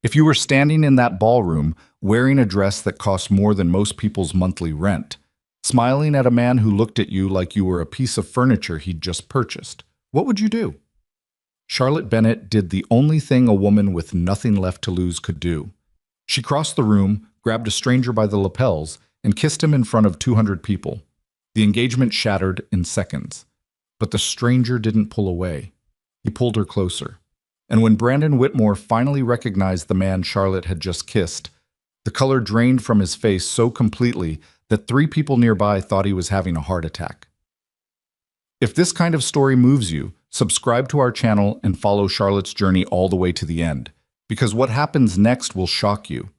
If you were standing in that ballroom, wearing a dress that cost more than most people's monthly rent, smiling at a man who looked at you like you were a piece of furniture he'd just purchased, what would you do? Charlotte Bennett did the only thing a woman with nothing left to lose could do. She crossed the room, grabbed a stranger by the lapels, and kissed him in front of 200 people. The engagement shattered in seconds. But the stranger didn't pull away. He pulled her closer. And when Brandon Whitmore finally recognized the man Charlotte had just kissed, the color drained from his face so completely that 3 people nearby thought he was having a heart attack. If this kind of story moves you, subscribe to our channel and follow Charlotte's journey all the way to the end, because what happens next will shock you.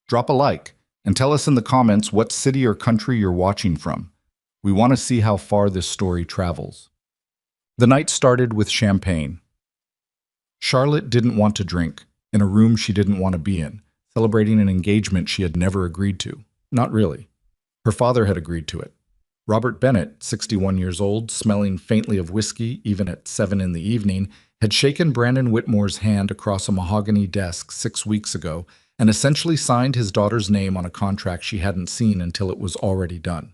Drop a like and tell us in the comments what city or country you're watching from. We want to see how far this story travels. The night started with champagne. Charlotte didn't want to drink, in a room she didn't want to be in, celebrating an engagement she had never agreed to. Not really. Her father had agreed to it. Robert Bennett, 61 years old, smelling faintly of whiskey even at 7 in the evening, had shaken Brandon Whitmore's hand across a mahogany desk 6 weeks ago and essentially signed his daughter's name on a contract she hadn't seen until it was already done.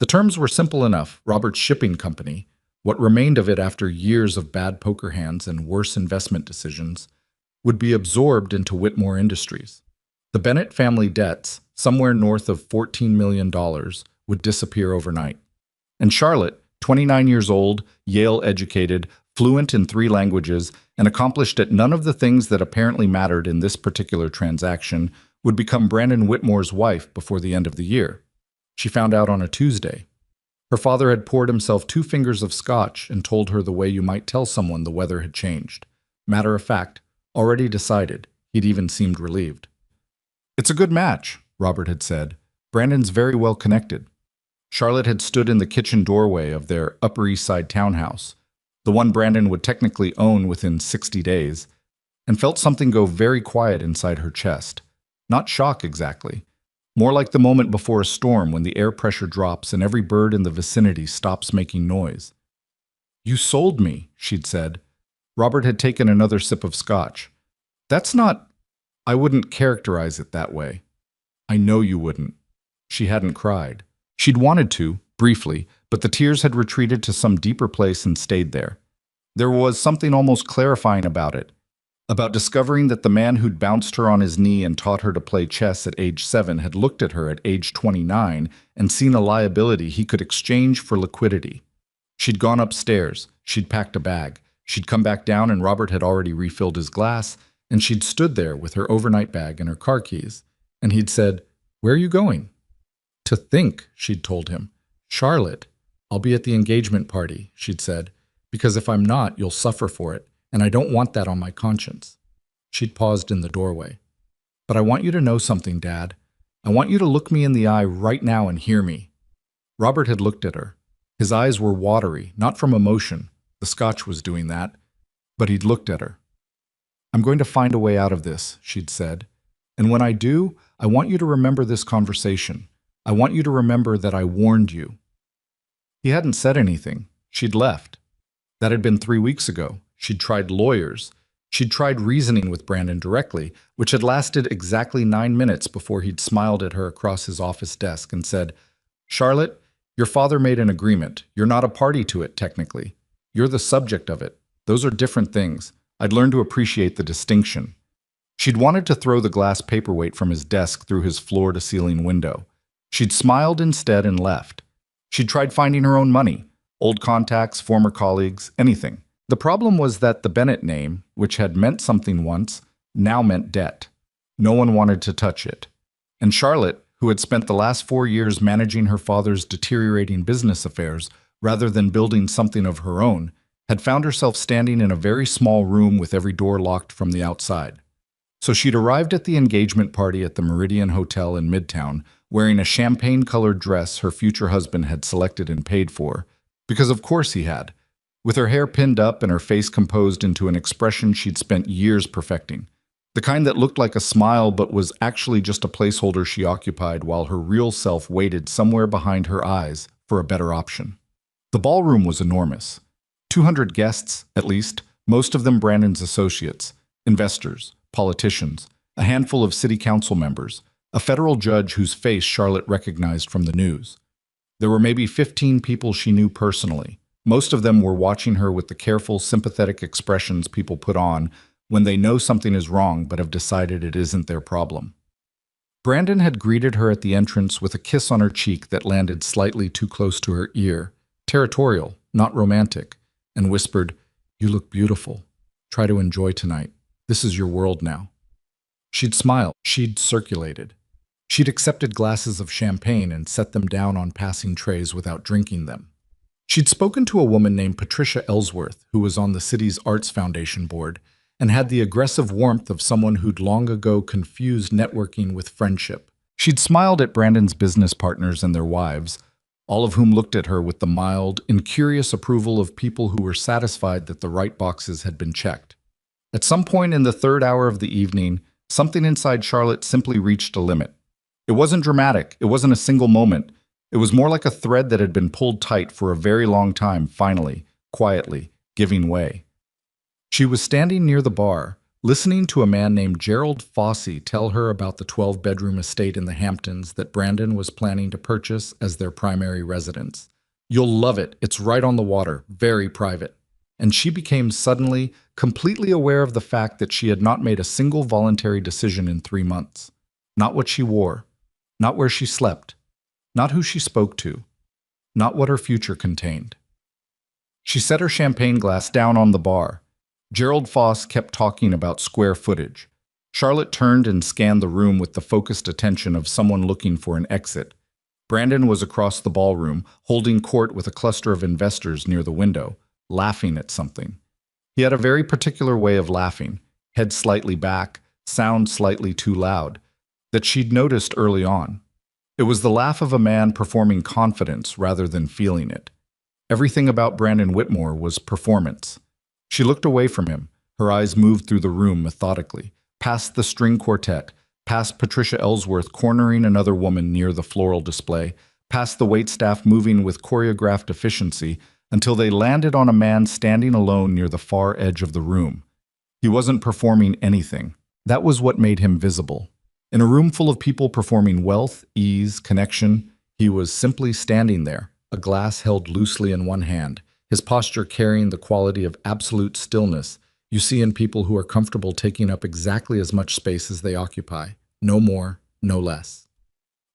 The terms were simple enough. Robert's shipping company, what remained of it after years of bad poker hands and worse investment decisions, would be absorbed into Whitmore Industries. The Bennett family debts, somewhere north of $14 million, would disappear overnight. And Charlotte, 29 years old, Yale-educated, fluent in 3 languages, and accomplished at none of the things that apparently mattered in this particular transaction, would become Brandon Whitmore's wife before the end of the year. She found out on a Tuesday. Her father had poured himself 2 fingers of scotch and told her the way you might tell someone the weather had changed. Matter of fact, already decided. He'd even seemed relieved. "It's a good match," Robert had said. "Brandon's very well connected." Charlotte had stood in the kitchen doorway of their Upper East Side townhouse, the one Brandon would technically own within 60 days, and felt something go very quiet inside her chest. Not shock exactly. More like the moment before a storm when the air pressure drops and every bird in the vicinity stops making noise. "You sold me," she'd said. Robert had taken another sip of scotch. "That's not... I wouldn't characterize it that way." "I know you wouldn't." She hadn't cried. She'd wanted to, briefly, but the tears had retreated to some deeper place and stayed there. There was something almost clarifying about it, about discovering that the man who'd bounced her on his knee and taught her to play chess at age 7 had looked at her at age 29 and seen a liability he could exchange for liquidity. She'd gone upstairs, she'd packed a bag, she'd come back down and Robert had already refilled his glass, and she'd stood there with her overnight bag and her car keys, and he'd said, "Where are you going?" "To think," she'd told him. "Charlotte, I'll be at the engagement party," she'd said, "because if I'm not, you'll suffer for it, and I don't want that on my conscience." She'd paused in the doorway. "But I want you to know something, Dad. I want you to look me in the eye right now and hear me." Robert had looked at her. His eyes were watery, not from emotion. The scotch was doing that. But he'd looked at her. "I'm going to find a way out of this," she'd said. "And when I do, I want you to remember this conversation. I want you to remember that I warned you." He hadn't said anything. She'd left. That had been 3 weeks ago. She'd tried lawyers. She'd tried reasoning with Brandon directly, which had lasted exactly 9 minutes before he'd smiled at her across his office desk and said, "Charlotte, your father made an agreement. You're not a party to it, technically. You're the subject of it. Those are different things. I'd learn to appreciate the distinction." She'd wanted to throw the glass paperweight from his desk through his floor-to-ceiling window. She'd smiled instead and left. She'd tried finding her own money, old contacts, former colleagues, anything. The problem was that the Bennett name, which had meant something once, now meant debt. No one wanted to touch it. And Charlotte, who had spent the last 4 years managing her father's deteriorating business affairs rather than building something of her own, had found herself standing in a very small room with every door locked from the outside. So she'd arrived at the engagement party at the Meridian Hotel in Midtown, wearing a champagne-colored dress her future husband had selected and paid for, because of course he had, with her hair pinned up and her face composed into an expression she'd spent years perfecting, the kind that looked like a smile but was actually just a placeholder she occupied while her real self waited somewhere behind her eyes for a better option. The ballroom was enormous. 200 guests, at least, most of them Brandon's associates, investors, politicians, a handful of city council members, a federal judge whose face Charlotte recognized from the news. There were maybe 15 people she knew personally. Most of them were watching her with the careful, sympathetic expressions people put on when they know something is wrong but have decided it isn't their problem. Brandon had greeted her at the entrance with a kiss on her cheek that landed slightly too close to her ear, territorial, not romantic, and whispered, "You look beautiful. Try to enjoy tonight. This is your world now." She'd smiled. She'd circulated. She'd accepted glasses of champagne and set them down on passing trays without drinking them. She'd spoken to a woman named Patricia Ellsworth, who was on the city's Arts Foundation board, and had the aggressive warmth of someone who'd long ago confused networking with friendship. She'd smiled at Brandon's business partners and their wives, all of whom looked at her with the mild, incurious approval of people who were satisfied that the right boxes had been checked. At some point in the third hour of the evening, something inside Charlotte simply reached a limit. It wasn't dramatic. It wasn't a single moment. It was more like a thread that had been pulled tight for a very long time, finally, quietly, giving way. She was standing near the bar, listening to a man named Gerald Fossey tell her about the 12-bedroom estate in the Hamptons that Brandon was planning to purchase as their primary residence. "You'll love it. It's right on the water, very private." And she became suddenly, completely aware of the fact that she had not made a single voluntary decision in 3 months. Not what she wore, not where she slept, not who she spoke to, not what her future contained. She set her champagne glass down on the bar. Gerald Foss kept talking about square footage. Charlotte turned and scanned the room with the focused attention of someone looking for an exit. Brandon was across the ballroom, holding court with a cluster of investors near the window, laughing at something. He had a very particular way of laughing, head slightly back, sound slightly too loud, that she'd noticed early on. It was the laugh of a man performing confidence rather than feeling it. Everything about Brandon Whitmore was performance. She looked away from him. Her eyes moved through the room methodically, past the string quartet, past Patricia Ellsworth cornering another woman near the floral display, past the waitstaff moving with choreographed efficiency, until they landed on a man standing alone near the far edge of the room. He wasn't performing anything. That was what made him visible. In a room full of people performing wealth, ease, connection, he was simply standing there, a glass held loosely in one hand, his posture carrying the quality of absolute stillness you see in people who are comfortable taking up exactly as much space as they occupy, no more, no less.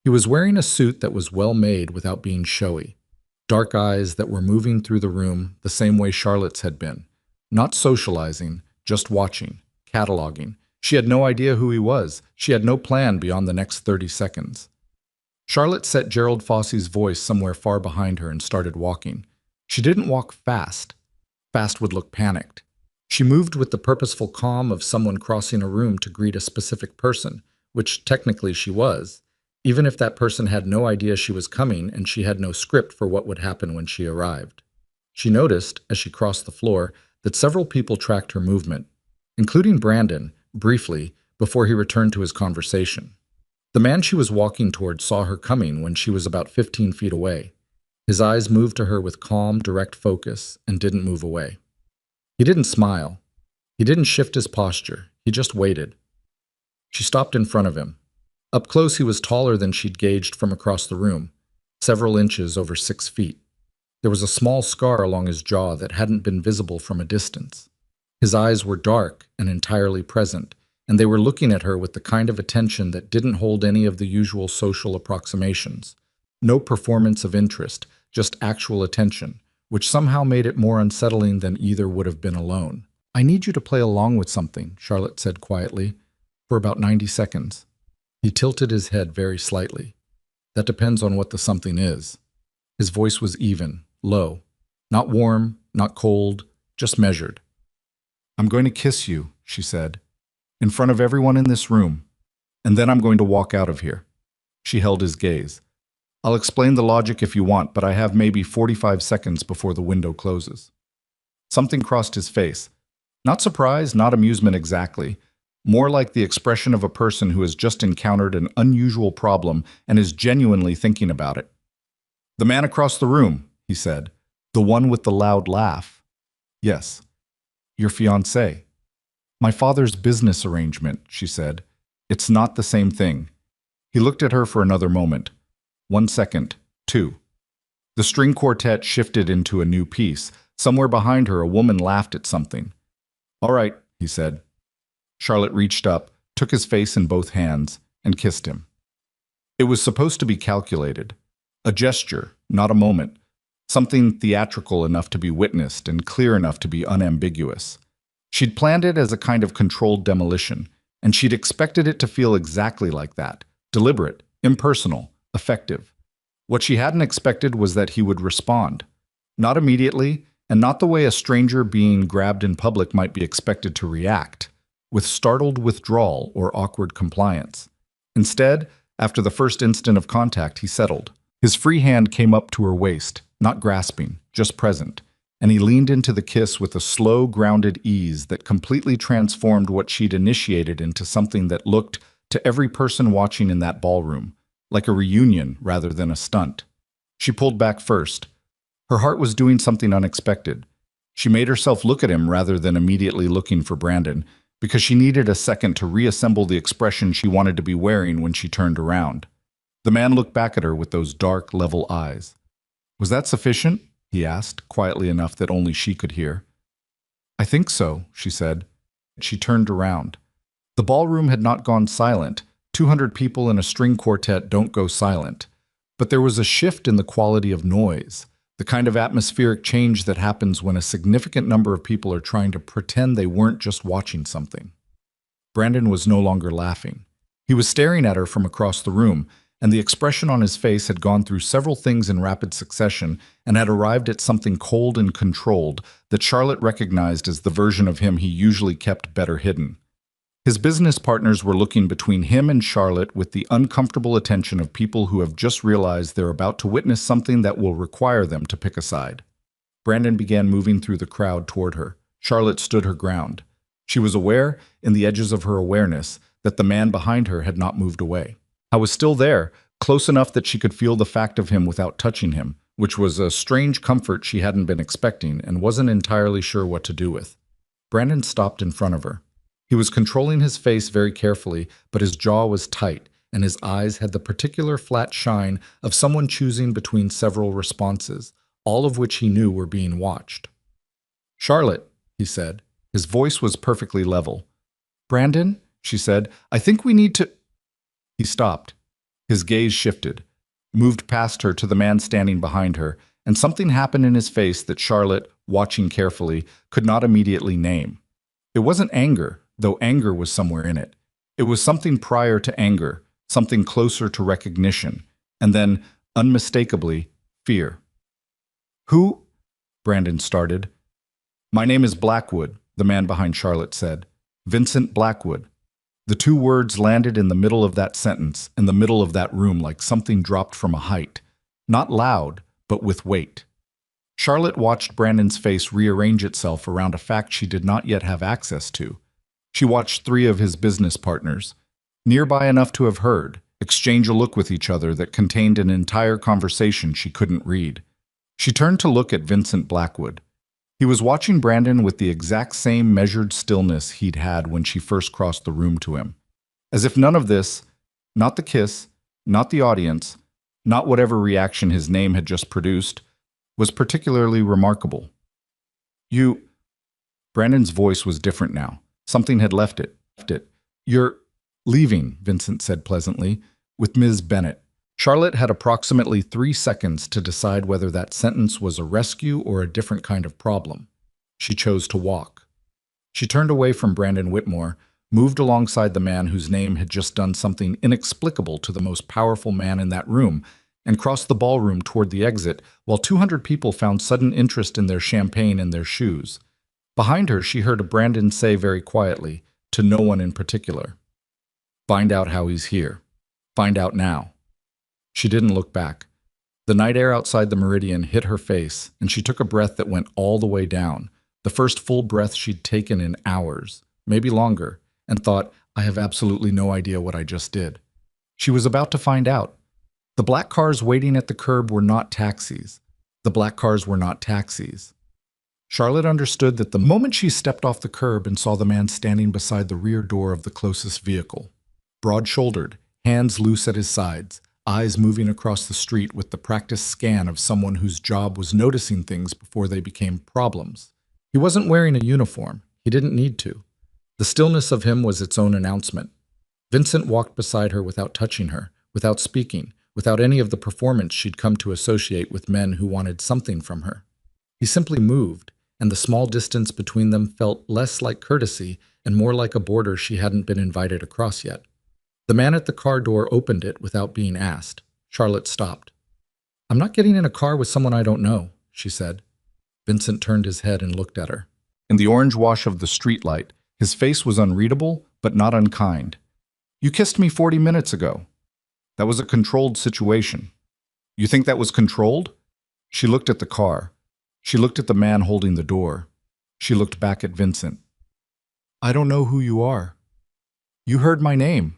He was wearing a suit that was well made without being showy, dark eyes that were moving through the room the same way Charlotte's had been, not socializing, just watching, cataloging. She had no idea who he was. She had no plan beyond the next 30 seconds. Charlotte set Gerald Fossey's voice somewhere far behind her and started walking. She didn't walk fast. Fast would look panicked. She moved with the purposeful calm of someone crossing a room to greet a specific person, which technically she was, even if that person had no idea she was coming and she had no script for what would happen when she arrived. She noticed, as she crossed the floor, that several people tracked her movement, including Brandon, briefly, before he returned to his conversation. The man she was walking toward saw her coming when she was about 15 feet away. His eyes moved to her with calm, direct focus and didn't move away. He didn't smile. He didn't shift his posture. He just waited. She stopped in front of him. Up close, he was taller than she'd gauged from across the room, several inches over 6 feet. There was a small scar along his jaw that hadn't been visible from a distance. His eyes were dark and entirely present, and they were looking at her with the kind of attention that didn't hold any of the usual social approximations. No performance of interest, just actual attention, which somehow made it more unsettling than either would have been alone. "I need you to play along with something," Charlotte said quietly, "for about 90 seconds. He tilted his head very slightly. "That depends on what the something is." His voice was even, low. Not warm, not cold, just measured. "I'm going to kiss you," she said, "in front of everyone in this room, and then I'm going to walk out of here." She held his gaze. "I'll explain the logic if you want, but I have maybe 45 seconds before the window closes." Something crossed his face. Not surprise, not amusement exactly. More like the expression of a person who has just encountered an unusual problem and is genuinely thinking about it. "The man across the room," he said. "The one with the loud laugh." "Yes." "Your fiancé." "My father's business arrangement," she said. It's not the same thing. He looked at her for another moment. 1 second, 2. The string quartet shifted into a new piece. Somewhere behind her, a woman laughed at something. All right, he said. Charlotte reached up, took his face in both hands, and kissed him. It was supposed to be calculated. A gesture, not a moment. Something theatrical enough to be witnessed and clear enough to be unambiguous. She'd planned it as a kind of controlled demolition, and she'd expected it to feel exactly like that. Deliberate, impersonal, effective. What she hadn't expected was that he would respond. Not immediately, and not the way a stranger being grabbed in public might be expected to react, with startled withdrawal or awkward compliance. Instead, after the first instant of contact, he settled. His free hand came up to her waist, not grasping, just present, and he leaned into the kiss with a slow, grounded ease that completely transformed what she'd initiated into something that looked, to every person watching in that ballroom, like a reunion rather than a stunt. She pulled back first. Her heart was doing something unexpected. She made herself look at him rather than immediately looking for Brandon, because she needed a second to reassemble the expression she wanted to be wearing when she turned around. The man looked back at her with those dark, level eyes. Was that sufficient? He asked, quietly enough that only she could hear. I think so, she said. She turned around. The ballroom had not gone silent. 200 people in a string quartet don't go silent. But there was a shift in the quality of noise, the kind of atmospheric change that happens when a significant number of people are trying to pretend they weren't just watching something. Brandon was no longer laughing. He was staring at her from across the room, and the expression on his face had gone through several things in rapid succession and had arrived at something cold and controlled that Charlotte recognized as the version of him he usually kept better hidden. His business partners were looking between him and Charlotte with the uncomfortable attention of people who have just realized they're about to witness something that will require them to pick a side. Brandon began moving through the crowd toward her. Charlotte stood her ground. She was aware, in the edges of her awareness, that the man behind her had not moved away. I was still there, close enough that she could feel the fact of him without touching him, which was a strange comfort she hadn't been expecting and wasn't entirely sure what to do with. Brandon stopped in front of her. He was controlling his face very carefully, but his jaw was tight, and his eyes had the particular flat shine of someone choosing between several responses, all of which he knew were being watched. Charlotte, he said. His voice was perfectly level. Brandon, she said, I think we need to... He stopped. His gaze shifted, moved past her to the man standing behind her, and something happened in his face that Charlotte, watching carefully, could not immediately name. It wasn't anger, though anger was somewhere in it. It was something prior to anger, something closer to recognition, and then, unmistakably, fear. Who? Brandon started. My name is Blackwood, the man behind Charlotte said. Vincent Blackwood. The two words landed in the middle of that sentence, in the middle of that room like something dropped from a height. Not loud, but with weight. Charlotte watched Brandon's face rearrange itself around a fact she did not yet have access to. She watched 3 of his business partners, nearby enough to have heard, exchange a look with each other that contained an entire conversation she couldn't read. She turned to look at Vincent Blackwood. He was watching Brandon with the exact same measured stillness he'd had when she first crossed the room to him. As if none of this, not the kiss, not the audience, not whatever reaction his name had just produced, was particularly remarkable. You... Brandon's voice was different now. Something had left it. You're leaving, Vincent said pleasantly, with Ms. Bennett. Charlotte had approximately 3 seconds to decide whether that sentence was a rescue or a different kind of problem. She chose to walk. She turned away from Brandon Whitmore, moved alongside the man whose name had just done something inexplicable to the most powerful man in that room, and crossed the ballroom toward the exit, while 200 people found sudden interest in their champagne and their shoes. Behind her, she heard Brandon say very quietly, to no one in particular, "Find out how he's here. Find out now." She didn't look back. The night air outside the Meridian hit her face, and she took a breath that went all the way down, the first full breath she'd taken in hours, maybe longer, and thought, I have absolutely no idea what I just did. She was about to find out. The black cars waiting at the curb were not taxis. The black cars were not taxis. Charlotte understood that the moment she stepped off the curb and saw the man standing beside the rear door of the closest vehicle. broad-shouldered, hands loose at his sides, eyes moving across the street with the practiced scan of someone whose job was noticing things before they became problems. He wasn't wearing a uniform. He didn't need to. The stillness of him was its own announcement. Vincent walked beside her without touching her, without speaking, without any of the performance she'd come to associate with men who wanted something from her. He simply moved, and the small distance between them felt less like courtesy and more like a border she hadn't been invited across yet. The man at the car door opened it without being asked. Charlotte stopped. "I'm not getting in a car with someone I don't know," she said. Vincent turned his head and looked at her. In the orange wash of the streetlight, his face was unreadable, but not unkind. "You kissed me 40 minutes ago. That was a controlled situation." "You think that was controlled?" She looked at the car. She looked at the man holding the door. She looked back at Vincent. "I don't know who you are." "You heard my name."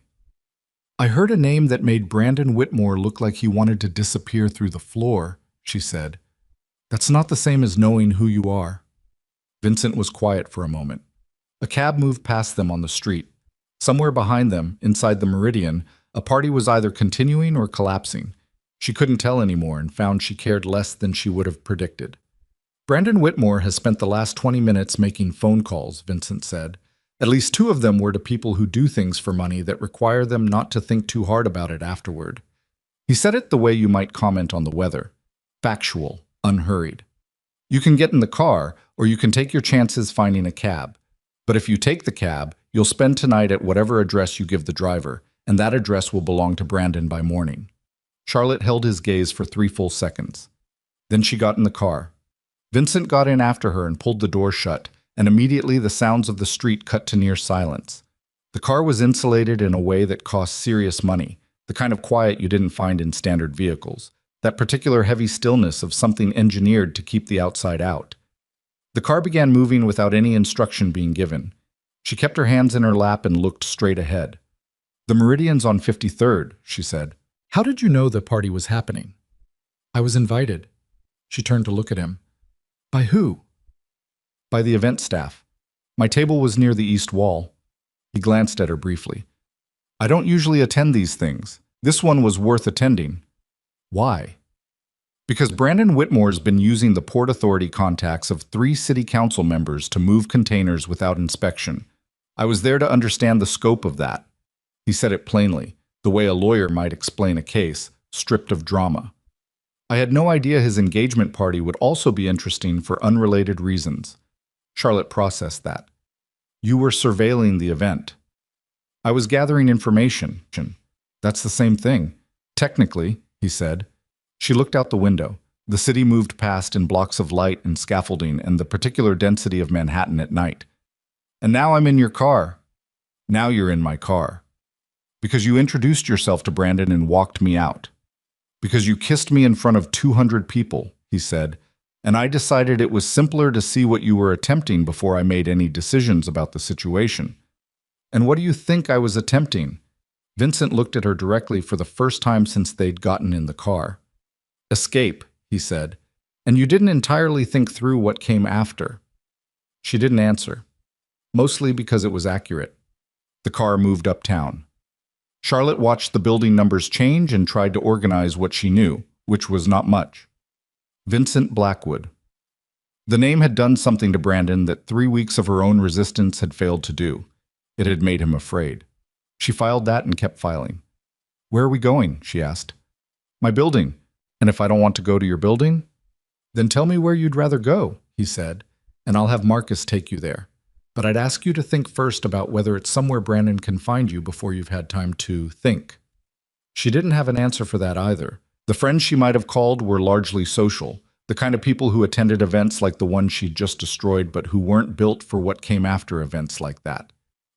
"I heard a name that made Brandon Whitmore look like he wanted to disappear through the floor," she said. "That's not the same as knowing who you are." Vincent was quiet for a moment. A cab moved past them on the street. Somewhere behind them, inside the Meridian, a party was either continuing or collapsing. She couldn't tell anymore and found she cared less than she would have predicted. "Brandon Whitmore has spent the last 20 minutes making phone calls," Vincent said. "At least 2 of them were to people who do things for money that require them not to think too hard about it afterward." He said it the way you might comment on the weather. Factual, unhurried. "You can get in the car, or you can take your chances finding a cab. But if you take the cab, you'll spend tonight at whatever address you give the driver, and that address will belong to Brandon by morning." Charlotte held his gaze for 3 full seconds. Then she got in the car. Vincent got in after her and pulled the door shut, and immediately the sounds of the street cut to near silence. The car was insulated in a way that cost serious money, the kind of quiet you didn't find in standard vehicles, that particular heavy stillness of something engineered to keep the outside out. The car began moving without any instruction being given. She kept her hands in her lap and looked straight ahead. "The Meridian's on 53rd, she said. "How did you know the party was happening?" "I was invited." She turned to look at him. "By who?" "By the event staff. My table was near the east wall." He glanced at her briefly. "I don't usually attend these things. This one was worth attending." "Why?" "Because Brandon Whitmore's been using the Port Authority contacts of 3 city council members to move containers without inspection. I was there to understand the scope of that." He said it plainly, the way a lawyer might explain a case, stripped of drama. "I had no idea his engagement party would also be interesting for unrelated reasons." Charlotte processed that. "You were surveilling the event." "I was gathering information." "That's the same thing." "Technically," he said. She looked out the window. The city moved past in blocks of light and scaffolding and the particular density of Manhattan at night. "And now I'm in your car." "Now you're in my car." "Because you introduced yourself to Brandon and walked me out." "Because you kissed me in front of 200 people, he said, "and I decided it was simpler to see what you were attempting before I made any decisions about the situation." "And what do you think I was attempting?" Vincent looked at her directly for the first time since they'd gotten in the car. "Escape," he said, "and you didn't entirely think through what came after." She didn't answer, mostly because it was accurate. The car moved uptown. Charlotte watched the building numbers change and tried to organize what she knew, which was not much. Vincent Blackwood. The name had done something to Brandon that 3 weeks of her own resistance had failed to do. It had made him afraid. She filed that and kept filing. "Where are we going?" she asked. "My building. And if I don't want to go to your building?" "Then tell me where you'd rather go," he said, "and I'll have Marcus take you there. But I'd ask you to think first about whether it's somewhere Brandon can find you before you've had time to think." She didn't have an answer for that either. The friends she might have called were largely social, the kind of people who attended events like the one she'd just destroyed but who weren't built for what came after events like that.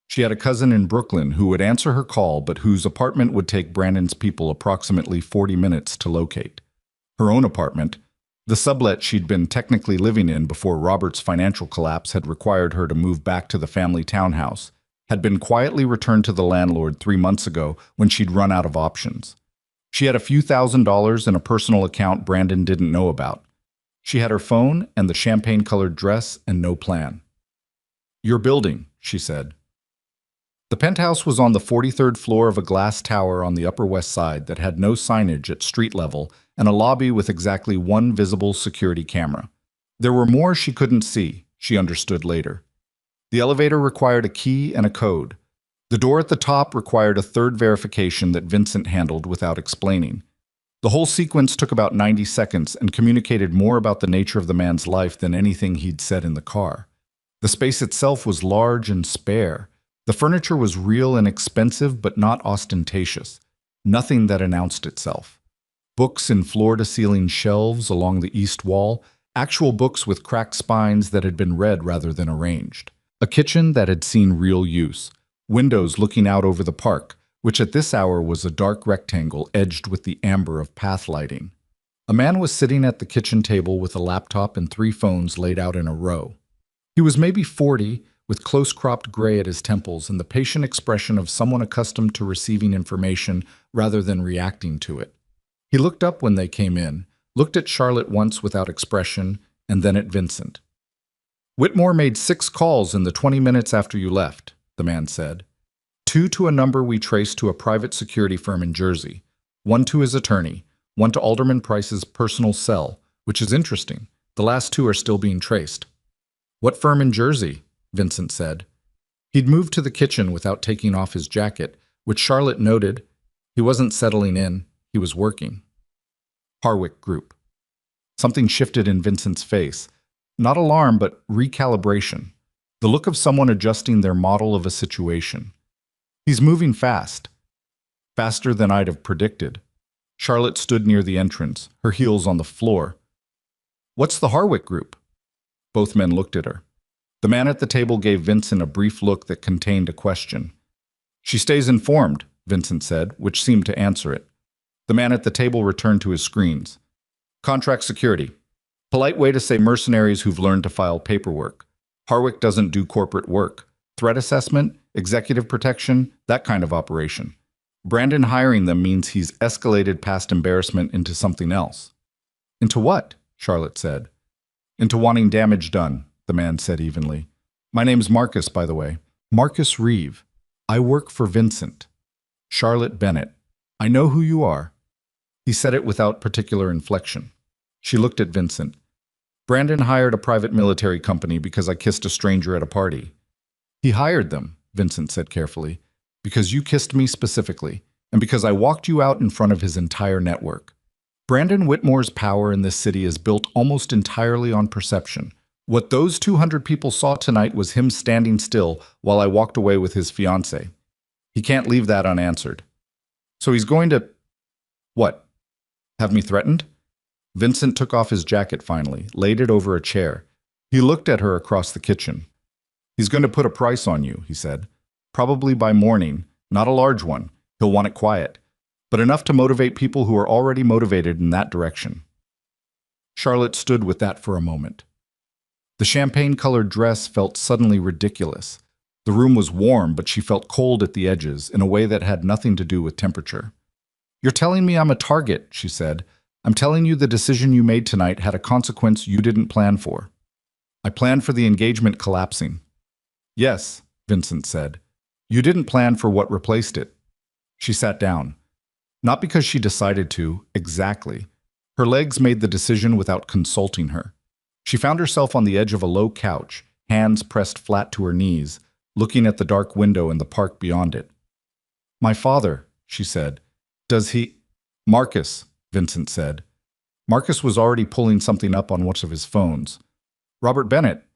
She had a cousin in Brooklyn who would answer her call but whose apartment would take Brandon's people approximately 40 minutes to locate. Her own apartment, the sublet she'd been technically living in before Robert's financial collapse had required her to move back to the family townhouse, had been quietly returned to the landlord 3 months ago when she'd run out of options. She had a few $1,000s in a personal account Brandon didn't know about. She had her phone and the champagne-colored dress and no plan. "Your building," she said. The penthouse was on the 43rd floor of a glass tower on the Upper West Side that had no signage at street level and a lobby with exactly one visible security camera. There were more she couldn't see, she understood later. The elevator required a key and a code. The door at the top required a third verification that Vincent handled without explaining. The whole sequence took about 90 seconds and communicated more about the nature of the man's life than anything he'd said in the car. The space itself was large and spare. The furniture was real and expensive, but not ostentatious. Nothing that announced itself. Books in floor-to-ceiling shelves along the east wall, actual books with cracked spines that had been read rather than arranged. A kitchen that had seen real use. Windows looking out over the park, which at this hour was a dark rectangle edged with the amber of path lighting. A man was sitting at the kitchen table with a laptop and 3 phones laid out in a row. He was maybe 40, with close-cropped gray at his temples and the patient expression of someone accustomed to receiving information rather than reacting to it. He looked up when they came in, looked at Charlotte once without expression, and then at Vincent. "Whitmore made 6 calls in the 20 minutes after you left," the man said. 2 to a number we traced to a private security firm in Jersey, 1 to his attorney, 1 to Alderman Price's personal cell, which is interesting. The last 2 are still being traced. "What firm in Jersey?" Vincent said. He'd moved to the kitchen without taking off his jacket, which Charlotte noted. He wasn't settling in, he was working. "Harwick Group." Something shifted in Vincent's face. Not alarm, but recalibration. The look of someone adjusting their model of a situation. "He's moving fast. Faster than I'd have predicted." Charlotte stood near the entrance, her heels on the floor. "What's the Harwick Group?" Both men looked at her. The man at the table gave Vincent a brief look that contained a question. "She stays informed," Vincent said, which seemed to answer it. The man at the table returned to his screens. "Contract security. Polite way to say mercenaries who've learned to file paperwork. Harwick doesn't do corporate work. Threat assessment, executive protection, that kind of operation. Brandon hiring them means he's escalated past embarrassment into something else." "Into what?" Charlotte said. "Into wanting damage done," the man said evenly. "My name's Marcus, by the way. Marcus Reeve. I work for Vincent. Charlotte Bennett. I know who you are." He said it without particular inflection. She looked at Vincent. "Brandon hired a private military company because I kissed a stranger at a party." "He hired them," Vincent said carefully, "because you kissed me specifically, and because I walked you out in front of his entire network. Brandon Whitmore's power in this city is built almost entirely on perception. What those 200 people saw tonight was him standing still while I walked away with his fiancée. He can't leave that unanswered. So he's going to... What? Have me threatened?" Vincent took off his jacket finally, laid it over a chair. He looked at her across the kitchen. "He's going to put a price on you," he said. "Probably by morning. Not a large one. He'll want it quiet. But enough to motivate people who are already motivated in that direction." Charlotte stood with that for a moment. The champagne-colored dress felt suddenly ridiculous. The room was warm, but she felt cold at the edges in a way that had nothing to do with temperature. "You're telling me I'm a target," she said. "I'm telling you the decision you made tonight had a consequence you didn't plan for." "I planned for the engagement collapsing." "Yes," Vincent said. "You didn't plan for what replaced it." She sat down. Not because she decided to, exactly. Her legs made the decision without consulting her. She found herself on the edge of a low couch, hands pressed flat to her knees, looking at the dark window in the park beyond it. "My father," she said. "Does he—" "Marcus," Vincent said. Marcus was already pulling something up on one of his phones. "Robert Bennett,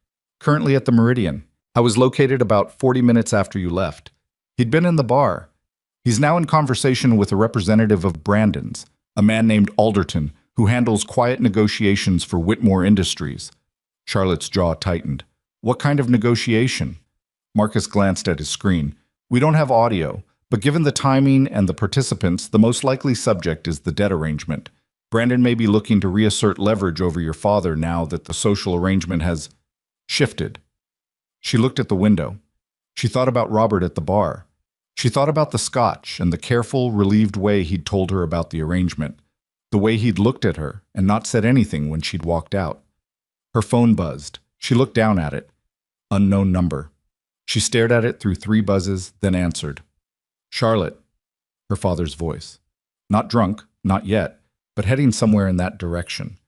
currently at the Meridian. I was located about 40 minutes after you left. He'd been in the bar. He's now in conversation with a representative of Brandon's, a man named Alderton, who handles quiet negotiations for Whitmore Industries." Charlotte's jaw tightened. "What kind of negotiation?" Marcus glanced at his screen. "We don't have audio, but given the timing and the participants, the most likely subject is the debt arrangement. Brandon may be looking to reassert leverage over your father now that the social arrangement has shifted." She looked at the window. She thought about Robert at the bar. She thought about the scotch and the careful, relieved way he'd told her about the arrangement, the way he'd looked at her and not said anything when she'd walked out. Her phone buzzed. She looked down at it. Unknown number. She stared at it through 3 buzzes, then answered. Charlotte, her father's voice. Not drunk, not yet, but heading somewhere in that direction.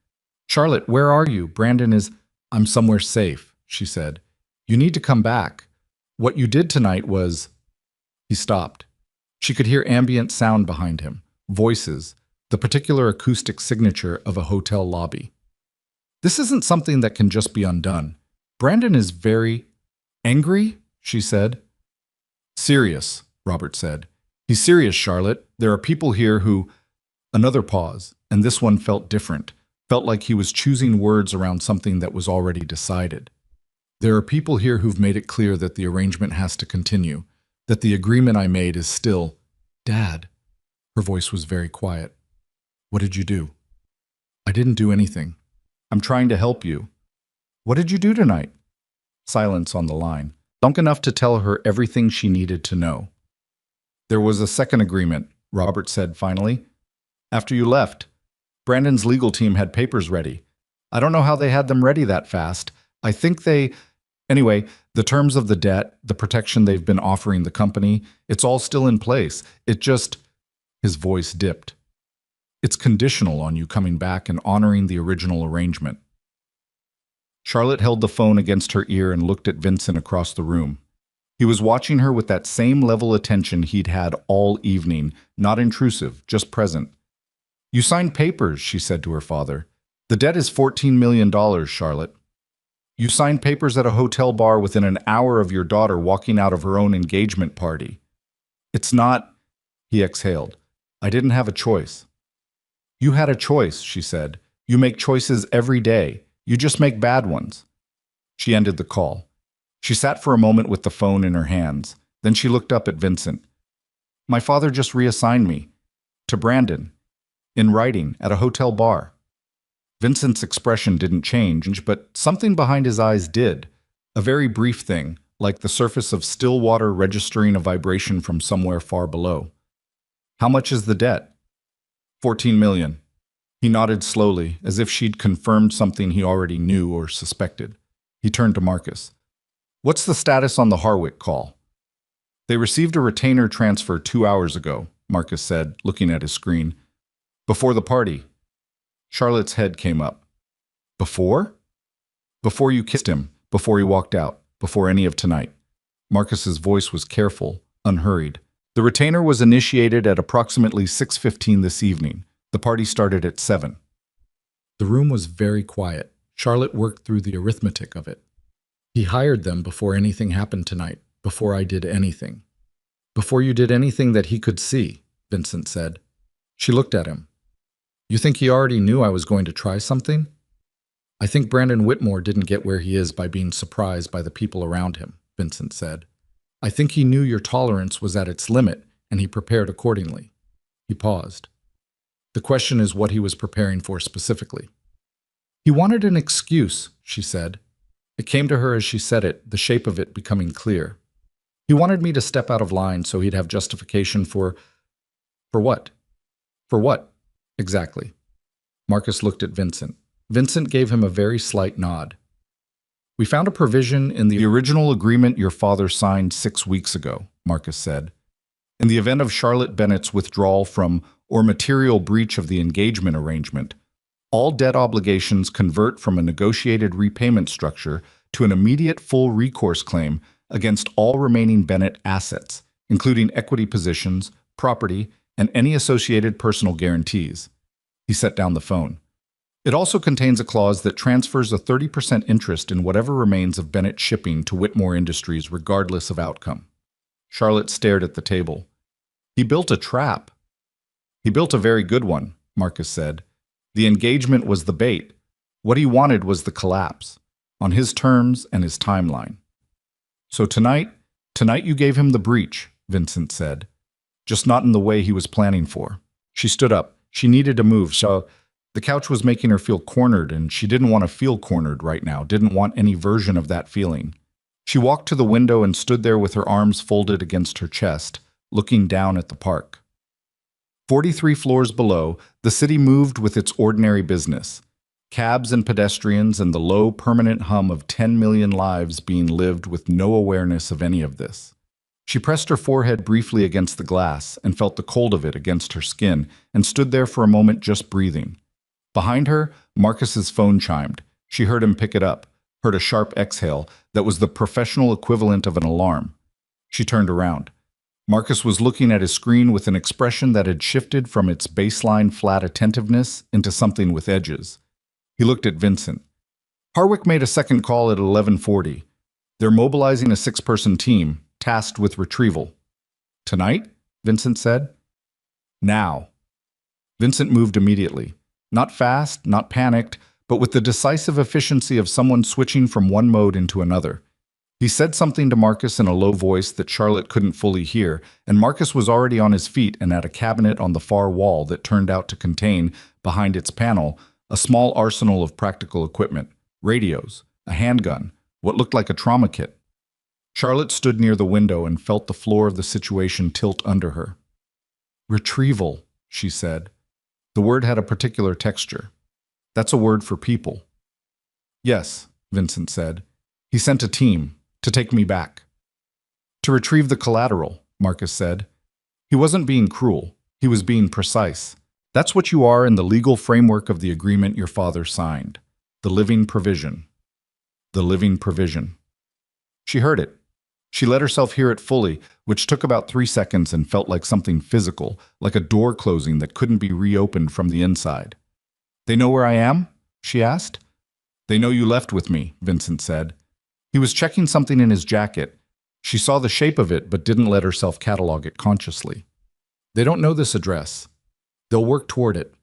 Charlotte, where are you? Brandon is... I'm somewhere safe, she said. You need to come back. What you did tonight was... He stopped. She could hear ambient sound behind him, voices, the particular acoustic signature of a hotel lobby. This isn't something that can just be undone. Brandon is very... Angry? She said. Serious, Robert said. He's serious, Charlotte. There are people here who... Another pause, and this one felt different. Felt like he was choosing words around something that was already decided. There are people here who've made it clear that the arrangement has to continue, that the agreement I made is still... Dad. Her voice was very quiet. What did you do? I didn't do anything. I'm trying to help you. What did you do tonight? Silence on the line. Long enough to tell her everything she needed to know. There was a second agreement, Robert said finally. After you left, Brandon's legal team had papers ready. I don't know how they had them ready that fast. I think they... Anyway, the terms of the debt, the protection they've been offering the company, it's all still in place. It just... His voice dipped. It's conditional on you coming back and honoring the original arrangement. Charlotte held the phone against her ear and looked at Vincent across the room. He was watching her with that same level attention he'd had all evening, not intrusive, just present. You signed papers, she said to her father. The debt is $14 million, Charlotte. You signed papers at a hotel bar within an hour of your daughter walking out of her own engagement party. It's not... He exhaled. I didn't have a choice. You had a choice, she said. You make choices every day. You just make bad ones. She ended the call. She sat for a moment with the phone in her hands. Then she looked up at Vincent. My father just reassigned me. To Brandon. In writing, at a hotel bar. Vincent's expression didn't change, but something behind his eyes did. A very brief thing, like the surface of still water registering a vibration from somewhere far below. How much is the debt? 14 million. He nodded slowly, as if she'd confirmed something he already knew or suspected. He turned to Marcus. What's the status on the Harwick call? They received a retainer transfer 2 hours ago, Marcus said, looking at his screen. Before the party. Charlotte's head came up. Before? Before you kissed him, before he walked out, before any of tonight. Marcus's voice was careful, unhurried. The retainer was initiated at approximately 6:15 this evening. The party started at 7. The room was very quiet. Charlotte worked through the arithmetic of it. He hired them before anything happened tonight, before I did anything. Before you did anything that he could see, Vincent said. She looked at him. You think he already knew I was going to try something? I think Brandon Whitmore didn't get where he is by being surprised by the people around him, Vincent said. I think he knew your tolerance was at its limit, and he prepared accordingly. He paused. The question is what he was preparing for specifically. He wanted an excuse, she said. It came to her as she said it, the shape of it becoming clear. He wanted me to step out of line so he'd have justification for what? For what? Exactly. Marcus looked at Vincent. Vincent gave him a very slight nod. We found a provision in the original agreement your father signed 6 weeks ago, Marcus said. In the event of Charlotte Bennett's withdrawal from or material breach of the engagement arrangement, all debt obligations convert from a negotiated repayment structure to an immediate full recourse claim against all remaining Bennett assets, including equity positions, property, and any associated personal guarantees. He set down the phone. It also contains a clause that transfers a 30% interest in whatever remains of Bennett shipping to Whitmore Industries regardless of outcome. Charlotte stared at the table. He built a trap. He built a very good one, Marcus said. The engagement was the bait. What he wanted was the collapse, on his terms and his timeline. So tonight you gave him the breach, Vincent said. Just not in the way he was planning for. She stood up. She needed to move, so the couch was making her feel cornered, and she didn't want to feel cornered right now, didn't want any version of that feeling. She walked to the window and stood there with her arms folded against her chest, looking down at the park. 43 floors below, the city moved with its ordinary business. Cabs and pedestrians and the low, permanent hum of 10 million lives being lived with no awareness of any of this. She pressed her forehead briefly against the glass and felt the cold of it against her skin and stood there for a moment just breathing. Behind her, Marcus's phone chimed. She heard him pick it up, heard a sharp exhale that was the professional equivalent of an alarm. She turned around. Marcus was looking at his screen with an expression that had shifted from its baseline flat attentiveness into something with edges. He looked at Vincent. Harwick made a second call at 11:40. They're mobilizing a six-person team, tasked with retrieval. Tonight? Vincent said. Now. Vincent moved immediately. Not fast, not panicked, but with the decisive efficiency of someone switching from one mode into another. He said something to Marcus in a low voice that Charlotte couldn't fully hear, and Marcus was already on his feet and at a cabinet on the far wall that turned out to contain, behind its panel, a small arsenal of practical equipment, radios, a handgun, what looked like a trauma kit. Charlotte stood near the window and felt the floor of the situation tilt under her. Retrieval, she said. The word had a particular texture. That's a word for people. Yes, Vincent said. He sent a team to take me back. To retrieve the collateral, Marcus said. He wasn't being cruel. He was being precise. That's what you are in the legal framework of the agreement your father signed. The living provision. The living provision. She heard it. She let herself hear it fully, which took about 3 seconds and felt like something physical, like a door closing that couldn't be reopened from the inside. They know where I am? She asked. They know you left with me, Vincent said. He was checking something in his jacket. She saw the shape of it but didn't let herself catalog it consciously. They don't know this address. They'll work toward it.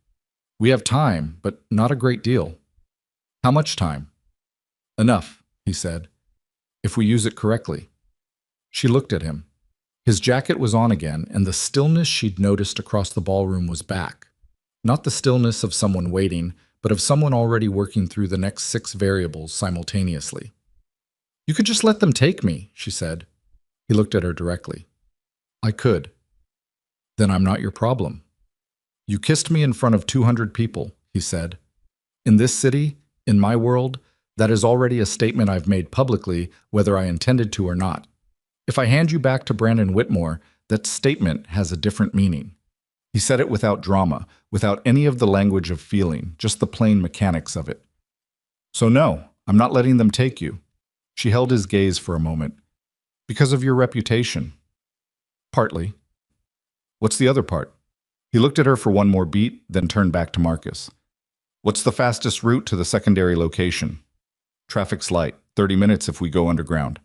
We have time, but not a great deal. How much time? Enough, he said, if we use it correctly. She looked at him. His jacket was on again, and the stillness she'd noticed across the ballroom was back. Not the stillness of someone waiting, but of someone already working through the next 6 variables simultaneously. You could just let them take me, she said. He looked at her directly. I could. Then I'm not your problem. You kissed me in front of 200 people, he said. In this city, in my world, that is already a statement I've made publicly, whether I intended to or not. If I hand you back to Brandon Whitmore, that statement has a different meaning. He said it without drama, without any of the language of feeling, just the plain mechanics of it. So no, I'm not letting them take you. She held his gaze for a moment. Because of your reputation. Partly. What's the other part? He looked at her for one more beat, then turned back to Marcus. What's the fastest route to the secondary location? Traffic's light, 30 minutes if we go underground.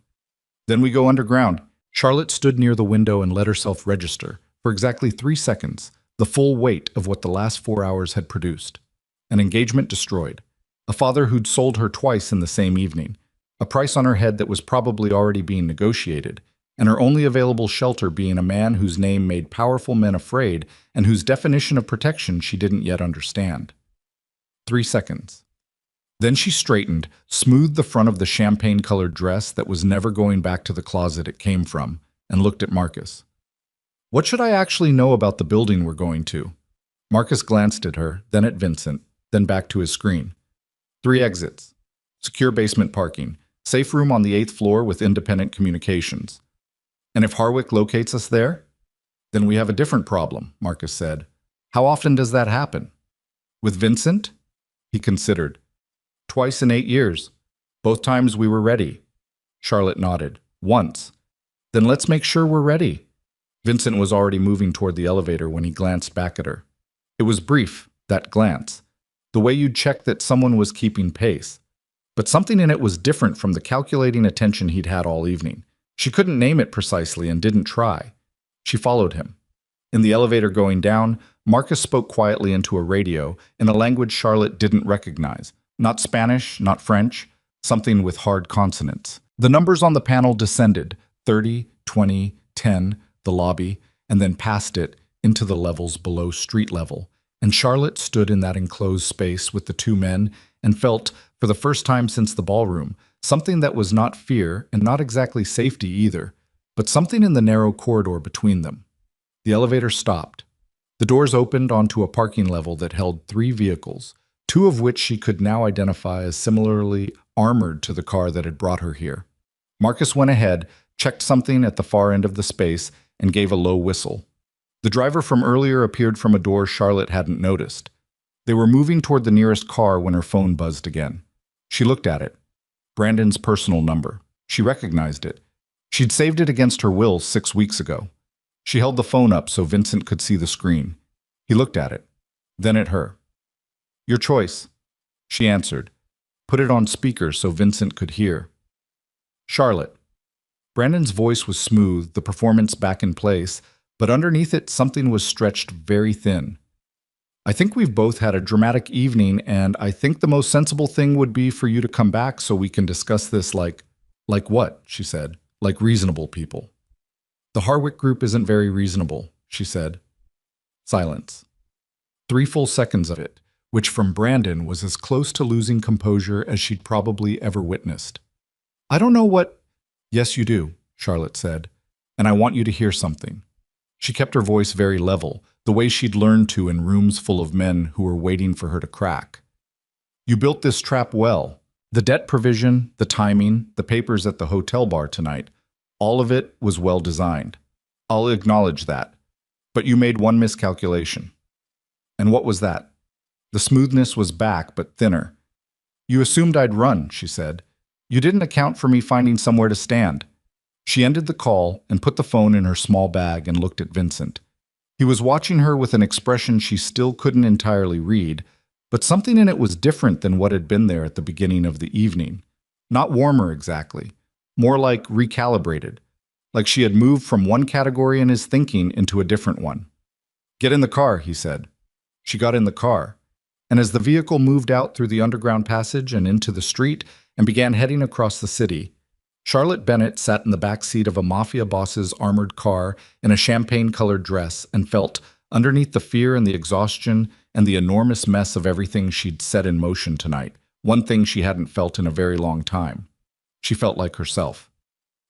Then we go underground. Charlotte stood near the window and let herself register, for exactly 3 seconds, the full weight of what the last 4 hours had produced. An engagement destroyed. A father who'd sold her twice in the same evening. A price on her head that was probably already being negotiated, and her only available shelter being a man whose name made powerful men afraid and whose definition of protection she didn't yet understand. 3 seconds. Then she straightened, smoothed the front of the champagne-colored dress that was never going back to the closet it came from, and looked at Marcus. What should I actually know about the building we're going to? Marcus glanced at her, then at Vincent, then back to his screen. 3 exits. Secure basement parking. Safe room on the 8th floor with independent communications. And if Harwick locates us there? Then we have a different problem, Marcus said. How often does that happen? With Vincent? He considered. Twice in 8 years. Both times we were ready. Charlotte nodded. Once. Then let's make sure we're ready. Vincent was already moving toward the elevator when he glanced back at her. It was brief, that glance. The way you'd check that someone was keeping pace. But something in it was different from the calculating attention he'd had all evening. She couldn't name it precisely and didn't try. She followed him. In the elevator going down, Marcus spoke quietly into a radio in a language Charlotte didn't recognize. Not Spanish, not French, something with hard consonants. The numbers on the panel descended, 30, 20, 10, the lobby, and then past it into the levels below street level. And Charlotte stood in that enclosed space with the 2 men and felt, for the first time since the ballroom, something that was not fear and not exactly safety either, but something in the narrow corridor between them. The elevator stopped. The doors opened onto a parking level that held 3 vehicles, two of which she could now identify as similarly armored to the car that had brought her here. Marcus went ahead, checked something at the far end of the space, and gave a low whistle. The driver from earlier appeared from a door Charlotte hadn't noticed. They were moving toward the nearest car when her phone buzzed again. She looked at it. Brandon's personal number. She recognized it. She'd saved it against her will 6 weeks ago. She held the phone up so Vincent could see the screen. He looked at it, then at her. "Your choice," she answered. Put it on speaker so Vincent could hear. "Charlotte." Brandon's voice was smooth, the performance back in place, but underneath it something was stretched very thin. "I think we've both had a dramatic evening, and I think the most sensible thing would be for you to come back so we can discuss this like what?" she said. "Like reasonable people." "The Harwick group isn't very reasonable," she said. Silence. 3 full seconds of it, which from Brandon was as close to losing composure as she'd probably ever witnessed. "I don't know what—" "Yes, you do," Charlotte said, "and I want you to hear something." She kept her voice very level, the way she'd learned to in rooms full of men who were waiting for her to crack. "You built this trap well. The debt provision, the timing, the papers at the hotel bar tonight, all of it was well designed. I'll acknowledge that. But you made one miscalculation." "And what was that?" The smoothness was back, but thinner. "You assumed I'd run," she said. "You didn't account for me finding somewhere to stand." She ended the call and put the phone in her small bag and looked at Vincent. He was watching her with an expression she still couldn't entirely read, but something in it was different than what had been there at the beginning of the evening. Not warmer exactly, more like recalibrated, like she had moved from one category in his thinking into a different one. "Get in the car," he said. She got in the car, and as the vehicle moved out through the underground passage and into the street and began heading across the city, Charlotte Bennett sat in the back seat of a Mafia Boss's armored car in a champagne-colored dress and felt, underneath the fear and the exhaustion and the enormous mess of everything she'd set in motion tonight, one thing she hadn't felt in a very long time. She felt like herself.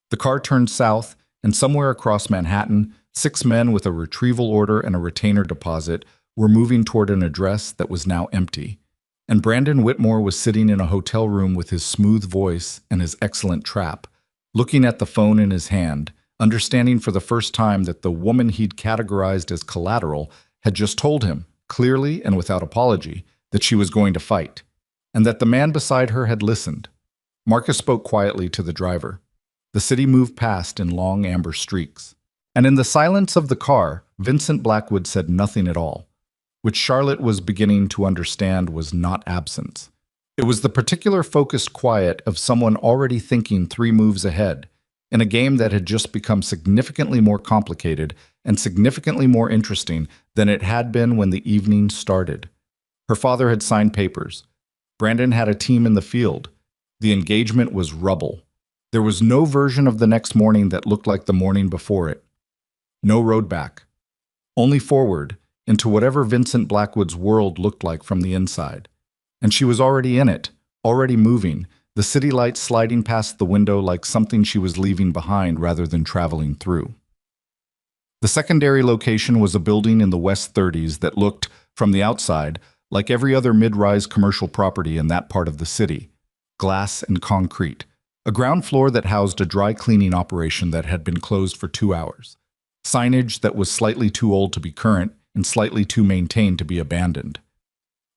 The car turned south, and somewhere across Manhattan, 6 men with a retrieval order and a retainer deposit were moving toward an address that was now empty. And Brandon Whitmore was sitting in a hotel room with his smooth voice and his excellent trap, looking at the phone in his hand, understanding for the first time that the woman he'd categorized as collateral had just told him, clearly and without apology, that she was going to fight, and that the man beside her had listened. Marcus spoke quietly to the driver. The city moved past in long amber streaks. And in the silence of the car, Vincent Blackwood said nothing at all, which Charlotte was beginning to understand was not absence. It was the particular focused quiet of someone already thinking 3 moves ahead, in a game that had just become significantly more complicated and significantly more interesting than it had been when the evening started. Her father had signed papers. Brandon had a team in the field. The engagement was rubble. There was no version of the next morning that looked like the morning before it. No road back. Only forward, into whatever Vincent Blackwood's world looked like from the inside. And she was already in it, already moving, the city lights sliding past the window like something she was leaving behind rather than traveling through. The secondary location was a building in the West 30s that looked, from the outside, like every other mid-rise commercial property in that part of the city. Glass and concrete. A ground floor that housed a dry cleaning operation that had been closed for 2 hours. Signage that was slightly too old to be current and slightly too maintained to be abandoned.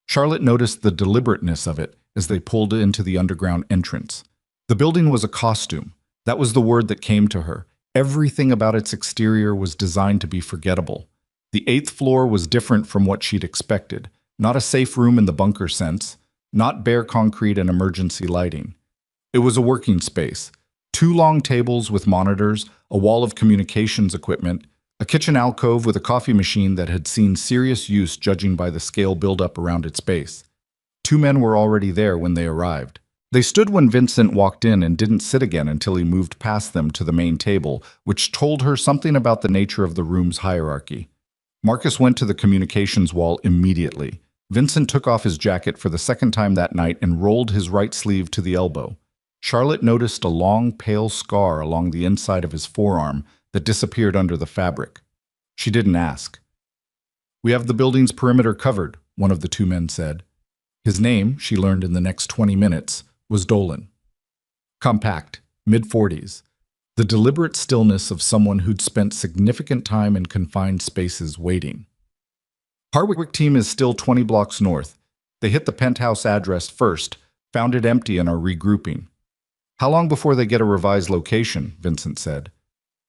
Charlotte noticed the deliberateness of it as they pulled into the underground entrance. The building was a costume. That was the word that came to her. Everything about its exterior was designed to be forgettable. The 8th floor was different from what she'd expected. Not a safe room in the bunker sense, not bare concrete and emergency lighting. It was a working space. 2 long tables with monitors, a wall of communications equipment, a kitchen alcove with a coffee machine that had seen serious use judging by the scale buildup around its base. 2 men were already there when they arrived. They stood when Vincent walked in and didn't sit again until he moved past them to the main table, which told her something about the nature of the room's hierarchy. Marcus went to the communications wall immediately. Vincent took off his jacket for the second time that night and rolled his right sleeve to the elbow. Charlotte noticed a long, pale scar along the inside of his forearm that disappeared under the fabric. She didn't ask. "We have the building's perimeter covered," one of the 2 men said. His name, she learned in the next 20 minutes, was Dolan. Compact, mid-40s, the deliberate stillness of someone who'd spent significant time in confined spaces waiting. Harwick team is still 20 blocks north. They hit the penthouse address first, found it empty and are regrouping. How long before they get a revised location? Vincent said.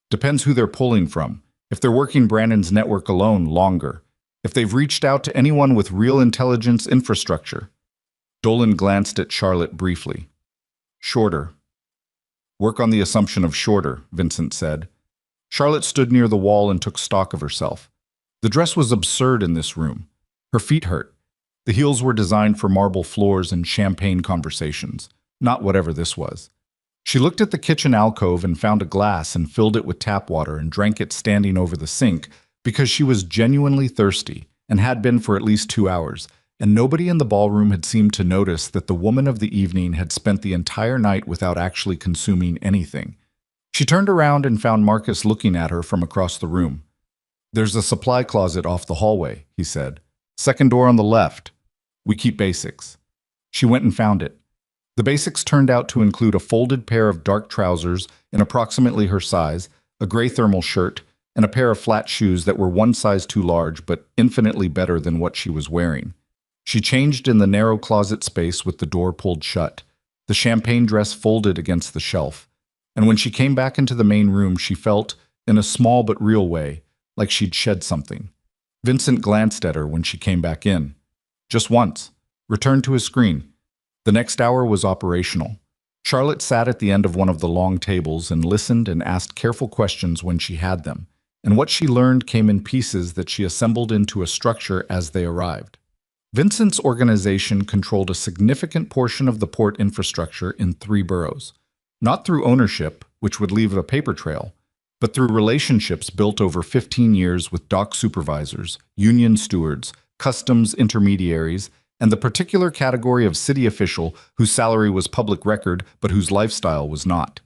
Depends who they're pulling from. If they're working Brandon's network alone, longer. If they've reached out to anyone with real intelligence infrastructure. Dolan glanced at Charlotte briefly. Shorter. Work on the assumption of shorter, Vincent said. Charlotte stood near the wall and took stock of herself. The dress was absurd in this room. Her feet hurt. The heels were designed for marble floors and champagne conversations, not whatever this was. She looked at the kitchen alcove and found a glass and filled it with tap water and drank it standing over the sink because she was genuinely thirsty and had been for at least 2 hours, and nobody in the ballroom had seemed to notice that the woman of the evening had spent the entire night without actually consuming anything. She turned around and found Marcus looking at her from across the room. There's a supply closet off the hallway, he said. Second door on the left. We keep basics. She went and found it. The basics turned out to include a folded pair of dark trousers in approximately her size, a gray thermal shirt, and a pair of flat shoes that were one size too large but infinitely better than what she was wearing. She changed in the narrow closet space with the door pulled shut, the champagne dress folded against the shelf. And when she came back into the main room, she felt, in a small but real way, like she'd shed something. Vincent glanced at her when she came back in. Just once. Returned to his screen. The next hour was operational. Charlotte sat at the end of one of the long tables and listened and asked careful questions when she had them, and what she learned came in pieces that she assembled into a structure as they arrived. Vincent's organization controlled a significant portion of the port infrastructure in 3 boroughs, not through ownership, which would leave a paper trail, but through relationships built over 15 years with dock supervisors, union stewards, customs intermediaries, and the particular category of city official whose salary was public record but whose lifestyle was not.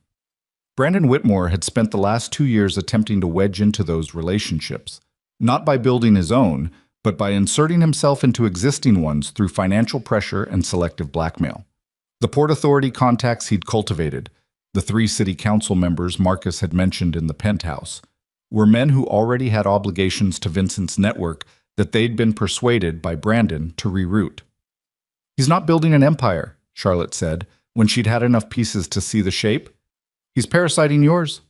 Brandon Whitmore had spent the last 2 years attempting to wedge into those relationships, not by building his own, but by inserting himself into existing ones through financial pressure and selective blackmail. The Port Authority contacts he'd cultivated, the 3 city council members Marcus had mentioned in the penthouse, were men who already had obligations to Vincent's network that they'd been persuaded by Brandon to reroute. He's not building an empire, Charlotte said, when she'd had enough pieces to see the shape. He's parasiting yours.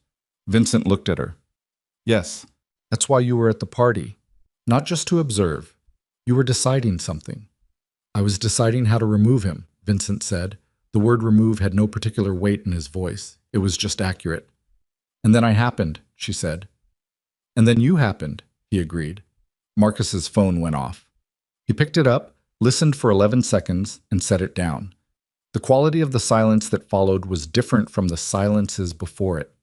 Vincent looked at her. Yes, that's why you were at the party. Not just to observe. You were deciding something. I was deciding how to remove him, Vincent said. The word remove had no particular weight in his voice. It was just accurate. And then I happened, she said. And then you happened, he agreed. Marcus's phone went off. He picked it up, listened for 11 seconds, and set it down. The quality of the silence that followed was different from the silences before it.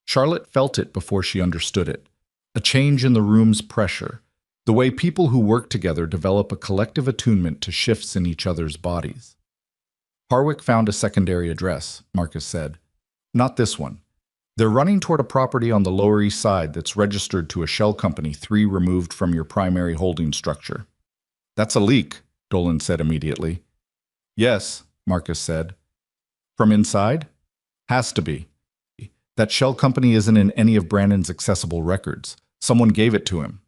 Charlotte felt it before she understood it. A change in the room's pressure, the way people who work together develop a collective attunement to shifts in each other's bodies. Harwick found a secondary address, Marcus said. Not this one. They're running toward a property on the Lower East Side that's registered to a shell company 3 removed from your primary holding structure. That's a leak, Dolan said immediately. Yes, Marcus said. From inside? Has to be. That shell company isn't in any of Brandon's accessible records. Someone gave it to him.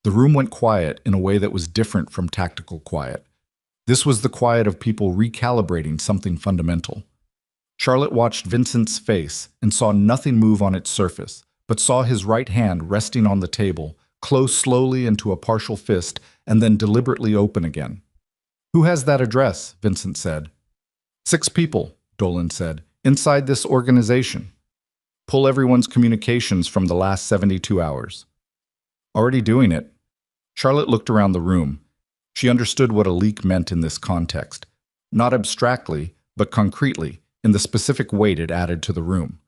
The room went quiet in a way that was different from tactical quiet. This was the quiet of people recalibrating something fundamental. Charlotte watched Vincent's face and saw nothing move on its surface, but saw his right hand resting on the table, close slowly into a partial fist, and then deliberately open again. Who has that address? Vincent said. 6 people, Dolan said, inside this organization. Pull everyone's communications from the last 72 hours. Already doing it. Charlotte looked around the room. She understood what a leak meant in this context, not abstractly, but concretely, in the specific weight it added to the room.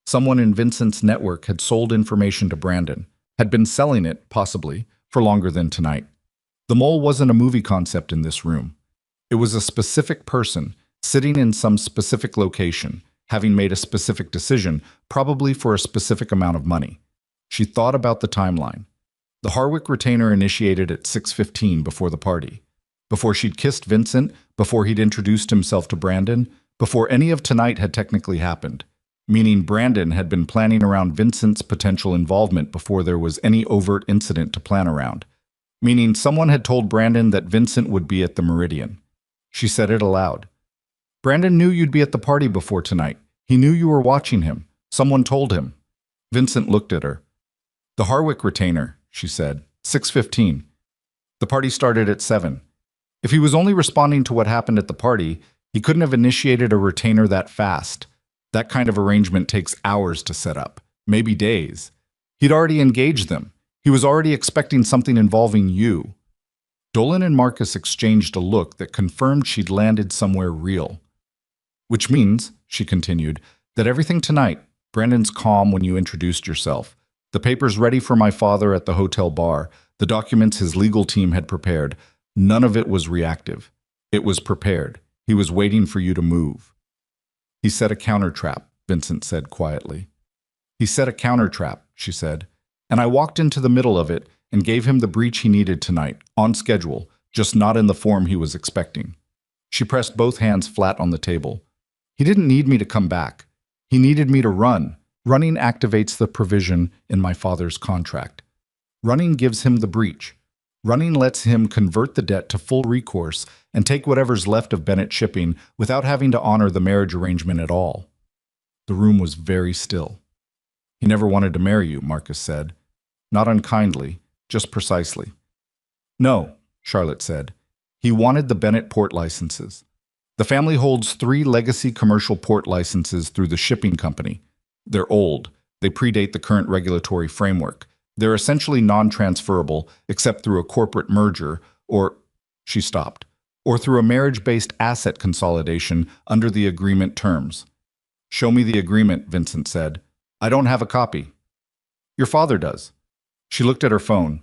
Someone in Vincent's network had sold information to Brandon, had been selling it, possibly, for longer than tonight. The mole wasn't a movie concept in this room. It was a specific person, sitting in some specific location, having made a specific decision, probably for a specific amount of money. She thought about the timeline. The Harwick retainer initiated at 6:15 before the party. before she'd kissed Vincent, before he'd introduced himself to Brandon, before any of tonight had technically happened. Meaning Brandon had been planning around Vincent's potential involvement before there was any overt incident to plan around. Meaning someone had told Brandon that Vincent would be at the Meridian. She said it aloud. Brandon knew you'd be at the party before tonight. He knew you were watching him. Someone told him. Vincent looked at her. The Harwick retainer, she said. 6:15. The party started at 7. If he was only responding to what happened at the party, he couldn't have initiated a retainer that fast. That kind of arrangement takes hours to set up, maybe days. He'd already engaged them. He was already expecting something involving you. Dolan and Marcus exchanged a look that confirmed she'd landed somewhere real. Which means, she continued, that everything tonight, Brandon's calm when you introduced yourself, the papers ready for my father at the hotel bar, the documents his legal team had prepared, none of it was reactive. It was prepared. He was waiting for you to move. He set a counter trap, Vincent said quietly. He set a counter trap, she said, and I walked into the middle of it and gave him the breach he needed tonight, on schedule, just not in the form he was expecting. She pressed both hands flat on the table. He didn't need me to come back. He needed me to run. Running activates the provision in my father's contract. Running gives him the breach. Running lets him convert the debt to full recourse and take whatever's left of Bennett shipping without having to honor the marriage arrangement at all. The room was very still. He never wanted to marry you, Marcus said. Not unkindly, just precisely. No, Charlotte said. He wanted the Bennett port licenses. The family holds 3 legacy commercial port licenses through the shipping company. They're old. They predate the current regulatory framework. They're essentially non-transferable, except through a corporate merger, or, she stopped, or through a marriage-based asset consolidation under the agreement terms. Show me the agreement, Vincent said. I don't have a copy. Your father does. She looked at her phone.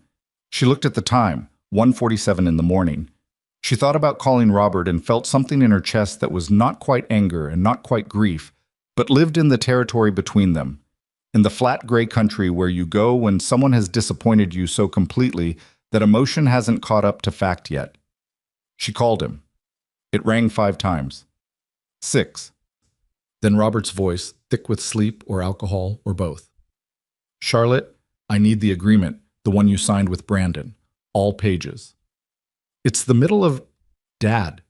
She looked at the time, 1:47 in the morning. She thought about calling Robert and felt something in her chest that was not quite anger and not quite grief, but lived in the territory between them. In the flat gray country where you go when someone has disappointed you so completely that emotion hasn't caught up to fact yet. She called him. It rang 5 times. 6. Then Robert's voice, thick with sleep or alcohol or both. Charlotte, I need the agreement, the one you signed with Brandon. All pages. It's the middle of... Dad.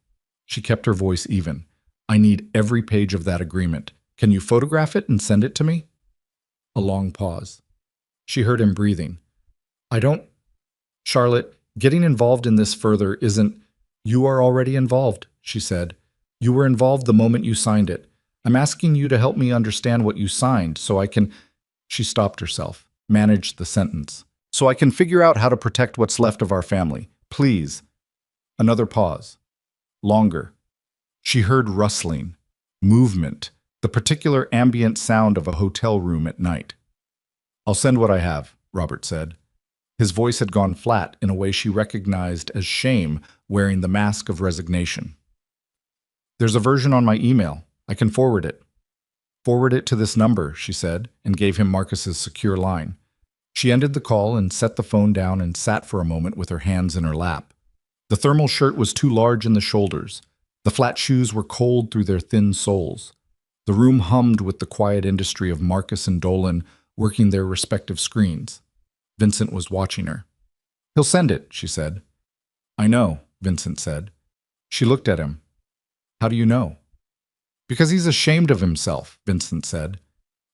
She kept her voice even. I need every page of that agreement. Can you photograph it and send it to me? A long pause. She heard him breathing. I don't... Charlotte, getting involved in this further isn't... You are already involved, she said. You were involved the moment you signed it. I'm asking you to help me understand what you signed so I can... She stopped herself, managed the sentence. So I can figure out how to protect what's left of our family. Please. Another pause. Longer. She heard rustling, movement, the particular ambient sound of a hotel room at night. I'll send what I have, Robert said. His voice had gone flat in a way she recognized as shame wearing the mask of resignation. There's a version on my email. I can forward it. Forward it to this number, she said, and gave him Marcus's secure line. She ended the call and set the phone down and sat for a moment with her hands in her lap. The thermal shirt was too large in the shoulders. The flat shoes were cold through their thin soles. The room hummed with the quiet industry of Marcus and Dolan working their respective screens. Vincent was watching her. He'll send it, she said. I know, Vincent said. She looked at him. How do you know? Because he's ashamed of himself, Vincent said.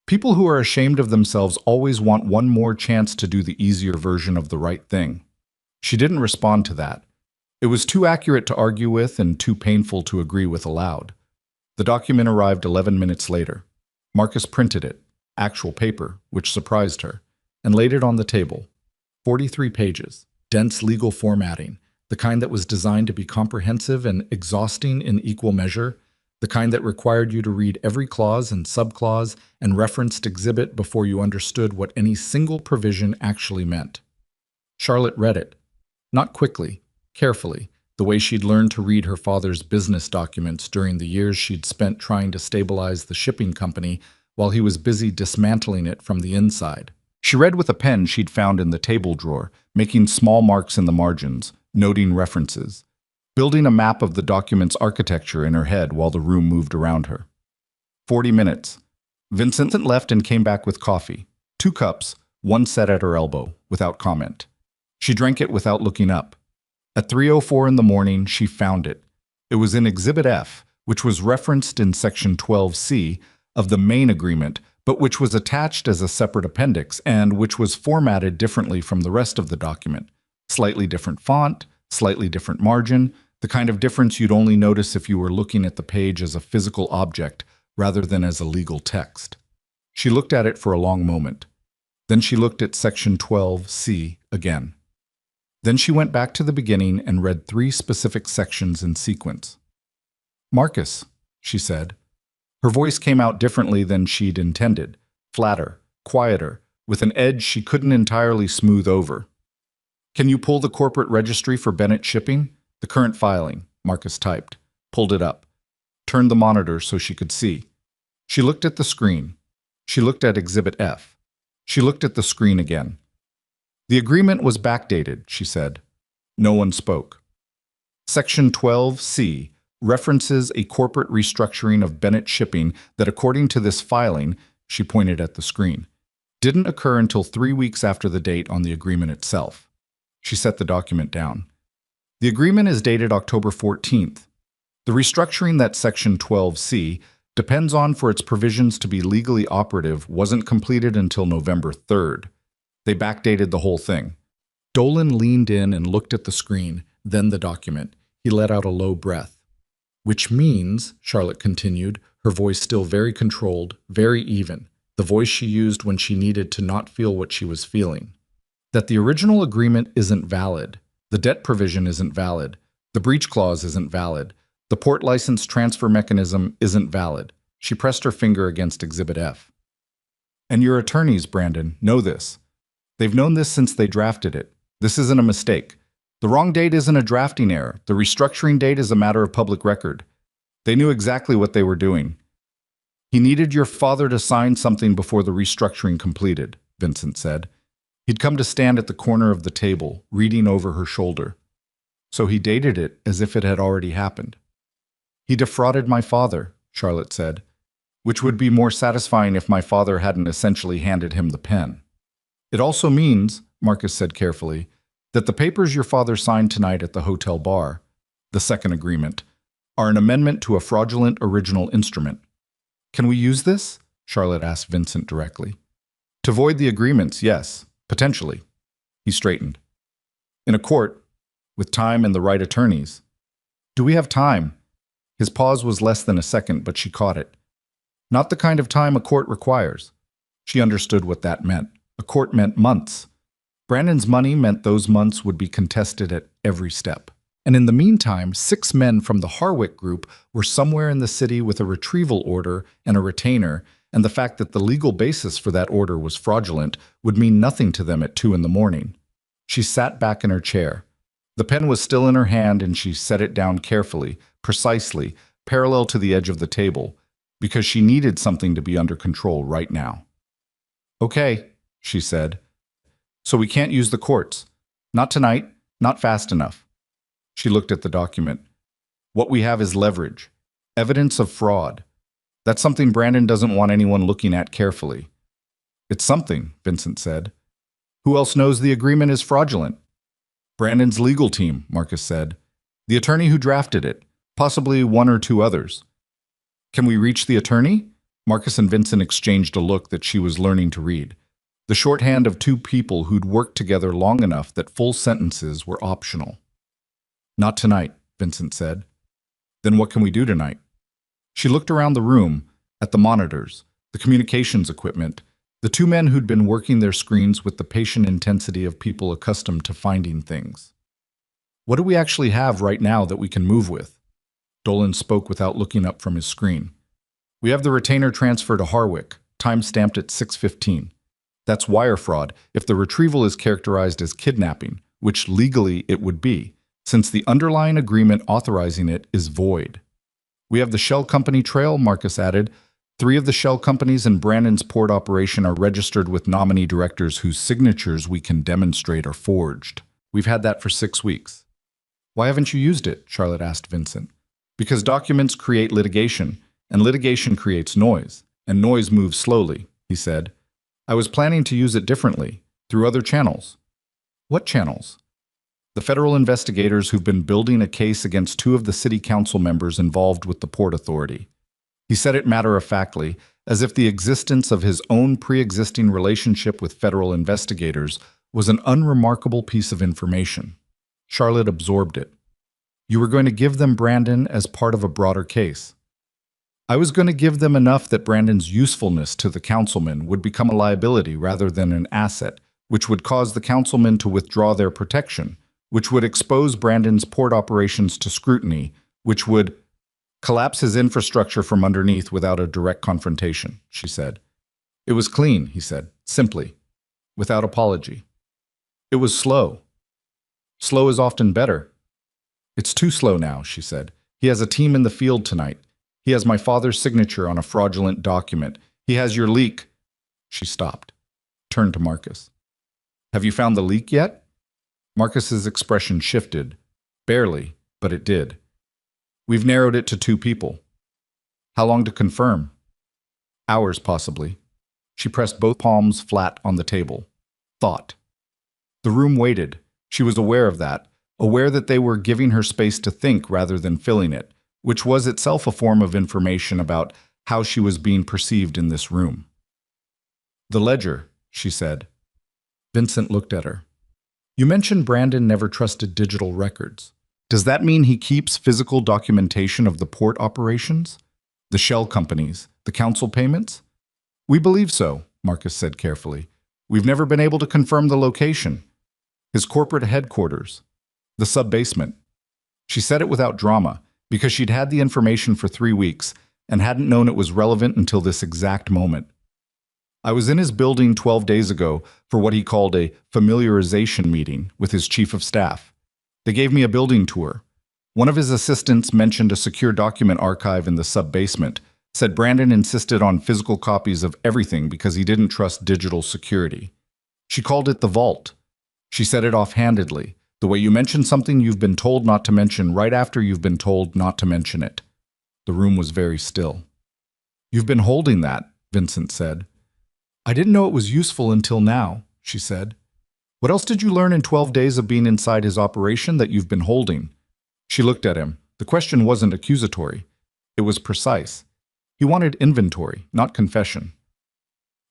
People who are ashamed of themselves always want one more chance to do the easier version of the right thing. She didn't respond to that. It was too accurate to argue with and too painful to agree with aloud. The document arrived 11 minutes later. Marcus printed it, actual paper, which surprised her, and laid it on the table. 43 pages, dense legal formatting, the kind that was designed to be comprehensive and exhausting in equal measure, the kind that required you to read every clause and subclause and referenced exhibit before you understood what any single provision actually meant. Charlotte read it, not quickly, carefully, the way she'd learned to read her father's business documents during the years she'd spent trying to stabilize the shipping company while he was busy dismantling it from the inside. She read with a pen she'd found in the table drawer, making small marks in the margins, noting references. building a map of the document's architecture in her head while the room moved around her. 40 minutes. Vincent left and came back with coffee. 2 cups, one set at her elbow, without comment. She drank it without looking up. At 3:04 in the morning, she found it. It was in Exhibit F, which was referenced in Section 12C of the main agreement, but which was attached as a separate appendix and which was formatted differently from the rest of the document. Slightly different font, slightly different margin, the kind of difference you'd only notice if you were looking at the page as a physical object rather than as a legal text. She looked at it for a long moment. Then she looked at Section 12C again. Then she went back to the beginning and read 3 specific sections in sequence. "Marcus," she said. Her voice came out differently than she'd intended, flatter, quieter, with an edge she couldn't entirely smooth over. "Can you pull the corporate registry for Bennett shipping? The current filing," Marcus typed, pulled it up, turned the monitor so she could see. She looked at the screen. She looked at Exhibit F. She looked at the screen again. "The agreement was backdated," she said. No one spoke. Section 12C references a corporate restructuring of Bennett shipping that, according to this filing, she pointed at the screen, didn't occur until 3 weeks after the date on the agreement itself. She set the document down. "The agreement is dated October 14th. The restructuring that Section 12C depends on for its provisions to be legally operative wasn't completed until November 3rd. They backdated the whole thing." Dolan leaned in and looked at the screen, then the document. He let out a low breath. "Which means," Charlotte continued, her voice still very controlled, very even, the voice she used when she needed to not feel what she was feeling, "that the original agreement isn't valid. The debt provision isn't valid. The breach clause isn't valid. The port license transfer mechanism isn't valid." She pressed her finger against Exhibit F. "And your attorneys, Brandon, know this. They've known this since they drafted it. This isn't a mistake. The wrong date isn't a drafting error. The restructuring date is a matter of public record. They knew exactly what they were doing. He needed your father to sign something before the restructuring completed," Vincent said. He'd come to stand at the corner of the table, reading over her shoulder. "So he dated it as if it had already happened." "He defrauded my father," Charlotte said, "which would be more satisfying if my father hadn't essentially handed him the pen." "It also means," Marcus said carefully, "that the papers your father signed tonight at the hotel bar, the second agreement, are an amendment to a fraudulent original instrument." "Can we use this?" Charlotte asked Vincent directly. "To void the agreements, yes, potentially." He straightened. "In a court, with time and the right attorneys." "Do we have time?" His pause was less than a second, but she caught it. "Not the kind of time a court requires." She understood what that meant. A court meant months. Brandon's money meant those months would be contested at every step. And in the meantime, 6 men from the Harwick group were somewhere in the city with a retrieval order and a retainer, and the fact that the legal basis for that order was fraudulent would mean nothing to them at 2 in the morning. She sat back in her chair. The pen was still in her hand, and she set it down carefully, precisely, parallel to the edge of the table, because she needed something to be under control right now. "Okay," she said. "So we can't use the courts. Not tonight, not fast enough." She looked at the document. "What we have is leverage, evidence of fraud. That's something Brandon doesn't want anyone looking at carefully." "It's something," Vincent said. "Who else knows the agreement is fraudulent?" "Brandon's legal team," Marcus said. "The attorney who drafted it, possibly 1 or 2 others." "Can we reach the attorney?" Marcus and Vincent exchanged a look that she was learning to read. The shorthand of 2 people who'd worked together long enough that full sentences were optional. "Not tonight," Vincent said. "Then what can we do tonight?" She looked around the room, at the monitors, the communications equipment, the 2 men who'd been working their screens with the patient intensity of people accustomed to finding things. "What do we actually have right now that we can move with?" Dolan spoke without looking up from his screen. "We have the retainer transfer to Harwick, time stamped at 6:15. That's wire fraud if the retrieval is characterized as kidnapping, which legally it would be, since the underlying agreement authorizing it is void. We have the shell company trail," Marcus added. 3 of the shell companies in Brandon's port operation are registered with nominee directors whose signatures we can demonstrate are forged. We've had that for 6 weeks. Why haven't you used it? Charlotte asked Vincent. Because documents create litigation, and litigation creates noise, and noise moves slowly, he said. I was planning to use it differently, through other channels. What channels? The federal investigators who've been building a case against two of the city council members involved with the Port Authority. He said it matter-of-factly, as if the existence of his own pre-existing relationship with federal investigators was an unremarkable piece of information. Charlotte absorbed it. You were going to give them Brandon as part of a broader case. I was going to give them enough that Brandon's usefulness to the councilman would become a liability rather than an asset, which would cause the councilmen to withdraw their protection, which would expose Brandon's port operations to scrutiny, which would collapse his infrastructure from underneath without a direct confrontation, she said. It was clean, he said, simply, without apology. It was slow. Slow is often better. It's too slow now, she said. He has a team in the field tonight. He has my father's signature on a fraudulent document. He has your leak. She stopped, turned to Marcus. Have you found the leak yet? Marcus's expression shifted. Barely, but it did. We've narrowed it to 2 people. How long to confirm? Hours, possibly. She pressed both palms flat on the table. Thought. The room waited. She was aware of that, aware that they were giving her space to think rather than filling it, which was itself a form of information about how she was being perceived in this room. The ledger, she said. Vincent looked at her. You mentioned Brandon never trusted digital records. Does that mean he keeps physical documentation of the port operations? The shell companies, the council payments? We believe so, Marcus said carefully. We've never been able to confirm the location. His corporate headquarters. The sub-basement. She said it without drama, because she'd had the information for 3 weeks and hadn't known it was relevant until this exact moment. I was in his building 12 days ago for what he called a familiarization meeting with his chief of staff. They gave me a building tour. One of his assistants mentioned a secure document archive in the sub-basement, said Brandon insisted on physical copies of everything because he didn't trust digital security. She called it the vault. She said it offhandedly, the way you mention something you've been told not to mention right after you've been told not to mention it. The room was very still. You've been holding that, Vincent said. I didn't know it was useful until now, she said. What else did you learn in 12 days of being inside his operation that you've been holding? She looked at him. The question wasn't accusatory. It was precise. He wanted inventory, not confession.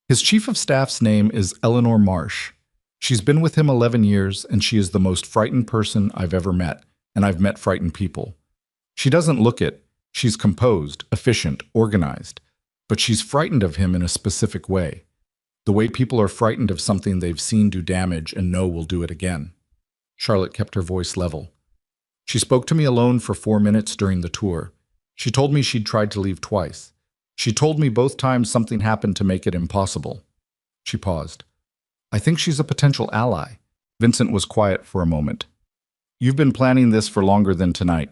His chief of staff's name is Eleanor Marsh. She's been with him 11 years, and she is the most frightened person I've ever met, and I've met frightened people. She doesn't look it. She's composed, efficient, organized, but she's frightened of him in a specific way. The way people are frightened of something they've seen do damage and know will do it again. Charlotte kept her voice level. She spoke to me alone for 4 minutes during the tour. She told me she'd tried to leave twice. She told me both times something happened to make it impossible. She paused. I think she's a potential ally. Vincent was quiet for a moment. You've been planning this for longer than tonight.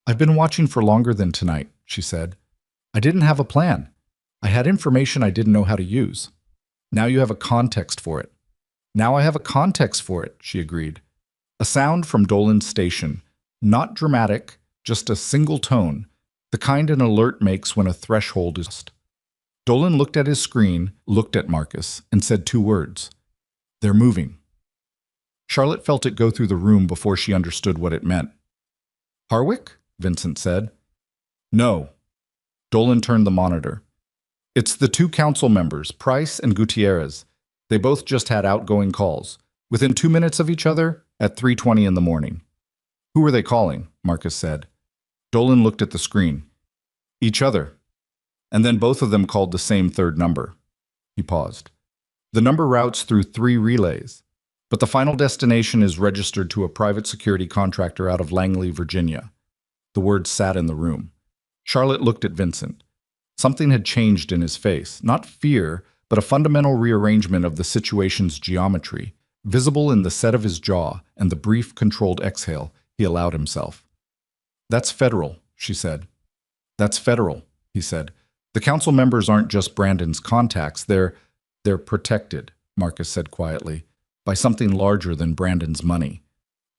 I've been watching for longer than tonight, she said. I didn't have a plan. I had information I didn't know how to use. Now you have a context for it. Now I have a context for it, she agreed. A sound from Dolan's station. Not dramatic, just a single tone, the kind an alert makes when a threshold is crossed. Dolan looked at his screen, looked at Marcus, and said 2 words. They're moving. Charlotte felt it go through the room before she understood what it meant. Harwick? Vincent said. No. Dolan turned the monitor. It's the 2 council members, Price and Gutierrez. They both just had outgoing calls, within 2 minutes of each other, at 3:20 in the morning. Who were they calling? Marcus said. Dolan looked at the screen. Each other. And then both of them called the same 3rd number. He paused. The number routes through 3 relays, but the final destination is registered to a private security contractor out of Langley, Virginia. The words sat in the room. Charlotte looked at Vincent. Something had changed in his face, not fear, but a fundamental rearrangement of the situation's geometry, visible in the set of his jaw and the brief, controlled exhale he allowed himself. That's federal, she said. That's federal, he said. The council members aren't just Brandon's contacts, they're protected, Marcus said quietly, by something larger than Brandon's money.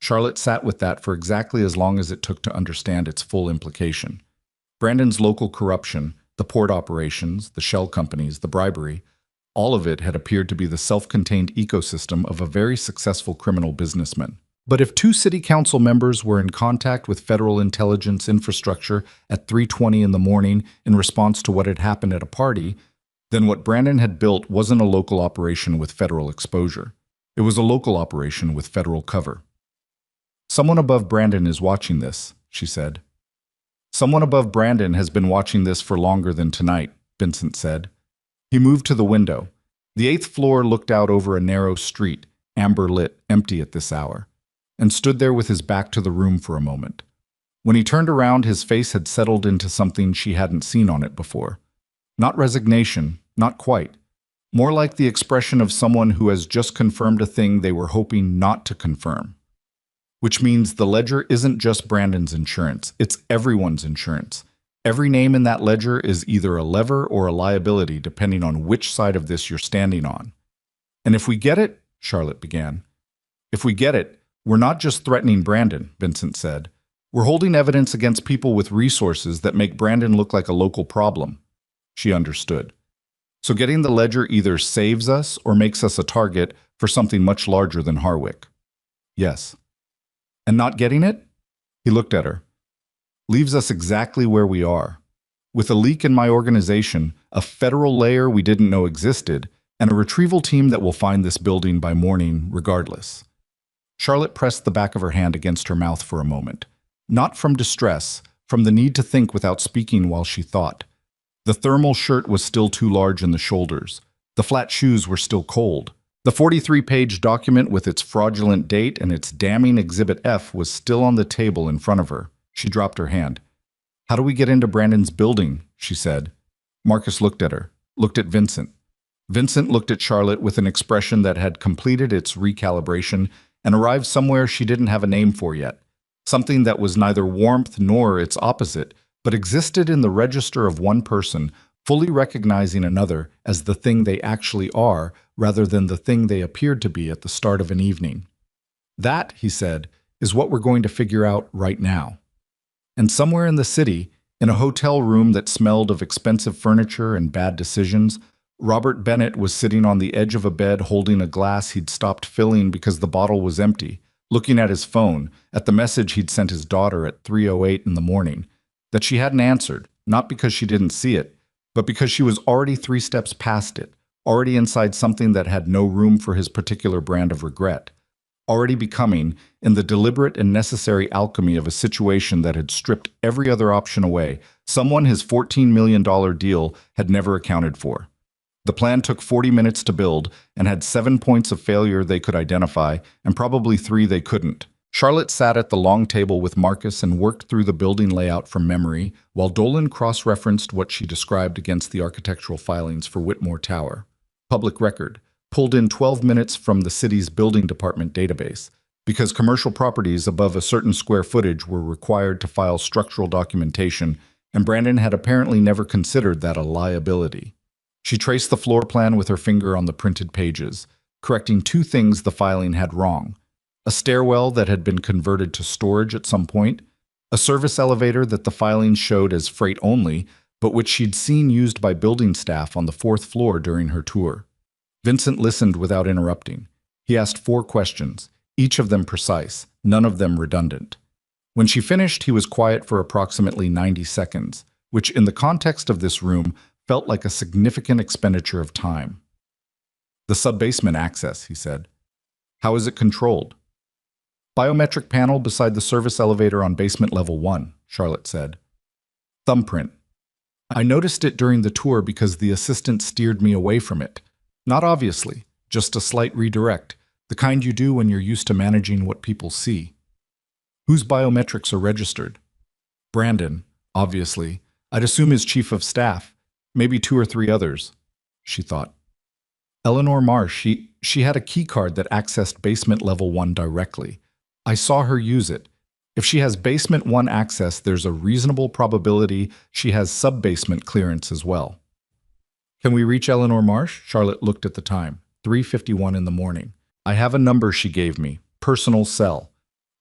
Charlotte sat with that for exactly as long as it took to understand its full implication. Brandon's local corruption, the port operations, the shell companies, the bribery, all of it had appeared to be the self-contained ecosystem of a very successful criminal businessman. But if two city council members were in contact with federal intelligence infrastructure at 3:20 in the morning in response to what had happened at a party, then what Brandon had built wasn't a local operation with federal exposure. It was a local operation with federal cover. "Someone above Brandon is watching this," she said. "Someone above Brandon has been watching this for longer than tonight," Vincent said. He moved to the window. The 8th floor looked out over a narrow street, amber-lit, empty at this hour, and stood there with his back to the room for a moment. When he turned around, his face had settled into something she hadn't seen on it before. Not resignation, not quite. More like the expression of someone who has just confirmed a thing they were hoping not to confirm. Which means the ledger isn't just Brandon's insurance, it's everyone's insurance. Every name in that ledger is either a lever or a liability, depending on which side of this you're standing on. "And if we get it," Charlotte began. "If we get it, we're not just threatening Brandon," Vincent said. "We're holding evidence against people with resources that make Brandon look like a local problem." She understood. "So getting the ledger either saves us or makes us a target for something much larger than Harwick." "Yes." "And not getting it?" He looked at her. "Leaves us exactly where we are. With a leak in my organization, a federal layer we didn't know existed, and a retrieval team that will find this building by morning regardless." Charlotte pressed the back of her hand against her mouth for a moment. Not from distress, from the need to think without speaking while she thought. The thermal shirt was still too large in the shoulders. The flat shoes were still cold. The 43-page document with its fraudulent date and its damning Exhibit F was still on the table in front of her. She dropped her hand. "How do we get into Brandon's building?" she said. Marcus looked at her, looked at Vincent. Vincent looked at Charlotte with an expression that had completed its recalibration and arrived somewhere she didn't have a name for yet. Something that was neither warmth nor its opposite, but existed in the register of one person, fully recognizing another as the thing they actually are, rather than the thing they appeared to be at the start of an evening. "That," he said, "is what we're going to figure out right now." And somewhere in the city, in a hotel room that smelled of expensive furniture and bad decisions, Robert Bennett was sitting on the edge of a bed holding a glass he'd stopped filling because the bottle was empty, looking at his phone, at the message he'd sent his daughter at 3:08 in the morning, that she hadn't answered, not because she didn't see it, but because she was already 3 steps past it, already inside something that had no room for his particular brand of regret, already becoming, in the deliberate and necessary alchemy of a situation that had stripped every other option away, someone his $14 million deal had never accounted for. The plan took 40 minutes to build and had 7 points of failure they could identify, and probably 3 they couldn't. Charlotte sat at the long table with Marcus and worked through the building layout from memory, while Dolan cross-referenced what she described against the architectural filings for Whitmore Tower. Public record, pulled in 12 minutes from the city's building department database, because commercial properties above a certain square footage were required to file structural documentation, and Brandon had apparently never considered that a liability. She traced the floor plan with her finger on the printed pages, correcting 2 things the filing had wrong: a stairwell that had been converted to storage at some point, a service elevator that the filings showed as freight only, but which she'd seen used by building staff on the 4th floor during her tour. Vincent listened without interrupting. He asked 4 questions, each of them precise, none of them redundant. When she finished, he was quiet for approximately 90 seconds, which in the context of this room felt like a significant expenditure of time. "The sub-basement access," he said. "How is it controlled?" "Biometric panel beside the service elevator on basement level 1, Charlotte said. "Thumbprint. I noticed it during the tour because the assistant steered me away from it. Not obviously, just a slight redirect, the kind you do when you're used to managing what people see." "Whose biometrics are registered?" "Brandon, obviously. I'd assume his chief of staff, maybe 2 or 3 others," she thought. "Eleanor Marsh, she had a key card that accessed basement level 1 directly. I saw her use it. If she has basement 1 access, there's a reasonable probability she has sub-basement clearance as well." "Can we reach Eleanor Marsh?" Charlotte looked at the time. 3:51 in the morning. "I have a number she gave me. Personal cell."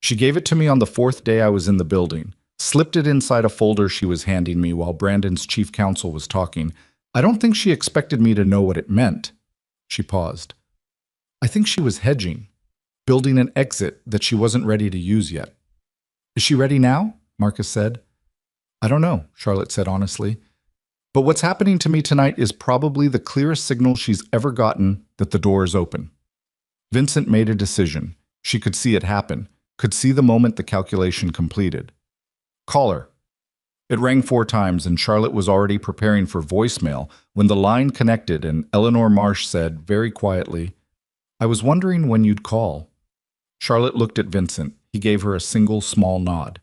She gave it to me on the fourth day I was in the building, slipped it inside a folder she was handing me while Brandon's chief counsel was talking. I don't think she expected me to know what it meant. She paused. I think she was hedging, building an exit that she wasn't ready to use yet. Is she ready now? Marcus said. I don't know, Charlotte said honestly. But what's happening to me tonight is probably the clearest signal she's ever gotten that the door is open. Vincent made a decision. She could see it happen, could see the moment the calculation completed. Call her. It rang 4 times and Charlotte was already preparing for voicemail when the line connected and Eleanor Marsh said very quietly, I was wondering when you'd call. Charlotte looked at Vincent. He gave her a single small nod.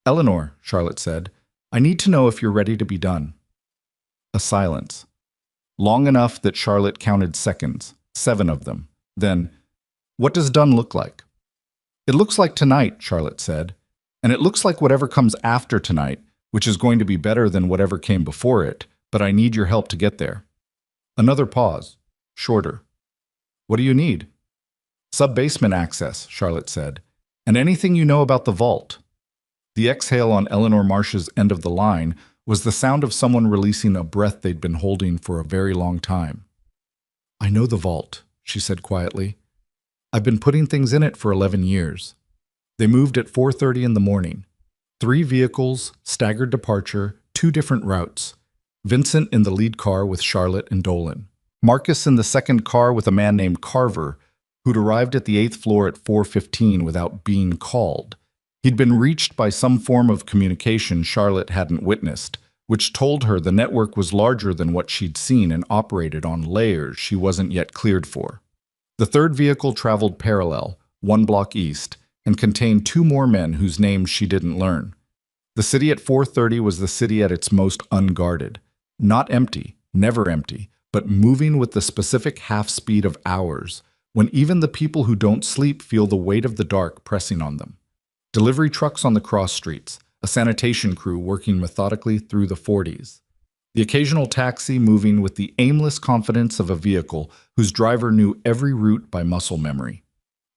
Eleanor, Charlotte said, I need to know if you're ready to be done. A silence. Long enough that Charlotte counted seconds, 7 of them. Then, what does done look like? It looks like tonight, Charlotte said. And it looks like whatever comes after tonight, which is going to be better than whatever came before it, but I need your help to get there. Another pause. Shorter. What do you need? Sub-basement access, Charlotte said. And anything you know about the vault. The exhale on Eleanor Marsh's end of the line was the sound of someone releasing a breath they'd been holding for a very long time. I know the vault, she said quietly. I've been putting things in it for 11 years. They moved at 4:30 in the morning. 3 vehicles, staggered departure, 2 different routes. Vincent in the lead car with Charlotte and Dolan. Marcus in the second car with a man named Carver, who'd arrived at the 8th floor at 4:15 without being called. He'd been reached by some form of communication Charlotte hadn't witnessed, which told her the network was larger than what she'd seen and operated on layers she wasn't yet cleared for. The third vehicle traveled parallel, 1 block east, and contained 2 more men whose names she didn't learn. The city at 4:30 was the city at its most unguarded. Not empty, never empty, but moving with the specific half-speed of hours, when even the people who don't sleep feel the weight of the dark pressing on them. Delivery trucks on the cross streets, a sanitation crew working methodically through the 40s. The occasional taxi moving with the aimless confidence of a vehicle whose driver knew every route by muscle memory.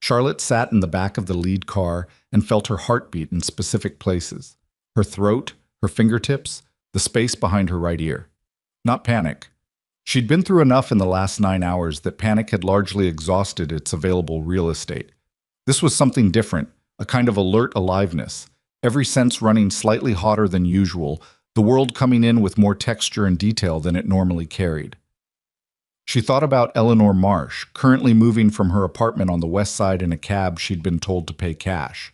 Charlotte sat in the back of the lead car and felt her heartbeat in specific places. Her throat, her fingertips, the space behind her right ear. Not panic. She'd been through enough in the last 9 hours that panic had largely exhausted its available real estate. This was something different, a kind of alert aliveness, every sense running slightly hotter than usual, the world coming in with more texture and detail than it normally carried. She thought about Eleanor Marsh, currently moving from her apartment on the west side in a cab she'd been told to pay cash.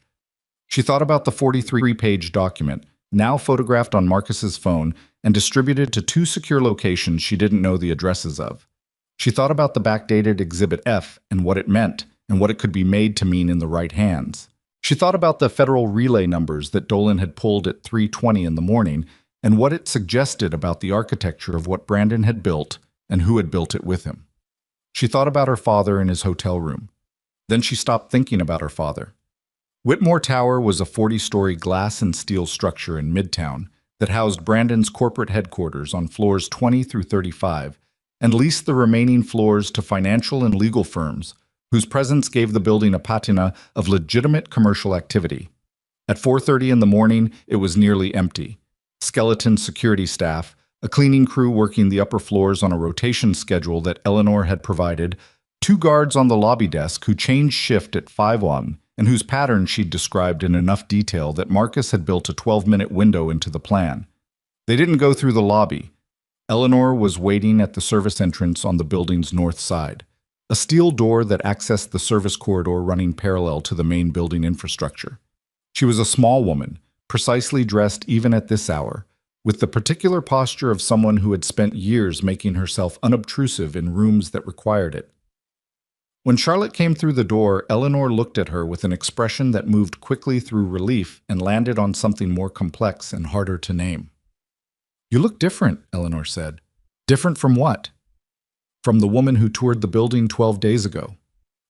She thought about the 43-page document, now photographed on Marcus's phone and distributed to 2 secure locations she didn't know the addresses of. She thought about the backdated Exhibit F and what it meant, and what it could be made to mean in the right hands. She thought about the federal relay numbers that Dolan had pulled at 3:20 in the morning, and what it suggested about the architecture of what Brandon had built and who had built it with him. She thought about her father in his hotel room. Then she stopped thinking about her father. Whitmore Tower was a 40-story glass and steel structure in Midtown that housed Brandon's corporate headquarters on floors 20 through 35 and leased the remaining floors to financial and legal firms whose presence gave the building a patina of legitimate commercial activity. At 4:30 in the morning, it was nearly empty. Skeleton security staff, a cleaning crew working the upper floors on a rotation schedule that Eleanor had provided, 2 guards on the lobby desk who changed shift at 5:01 and whose pattern she'd described in enough detail that Marcus had built a 12-minute window into the plan. They didn't go through the lobby. Eleanor was waiting at the service entrance on the building's north side, a steel door that accessed the service corridor running parallel to the main building infrastructure. She was a small woman, precisely dressed even at this hour, with the particular posture of someone who had spent years making herself unobtrusive in rooms that required it. When Charlotte came through the door, Eleanor looked at her with an expression that moved quickly through relief and landed on something more complex and harder to name. "You look different," Eleanor said. "Different from what?" "From the woman who toured the building 12 days ago."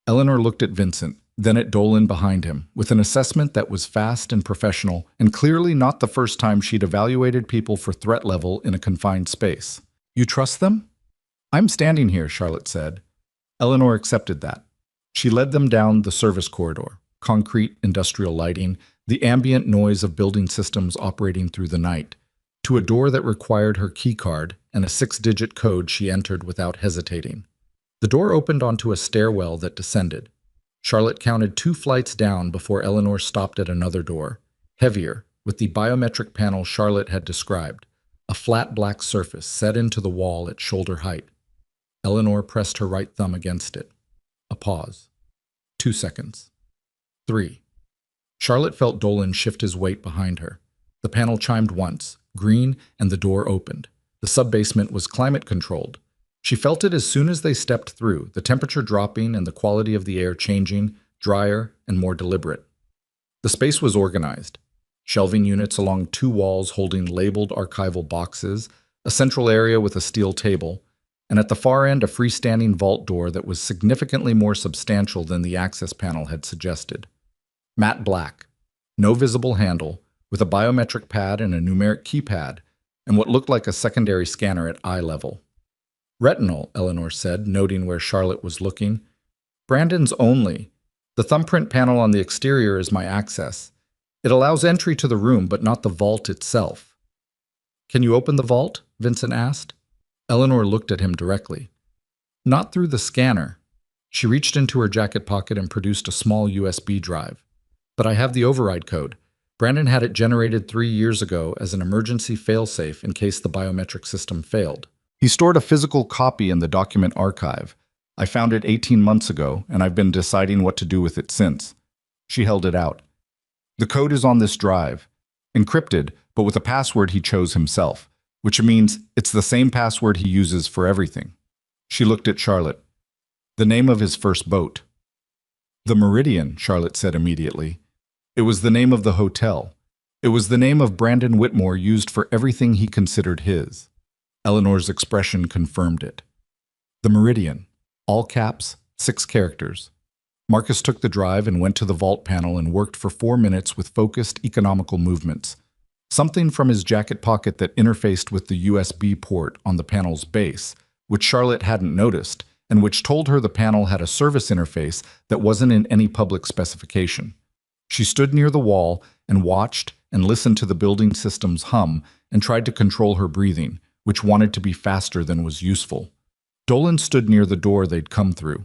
Eleanor looked at Vincent, then at Dolan behind him, with an assessment that was fast and professional, and clearly not the first time she'd evaluated people for threat level in a confined space. "You trust them?" "I'm standing here," Charlotte said. Eleanor accepted that. She led them down the service corridor. concrete, industrial lighting, the ambient noise of building systems operating through the night, to a door that required her keycard and a 6-digit code she entered without hesitating. The door opened onto a stairwell that descended. Charlotte counted 2 flights down before Eleanor stopped at another door, heavier, with the biometric panel Charlotte had described, a flat black surface set into the wall at shoulder height. Eleanor pressed her right thumb against it. A pause. 2 seconds. 3. Charlotte felt Dolan shift his weight behind her. The panel chimed once, green, and the door opened. The sub-basement was climate-controlled. She felt it as soon as they stepped through, the temperature dropping and the quality of the air changing, drier and more deliberate. The space was organized. Shelving units along 2 walls holding labeled archival boxes, a central area with a steel table, and at the far end a freestanding vault door that was significantly more substantial than the access panel had suggested. Matte black, no visible handle, with a biometric pad and a numeric keypad, and what looked like a secondary scanner at eye level. Retinal, Eleanor said, noting where Charlotte was looking. Brandon's only. The thumbprint panel on the exterior is my access. It allows entry to the room, but not the vault itself. Can you open the vault? Vincent asked. Eleanor looked at him directly. Not through the scanner. She reached into her jacket pocket and produced a small USB drive. But I have the override code. Brandon had it generated 3 years ago as an emergency failsafe in case the biometric system failed. He stored a physical copy in the document archive. I found it 18 months ago, and I've been deciding what to do with it since. She held it out. The code is on this drive, encrypted, but with a password he chose himself, which means it's the same password he uses for everything. She looked at Charlotte. The name of his first boat. The Meridian, Charlotte said immediately. It was the name of the hotel. It was the name of Brandon Whitmore used for everything he considered his. Eleanor's expression confirmed it. The Meridian. All caps, 6 characters. Marcus took the drive and went to the vault panel and worked for 4 minutes with focused, economical movements. Something from his jacket pocket that interfaced with the USB port on the panel's base, which Charlotte hadn't noticed, and which told her the panel had a service interface that wasn't in any public specification. She stood near the wall and watched and listened to the building system's hum and tried to control her breathing, which wanted to be faster than was useful. Dolan stood near the door they'd come through.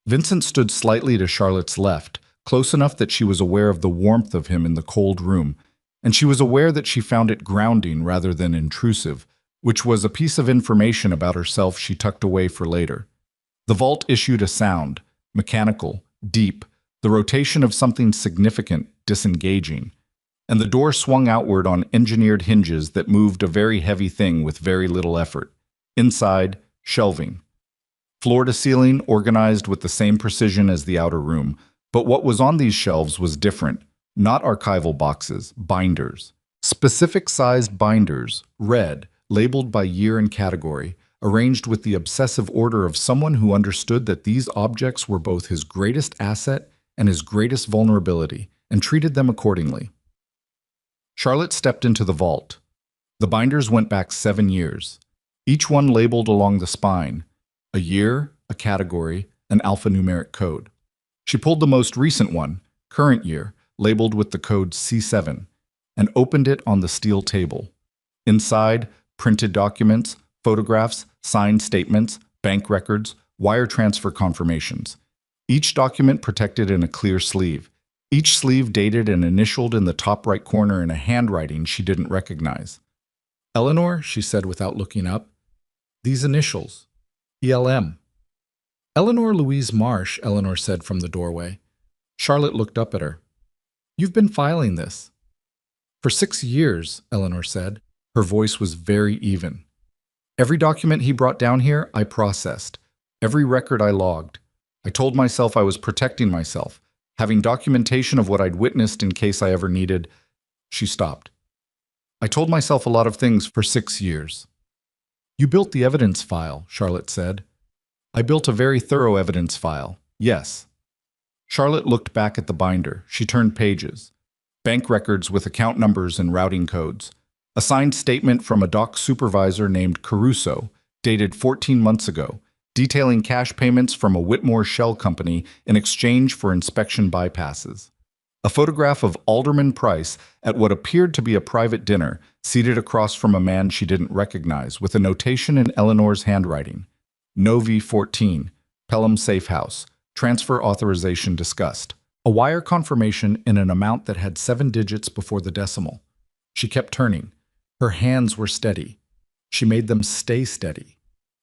Vincent stood slightly to Charlotte's left, close enough that she was aware of the warmth of him in the cold room, and she was aware that she found it grounding rather than intrusive, which was a piece of information about herself she tucked away for later. The vault issued a sound, mechanical, deep, the rotation of something significant, disengaging, and the door swung outward on engineered hinges that moved a very heavy thing with very little effort. Inside, shelving. Floor to ceiling, organized with the same precision as the outer room, but what was on these shelves was different. Not archival boxes, binders. Specific-sized binders, red, labeled by year and category, arranged with the obsessive order of someone who understood that these objects were both his greatest asset and his greatest vulnerability, and treated them accordingly. Charlotte stepped into the vault. The binders went back 7 years, each one labeled along the spine, a year, a category, an alphanumeric code. She pulled the most recent one, current year, labeled with the code C7, and opened it on the steel table. Inside, printed documents, photographs, signed statements, bank records, wire transfer confirmations. Each document protected in a clear sleeve. Each sleeve dated and initialed in the top right corner in a handwriting she didn't recognize. Eleanor, she said without looking up, these initials, ELM. Eleanor Louise Marsh, Eleanor said from the doorway. Charlotte looked up at her. You've been filing this. For 6 years, Eleanor said. Her voice was very even. Every document he brought down here, I processed. Every record I logged. I told myself I was protecting myself, having documentation of what I'd witnessed in case I ever needed. She stopped. I told myself a lot of things for 6 years. You built the evidence file, Charlotte said. I built a very thorough evidence file, yes. Charlotte looked back at the binder. She turned pages. Bank records with account numbers and routing codes. A signed statement from a dock supervisor named Caruso, dated 14 months ago, detailing cash payments from a Whitmore shell company in exchange for inspection bypasses. A photograph of Alderman Price at what appeared to be a private dinner, seated across from a man she didn't recognize, with a notation in Eleanor's handwriting. Novi 14, Pelham Safe House, transfer authorization discussed. A wire confirmation in an amount that had 7 digits before the decimal. She kept turning. Her hands were steady. She made them stay steady.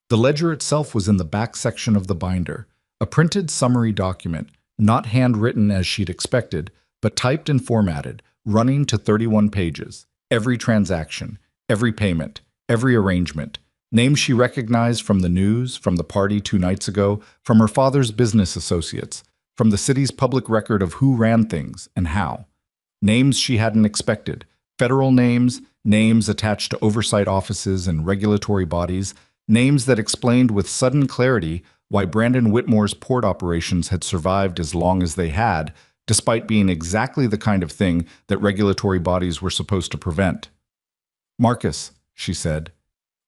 The ledger itself was in the back section of the binder, a printed summary document, not handwritten as she'd expected, but typed and formatted, running to 31 pages. Every transaction, every payment, every arrangement. Names she recognized from the news, from the party 2 nights ago, from her father's business associates, from the city's public record of who ran things and how. Names she hadn't expected. Federal names, names attached to oversight offices and regulatory bodies, names that explained with sudden clarity why Brandon Whitmore's port operations had survived as long as they had, despite being exactly the kind of thing that regulatory bodies were supposed to prevent. "Marcus," she said.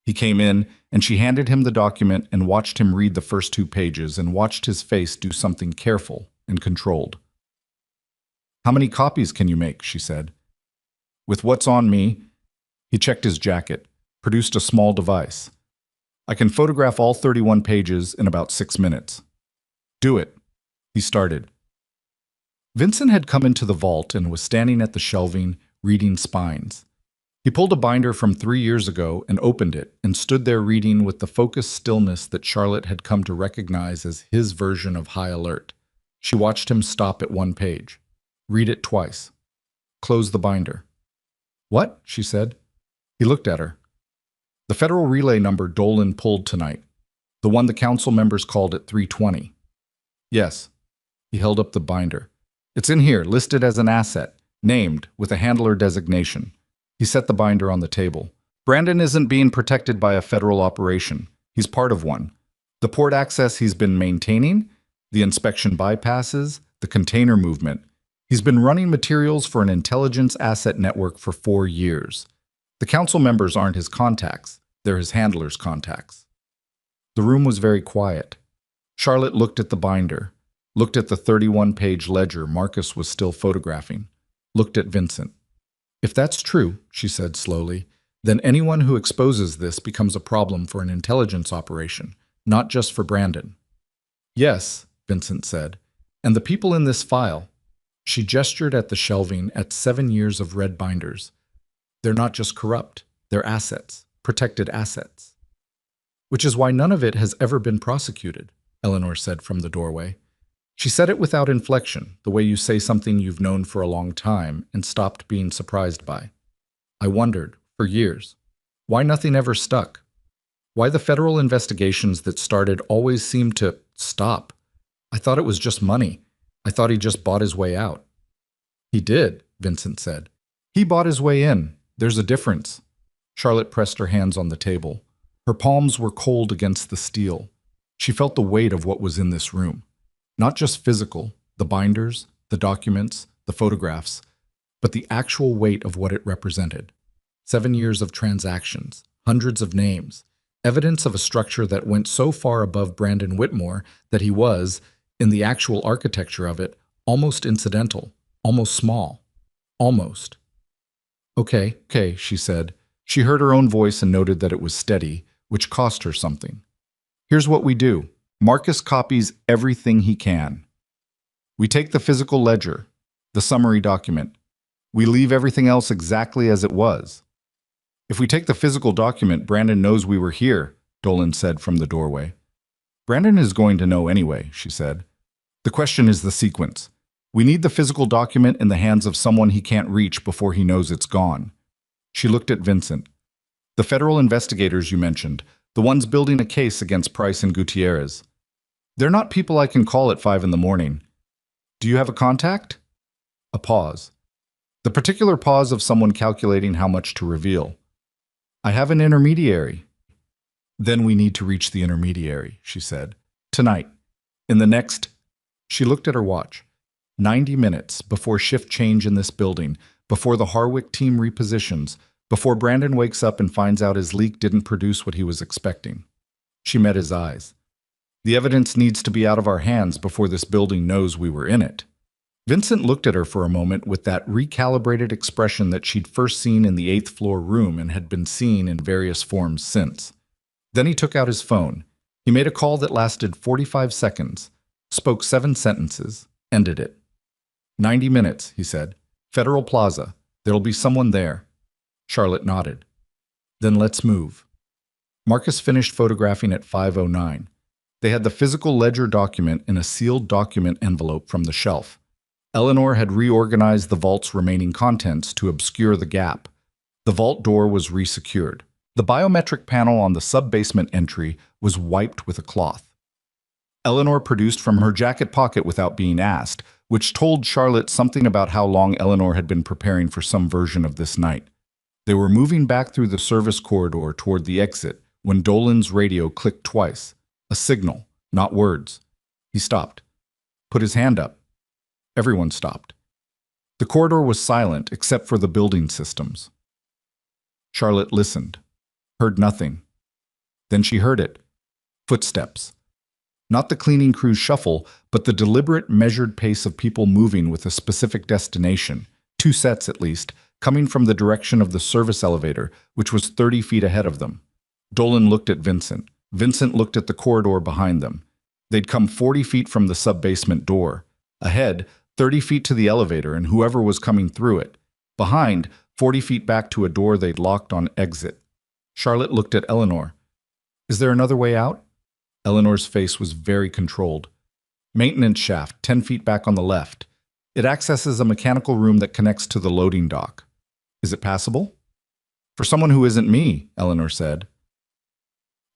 He came in, and she handed him the document and watched him read the first 2 pages and watched his face do something careful and controlled. "How many copies can you make?" she said. "With what's on me," he checked his jacket, produced a small device. "I can photograph all 31 pages in about 6 minutes." "Do it," he started. Vincent had come into the vault and was standing at the shelving, reading spines. He pulled a binder from 3 years ago and opened it and stood there reading with the focused stillness that Charlotte had come to recognize as his version of high alert. She watched him stop at 1 page. Read it twice. Close the binder. "What?" she said. He looked at her. "The federal relay number Dolan pulled tonight. The one the council members called at 3:20. "Yes." He held up the binder. "It's in here, listed as an asset, named, with a handler designation." He set the binder on the table. "Brandon isn't being protected by a federal operation. He's part of one. The port access he's been maintaining, the inspection bypasses, the container movement. He's been running materials for an intelligence asset network for 4 years. The council members aren't his contacts. They're his handler's contacts." The room was very quiet. Charlotte looked at the binder, looked at the 31-page ledger Marcus was still photographing, looked at Vincent. "If that's true," she said slowly, "then anyone who exposes this becomes a problem for an intelligence operation, not just for Brandon." "Yes," Vincent said, "and the people in this file," she gestured at the shelving at 7 years of red binders, "they're not just corrupt, they're assets, protected assets." "Which is why none of it has ever been prosecuted," Eleanor said from the doorway. She said it without inflection, the way you say something you've known for a long time and stopped being surprised by. "I wondered, for years, why nothing ever stuck. Why the federal investigations that started always seemed to stop. I thought it was just money. I thought he just bought his way out." "He did," Vincent said. "He bought his way in. There's a difference." Charlotte pressed her hands on the table. Her palms were cold against the steel. She felt the weight of what was in this room. Not just physical, the binders, the documents, the photographs, but the actual weight of what it represented. 7 years of transactions, hundreds of names, evidence of a structure that went so far above Brandon Whitmore that he was, in the actual architecture of it, almost incidental, almost small. Almost. Okay, she said. She heard her own voice and noted that it was steady, which cost her something. "Here's what we do. Marcus copies everything he can. We take the physical ledger, the summary document. We leave everything else exactly as it was." "If we take the physical document, Brandon knows we were here," Dolan said from the doorway. "Brandon is going to know anyway," she said. "The question is the sequence. We need the physical document in the hands of someone he can't reach before he knows it's gone." She looked at Vincent. "The federal investigators you mentioned, the ones building a case against Price and Gutierrez. They're not people I can call at 5 in the morning. Do you have a contact?" A pause. The particular pause of someone calculating how much to reveal. "I have an intermediary." "Then we need to reach the intermediary," she said. "Tonight. In the next..." She looked at her watch. 90 minutes before shift change in this building, before the Harwick team repositions, before Brandon wakes up and finds out his leak didn't produce what he was expecting. She met his eyes. "The evidence needs to be out of our hands before this building knows we were in it." Vincent looked at her for a moment with that recalibrated expression that she'd first seen in the eighth floor room and had been seen in various forms since. Then he took out his phone. He made a call that lasted 45 seconds, spoke 7 sentences, ended it. 90 minutes, he said. Federal Plaza. There'll be someone there. Charlotte nodded. Then let's move. Marcus finished photographing at 5:09. They had the physical ledger document in a sealed document envelope from the shelf. Eleanor had reorganized the vault's remaining contents to obscure the gap. The vault door was resecured. The biometric panel on the sub-basement entry was wiped with a cloth. Eleanor produced from her jacket pocket without being asked, which told Charlotte something about how long Eleanor had been preparing for some version of this night. They were moving back through the service corridor toward the exit when Dolan's radio clicked twice. A signal, not words. He stopped. Put his hand up. Everyone stopped. The corridor was silent except for the building systems. Charlotte listened. Heard nothing. Then she heard it. Footsteps. Not the cleaning crew's shuffle, but the deliberate, measured pace of people moving with a specific destination, 2 sets at least, coming from the direction of the service elevator, which was 30 feet ahead of them. Dolan looked at Vincent. Vincent looked at the corridor behind them. They'd come 40 feet from the sub-basement door. Ahead, 30 feet to the elevator and whoever was coming through it. Behind, 40 feet back to a door they'd locked on exit. Charlotte looked at Eleanor. Is there another way out? Eleanor's face was very controlled. Maintenance shaft, 10 feet back on the left. It accesses a mechanical room that connects to the loading dock. Is it passable? For someone who isn't me, Eleanor said.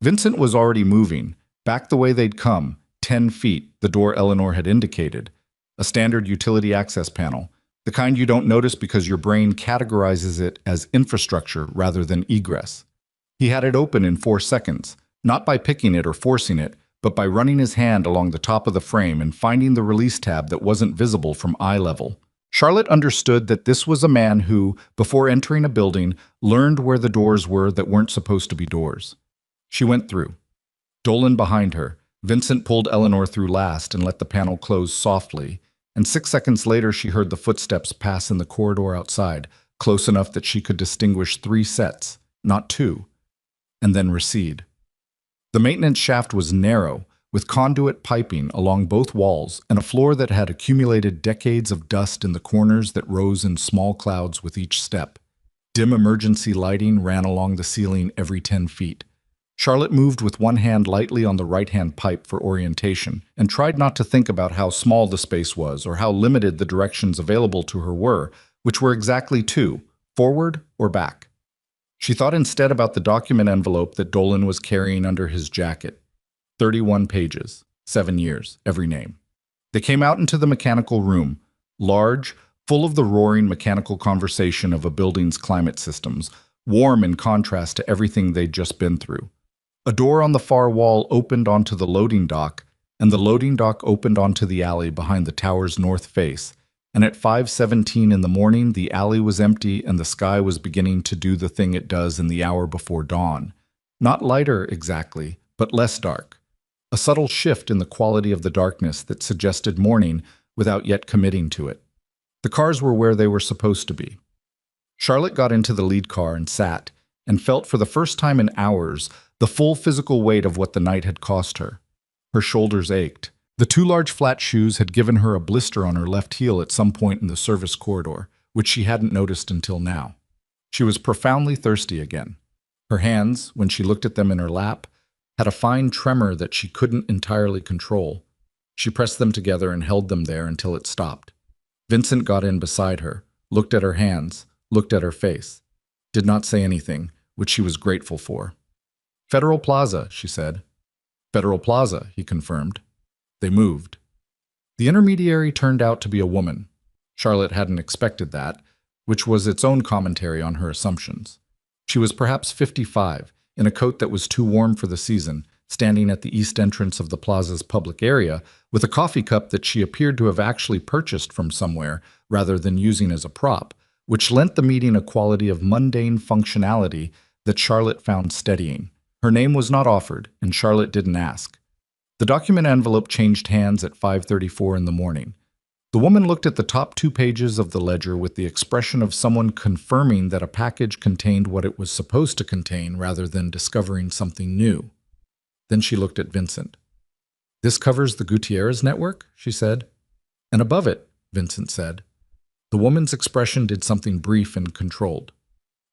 Vincent was already moving, back the way they'd come, 10 feet, the door Eleanor had indicated. A standard utility access panel, the kind you don't notice because your brain categorizes it as infrastructure rather than egress. He had it open in 4 seconds, not by picking it or forcing it, but by running his hand along the top of the frame and finding the release tab that wasn't visible from eye level. Charlotte understood that this was a man who, before entering a building, learned where the doors were that weren't supposed to be doors. She went through. Dolan behind her. Vincent pulled Eleanor through last and let the panel close softly, and 6 seconds later she heard the footsteps pass in the corridor outside, close enough that she could distinguish 3 sets, not 2, and then recede. The maintenance shaft was narrow, with conduit piping along both walls and a floor that had accumulated decades of dust in the corners that rose in small clouds with each step. Dim emergency lighting ran along the ceiling every 10 feet. Charlotte moved with one hand lightly on the right-hand pipe for orientation and tried not to think about how small the space was or how limited the directions available to her were, which were exactly 2, forward or back. She thought instead about the document envelope that Dolan was carrying under his jacket. 31 pages, 7 years, every name. They came out into the mechanical room, large, full of the roaring mechanical conversation of a building's climate systems, warm in contrast to everything they'd just been through. A door on the far wall opened onto the loading dock, and the loading dock opened onto the alley behind the tower's north face, and at 5:17 in the morning the alley was empty and the sky was beginning to do the thing it does in the hour before dawn. Not lighter exactly, but less dark. A subtle shift in the quality of the darkness that suggested morning without yet committing to it. The cars were where they were supposed to be. Charlotte got into the lead car and sat, and felt for the first time in hours the full physical weight of what the night had cost her. Her shoulders ached. The 2 large flat shoes had given her a blister on her left heel at some point in the service corridor, which she hadn't noticed until now. She was profoundly thirsty again. Her hands, when she looked at them in her lap, had a fine tremor that she couldn't entirely control. She pressed them together and held them there until it stopped. Vincent got in beside her, looked at her hands, looked at her face. Did not say anything, which she was grateful for. Federal Plaza, she said. Federal Plaza, he confirmed. They moved. The intermediary turned out to be a woman. Charlotte hadn't expected that, which was its own commentary on her assumptions. She was perhaps 55, in a coat that was too warm for the season, standing at the east entrance of the plaza's public area, with a coffee cup that she appeared to have actually purchased from somewhere rather than using as a prop, which lent the meeting a quality of mundane functionality that Charlotte found steadying. Her name was not offered, and Charlotte didn't ask. The document envelope changed hands at 5:34 in the morning. The woman looked at the top 2 pages of the ledger with the expression of someone confirming that a package contained what it was supposed to contain rather than discovering something new. Then she looked at Vincent. "This covers the Gutierrez network?" she said. "And above it," Vincent said. The woman's expression did something brief and controlled.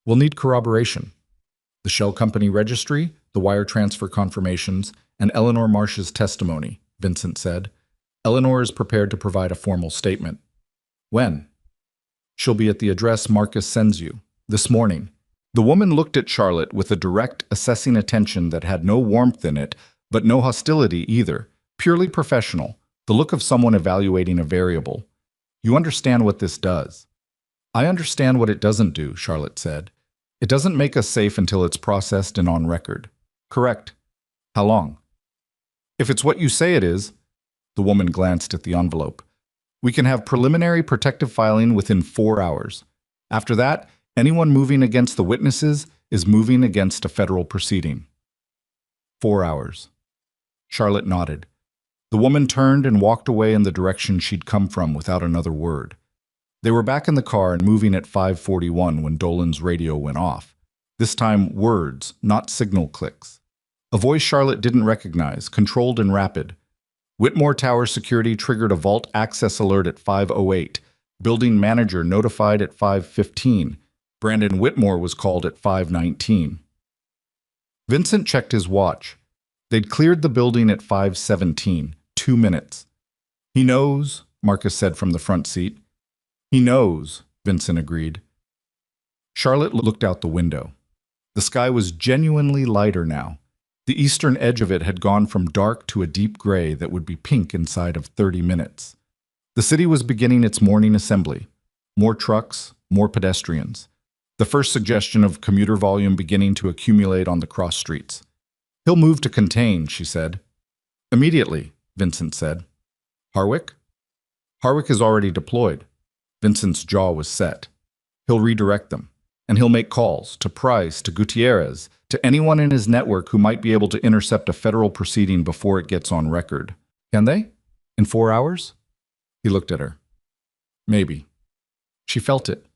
"We'll need corroboration. The shell company registry, the wire transfer confirmations, and Eleanor Marsh's testimony," Vincent said. "Eleanor is prepared to provide a formal statement." "When?" "She'll be at the address Marcus sends you, this morning." The woman looked at Charlotte with a direct, assessing attention that had no warmth in it, but no hostility either, purely professional, the look of someone evaluating a variable. "You understand what this does?" "I understand what it doesn't do," Charlotte said. "It doesn't make us safe until it's processed and on record." "Correct. How long?" "If it's what you say it is," the woman glanced at the envelope, "we can have preliminary protective filing within 4 hours. After that, anyone moving against the witnesses is moving against a federal proceeding." 4 hours. Charlotte nodded. The woman turned and walked away in the direction she'd come from without another word. They were back in the car and moving at 5:41 when Dolan's radio went off. This time words, not signal clicks. A voice Charlotte didn't recognize, controlled and rapid. "Whitmore Tower Security triggered a vault access alert at 5:08. Building manager notified at 5:15. Brandon Whitmore was called at 5:19. Vincent checked his watch. They'd cleared the building at 5:17, 2 minutes. "He knows," Marcus said from the front seat. "He knows," Vincent agreed. Charlotte looked out the window. The sky was genuinely lighter now. The eastern edge of it had gone from dark to a deep gray that would be pink inside of 30 minutes. The city was beginning its morning assembly. More trucks, more pedestrians. The first suggestion of commuter volume beginning to accumulate on the cross streets. "He'll move to contain," she said. "Immediately," Vincent said. "Harwick?" "Harwick is already deployed." Vincent's jaw was set. "He'll redirect them, and he'll make calls to Price, to Gutierrez, to anyone in his network who might be able to intercept a federal proceeding before it gets on record." "Can they? In 4 hours?" He looked at her. "Maybe." She felt it.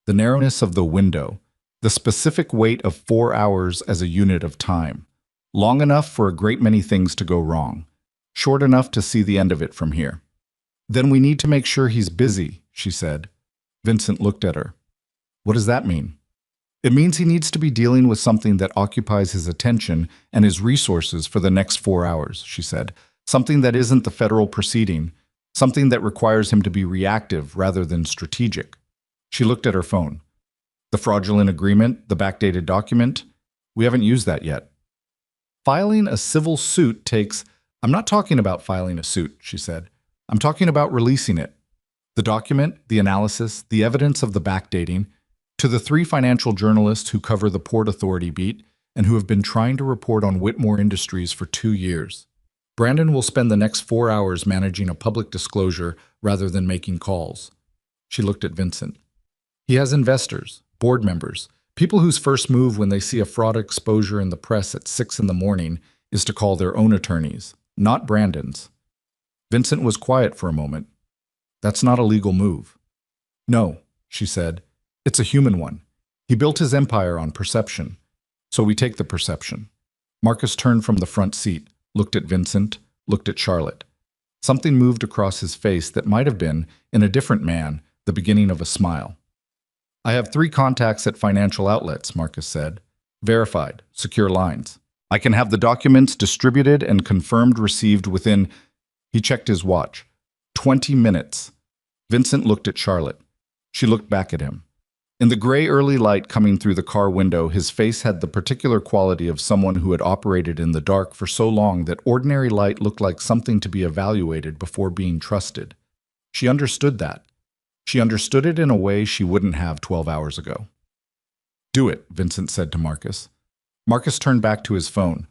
The narrowness of the window. The specific weight of 4 hours as a unit of time. Long enough for a great many things to go wrong. Short enough to see the end of it from here. "Then we need to make sure he's busy," she said. Vincent looked at her. "What does that mean?" "It means he needs to be dealing with something that occupies his attention and his resources for the next 4 hours, she said. Something that isn't the federal proceeding. Something that requires him to be reactive rather than strategic. She looked at her phone. "The fraudulent agreement, the backdated document, we haven't used that yet." "Filing a civil suit takes—" "I'm not talking about filing a suit," she said. "I'm talking about releasing it. The document, the analysis, the evidence of the backdating, to the 3 financial journalists who cover the Port Authority beat and who have been trying to report on Whitmore Industries for 2 years. Brandon will spend the next 4 hours managing a public disclosure rather than making calls." She looked at Vincent. "He has investors, board members, people whose first move when they see a fraud exposure in the press at 6 in the morning is to call their own attorneys, not Brandon's." Vincent was quiet for a moment. "That's not a legal move." "No," she said. "It's a human one. He built his empire on perception. So we take the perception." Marcus turned from the front seat, looked at Vincent, looked at Charlotte. Something moved across his face that might have been, in a different man, the beginning of a smile. "I have 3 contacts at financial outlets," Marcus said. "Verified, secure lines. I can have the documents distributed and confirmed received within—" He checked his watch. 20 minutes. Vincent looked at Charlotte. She looked back at him. In the gray early light coming through the car window, his face had the particular quality of someone who had operated in the dark for so long that ordinary light looked like something to be evaluated before being trusted. She understood that. She understood it in a way she wouldn't have 12 hours ago. "Do it," Vincent said to Marcus. Marcus turned back to his phone.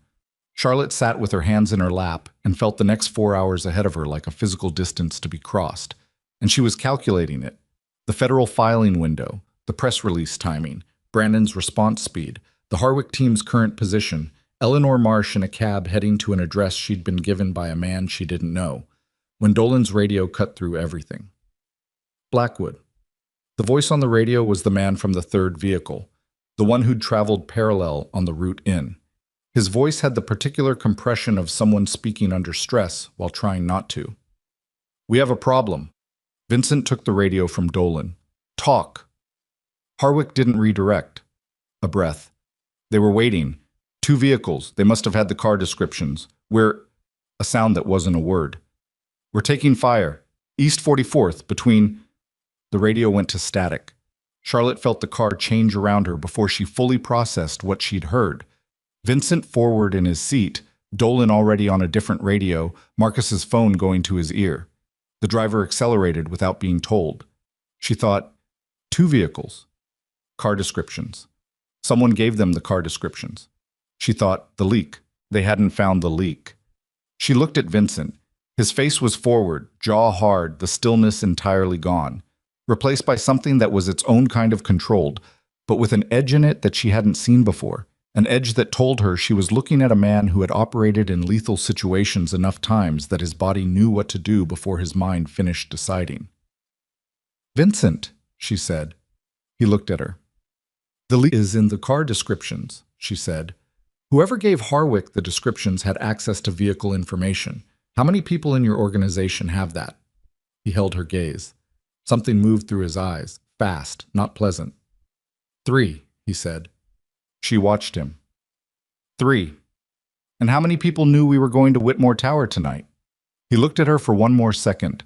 Charlotte sat with her hands in her lap and felt the next 4 hours ahead of her like a physical distance to be crossed. And she was calculating it. The federal filing window, the press release timing, Brandon's response speed, the Harwick team's current position, Eleanor Marsh in a cab heading to an address she'd been given by a man she didn't know, when Dolan's radio cut through everything. Blackwood. The voice on the radio was the man from the third vehicle, the one who'd traveled parallel on the route in. His voice had the particular compression of someone speaking under stress while trying not to. "We have a problem." Vincent took the radio from Dolan. "Talk." Harwick didn't redirect. A breath. "They were waiting. 2 vehicles. They must have had the car descriptions. We're—" A sound that wasn't a word. "We're taking fire. East 44th, between—" The radio went to static. Charlotte felt the car change around her before she fully processed what she'd heard. Vincent forward in his seat, Dolan already on a different radio, Marcus's phone going to his ear. The driver accelerated without being told. She thought, 2 vehicles. Car descriptions. Someone gave them the car descriptions. She thought, the leak. They hadn't found the leak. She looked at Vincent. His face was forward, jaw hard, the stillness entirely gone, replaced by something that was its own kind of controlled, but with an edge in it that she hadn't seen before, an edge that told her she was looking at a man who had operated in lethal situations enough times that his body knew what to do before his mind finished deciding. "Vincent," she said. He looked at her. "The leak is in the car descriptions," she said. "Whoever gave Harwick the descriptions had access to vehicle information. How many people in your organization have that?" He held her gaze. Something moved through his eyes, fast, not pleasant. 3, he said. She watched him. 3. And how many people knew we were going to Whitmore Tower tonight? He looked at her for one more second.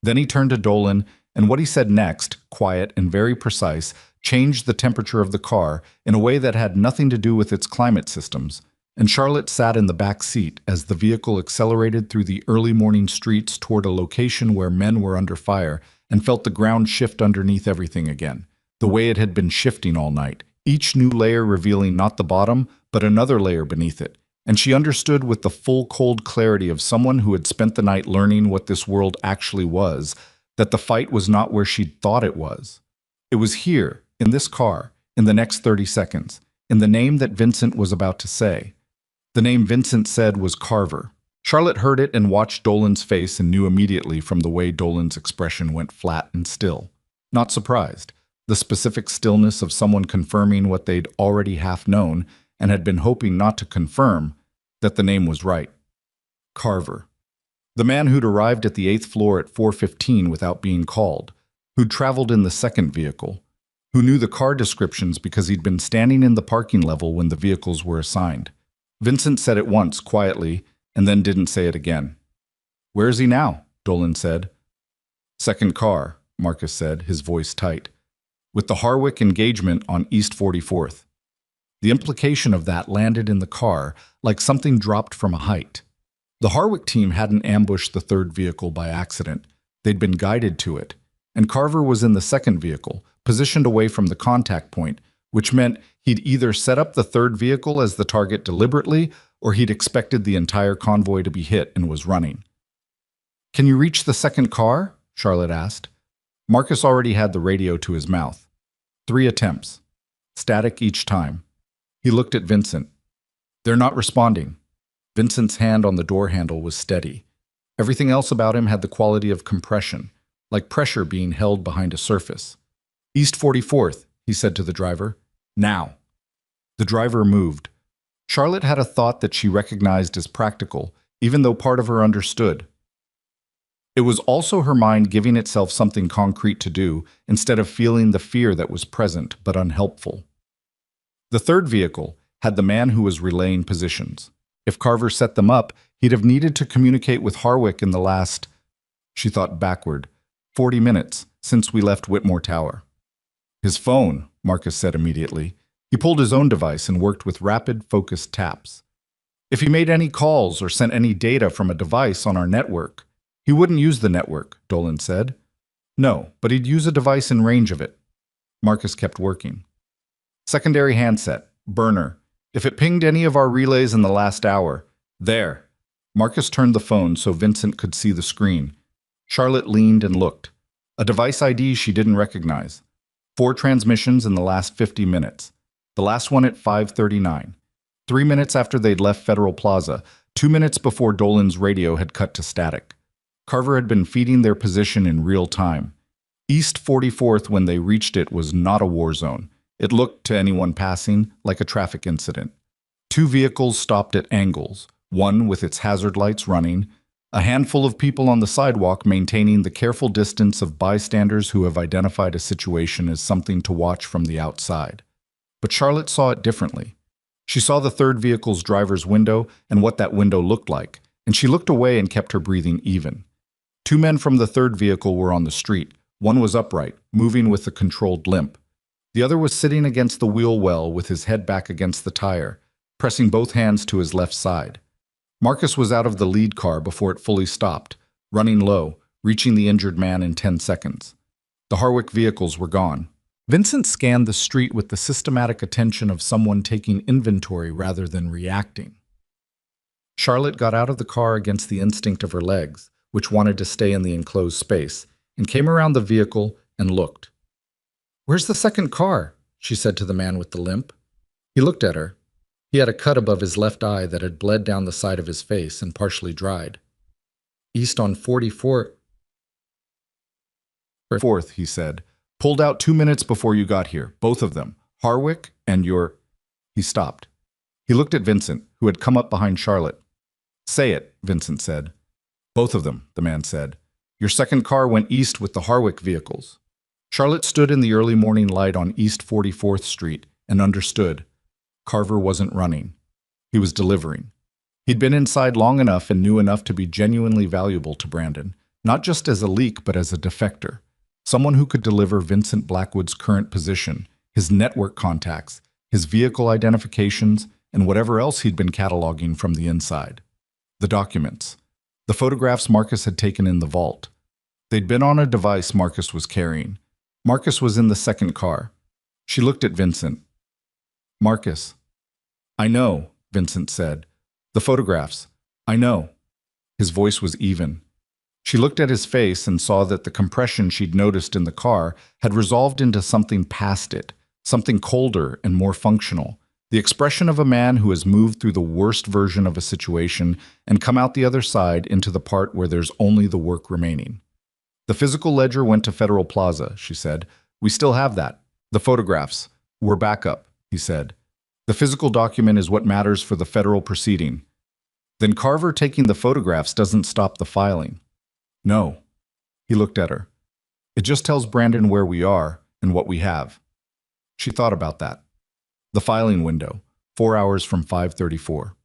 Then he turned to Dolan, and what he said next, quiet and very precise, changed the temperature of the car in a way that had nothing to do with its climate systems, and Charlotte sat in the back seat as the vehicle accelerated through the early morning streets toward a location where men were under fire and felt the ground shift underneath everything again, the way it had been shifting all night, each new layer revealing not the bottom, but another layer beneath it. And she understood with the full cold clarity of someone who had spent the night learning what this world actually was, that the fight was not where she'd thought it was. It was here, in this car, in the next 30 seconds, in the name that Vincent was about to say. The name Vincent said was Carver. Charlotte heard it and watched Dolan's face and knew immediately from the way Dolan's expression went flat and still. Not surprised. The specific stillness of someone confirming what they'd already half known and had been hoping not to confirm, that the name was right. Carver. The man who'd arrived at the 8th floor at 4:15 without being called, who'd traveled in the second vehicle, who knew the car descriptions because he'd been standing in the parking level when the vehicles were assigned. Vincent said it once, quietly, and then didn't say it again. "Where is he now?" Dolan said. "Second car," Marcus said, his voice tight. "With the Harwick engagement on East 44th. The implication of that landed in the car like something dropped from a height. The Harwick team hadn't ambushed the third vehicle by accident. They'd been guided to it. And Carver was in the second vehicle, positioned away from the contact point, which meant he'd either set up the third vehicle as the target deliberately, or he'd expected the entire convoy to be hit and was running. "Can you reach the second car?" Charlotte asked. Marcus already had the radio to his mouth. 3 attempts. Static each time. He looked at Vincent. "They're not responding." Vincent's hand on the door handle was steady. Everything else about him had the quality of compression, like pressure being held behind a surface. "East 44th, he said to the driver. "Now." The driver moved. Charlotte had a thought that she recognized as practical, even though part of her understood. It was also her mind giving itself something concrete to do, instead of feeling the fear that was present but unhelpful. The third vehicle had the man who was relaying positions. If Carver set them up, he'd have needed to communicate with Harwick in the last, she thought backward, 40 minutes since we left Whitmore Tower. "His phone," Marcus said immediately. He pulled his own device and worked with rapid, focused taps. "If he made any calls or sent any data from a device on our network." "He wouldn't use the network," Dolan said. "No, but he'd use a device in range of it." Marcus kept working. "Secondary handset, burner. If it pinged any of our relays in the last hour." "There." Marcus turned the phone so Vincent could see the screen. Charlotte leaned and looked. A device ID she didn't recognize. 4 transmissions in the last 50 minutes. The last one at 5:39. 3 minutes after they'd left Federal Plaza, 2 minutes before Dolan's radio had cut to static. Carver had been feeding their position in real time. East 44th, when they reached it, was not a war zone. It looked, to anyone passing, like a traffic incident. Two vehicles stopped at angles, one with its hazard lights running, a handful of people on the sidewalk maintaining the careful distance of bystanders who have identified a situation as something to watch from the outside. But Charlotte saw it differently. She saw the third vehicle's driver's window and what that window looked like, and she looked away and kept her breathing even. Two men from the third vehicle were on the street. One was upright, moving with a controlled limp. The other was sitting against the wheel well with his head back against the tire, pressing both hands to his left side. Marcus was out of the lead car before it fully stopped, running low, reaching the injured man in 10 seconds. The Harwick vehicles were gone. Vincent scanned the street with the systematic attention of someone taking inventory rather than reacting. Charlotte got out of the car against the instinct of her legs, which wanted to stay in the enclosed space, and came around the vehicle and looked. "Where's the second car?" she said to the man with the limp. He looked at her. He had a cut above his left eye that had bled down the side of his face and partially dried. "East on 44th, he said. "Pulled out 2 minutes before you got here, both of them, Harwick and your—" He stopped. He looked at Vincent, who had come up behind Charlotte. "Say it," Vincent said. "Both of them," the man said. "Your second car went east with the Harwick vehicles." Charlotte stood in the early morning light on East 44th Street and understood. Carver wasn't running. He was delivering. He'd been inside long enough and knew enough to be genuinely valuable to Brandon, not just as a leak but as a defector. Someone who could deliver Vincent Blackwood's current position, his network contacts, his vehicle identifications, and whatever else he'd been cataloging from the inside. The documents. The photographs Marcus had taken in the vault. They'd been on a device Marcus was carrying. Marcus was in the second car. She looked at Vincent. "Marcus." "I know," Vincent said. "The photographs. I know." His voice was even. She looked at his face and saw that the compression she'd noticed in the car had resolved into something past it, something colder and more functional, the expression of a man who has moved through the worst version of a situation and come out the other side into the part where there's only the work remaining. "The physical ledger went to Federal Plaza," she said. "We still have that. The photographs. We're back up," he said. "The physical document is what matters for the federal proceeding." "Then Carver taking the photographs doesn't stop the filing." "No." He looked at her. "It just tells Brandon where we are and what we have." She thought about that. The filing window, 4 hours from 5:34.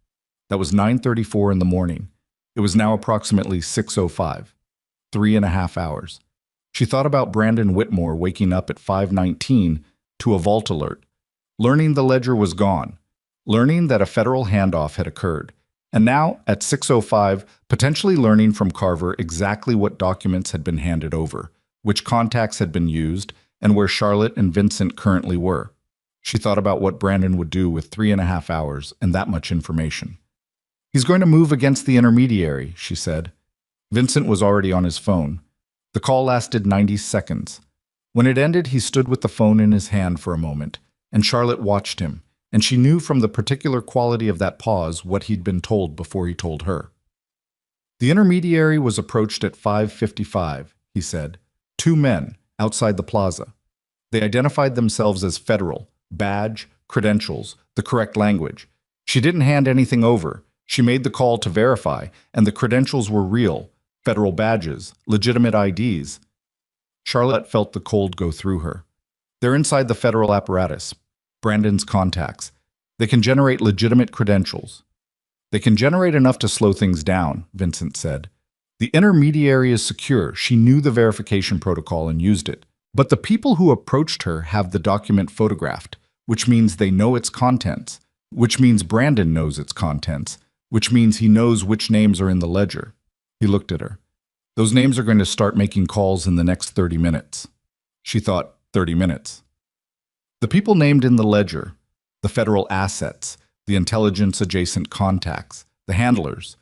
That was 9:34 in the morning. It was now approximately 6:05. 3.5 hours. She thought about Brandon Whitmore waking up at 5:19 to a vault alert, learning the ledger was gone, learning that a federal handoff had occurred, and now, at 6:05, potentially learning from Carver exactly what documents had been handed over, which contacts had been used, and where Charlotte and Vincent currently were. She thought about what Brandon would do with 3.5 hours and that much information. "He's going to move against the intermediary," she said. Vincent was already on his phone. The call lasted 90 seconds. When it ended, he stood with the phone in his hand for a moment, and Charlotte watched him, and she knew from the particular quality of that pause what he'd been told before he told her. "The intermediary was approached at 5:55, he said. 2 men, outside the plaza. They identified themselves as federal, badge, credentials, the correct language. She didn't hand anything over. She made the call to verify, and the credentials were real, federal badges, legitimate IDs. Charlotte felt the cold go through her. They're inside the federal apparatus, Brandon's contacts. They can generate legitimate credentials. They can generate enough to slow things down, Vincent said. The intermediary is secure. She knew the verification protocol and used it. But the people who approached her have the document photographed, which means they know its contents, which means Brandon knows its contents, which means he knows which names are in the ledger. He looked at her. Those names are going to start making calls in the next 30 minutes. She thought, 30 minutes. The people named in the ledger, the federal assets, the intelligence-adjacent contacts, the handlers,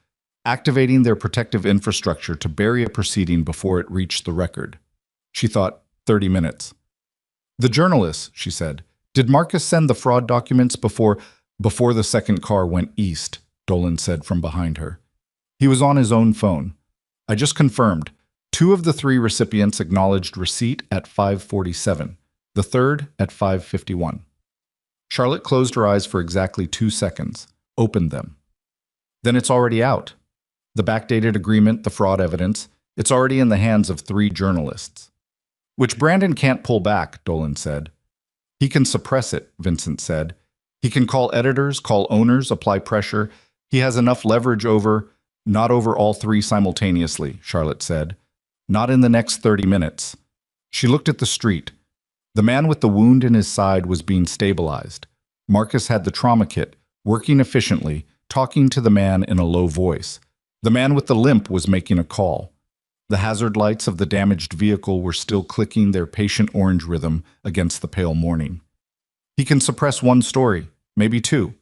activating their protective infrastructure to bury a proceeding before it reached the record. She thought, 30 minutes. The journalists, she said. Did Marcus send the fraud documents before the second car went east? Dolan said from behind her. He was on his own phone. I just confirmed. Two of the three recipients acknowledged receipt at 5:47, the third at 5:51. Charlotte closed her eyes for exactly 2 seconds, opened them. Then it's already out. The backdated agreement, the fraud evidence, it's already in the hands of 3 journalists. Which Brandon can't pull back, Dolan said. He can suppress it, Vincent said. He can call editors, call owners, apply pressure. He has enough leverage over, not over all 3 simultaneously, Charlotte said. Not in the next 30 minutes. She looked at the street. The man with the wound in his side was being stabilized. Marcus had the trauma kit, working efficiently, talking to the man in a low voice. The man with the limp was making a call. The hazard lights of the damaged vehicle were still clicking their patient orange rhythm against the pale morning. He can suppress 1 story, maybe 2.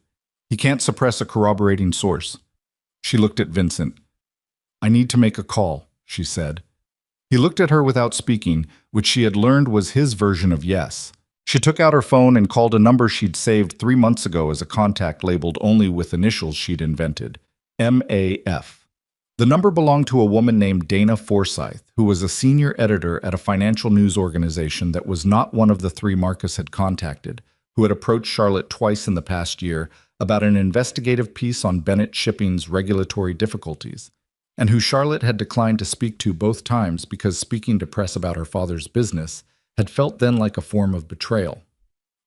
He can't suppress a corroborating source. She looked at Vincent. I need to make a call, she said. He looked at her without speaking, which she had learned was his version of yes. She took out her phone and called a number she'd saved 3 months ago as a contact labeled only with initials she'd invented, MAF. The number belonged to a woman named Dana Forsyth, who was a senior editor at a financial news organization that was not one of the 3 Marcus had contacted, who had approached Charlotte twice in the past year about an investigative piece on Bennett Shipping's regulatory difficulties, and who Charlotte had declined to speak to both times because speaking to press about her father's business had felt then like a form of betrayal.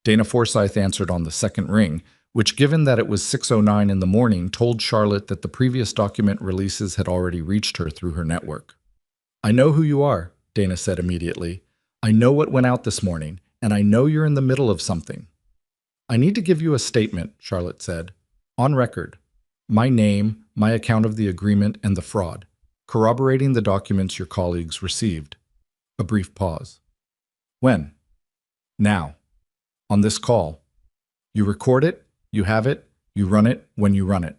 Dana Forsyth answered on the second ring, which, given that it was 6:09 in the morning, told Charlotte that the previous document releases had already reached her through her network. I know who you are, Dana said immediately. I know what went out this morning, and I know you're in the middle of something. I need to give you a statement, Charlotte said. On record. My name, my account of the agreement and the fraud, corroborating the documents your colleagues received. A brief pause. When? Now. On this call. You record it, you have it, you run it when you run it.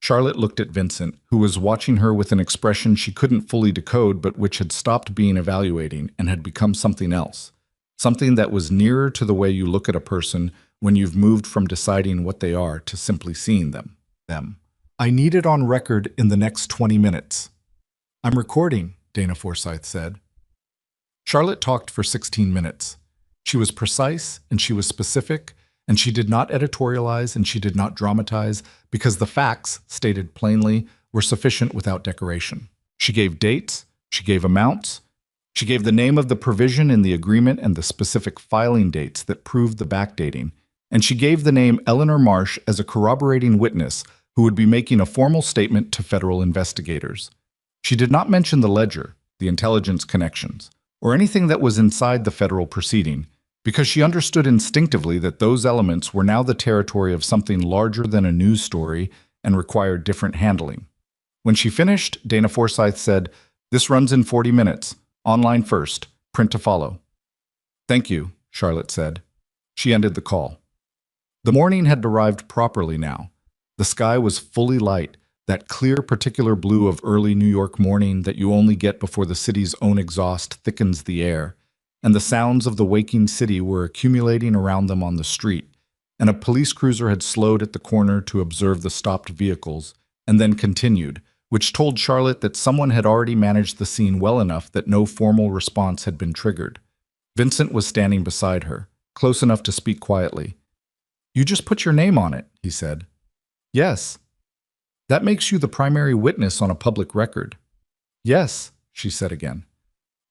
Charlotte looked at Vincent, who was watching her with an expression she couldn't fully decode but which had stopped being evaluating and had become something else. Something that was nearer to the way you look at a person when you've moved from deciding what they are to simply seeing them. I need it on record in the next 20 minutes. I'm recording, Dana Forsyth said. Charlotte talked for 16 minutes. She was precise and she was specific, and she did not editorialize and she did not dramatize because the facts, stated plainly, were sufficient without decoration. She gave dates, she gave amounts, she gave the name of the provision in the agreement and the specific filing dates that proved the backdating, and she gave the name Eleanor Marsh as a corroborating witness who would be making a formal statement to federal investigators. She did not mention the ledger, the intelligence connections, or anything that was inside the federal proceeding, because she understood instinctively that those elements were now the territory of something larger than a news story and required different handling. When she finished, Dana Forsyth said, "This runs in 40 minutes. Online first, print to follow." "Thank you," Charlotte said. She ended the call. The morning had arrived properly now. The sky was fully light, that clear particular blue of early New York morning that you only get before the city's own exhaust thickens the air, and the sounds of the waking city were accumulating around them on the street, and a police cruiser had slowed at the corner to observe the stopped vehicles, and then continued, which told Charlotte that someone had already managed the scene well enough that no formal response had been triggered. Vincent was standing beside her, close enough to speak quietly. "You just put your name on it," he said. "Yes." "That makes you the primary witness on a public record." "Yes," she said again.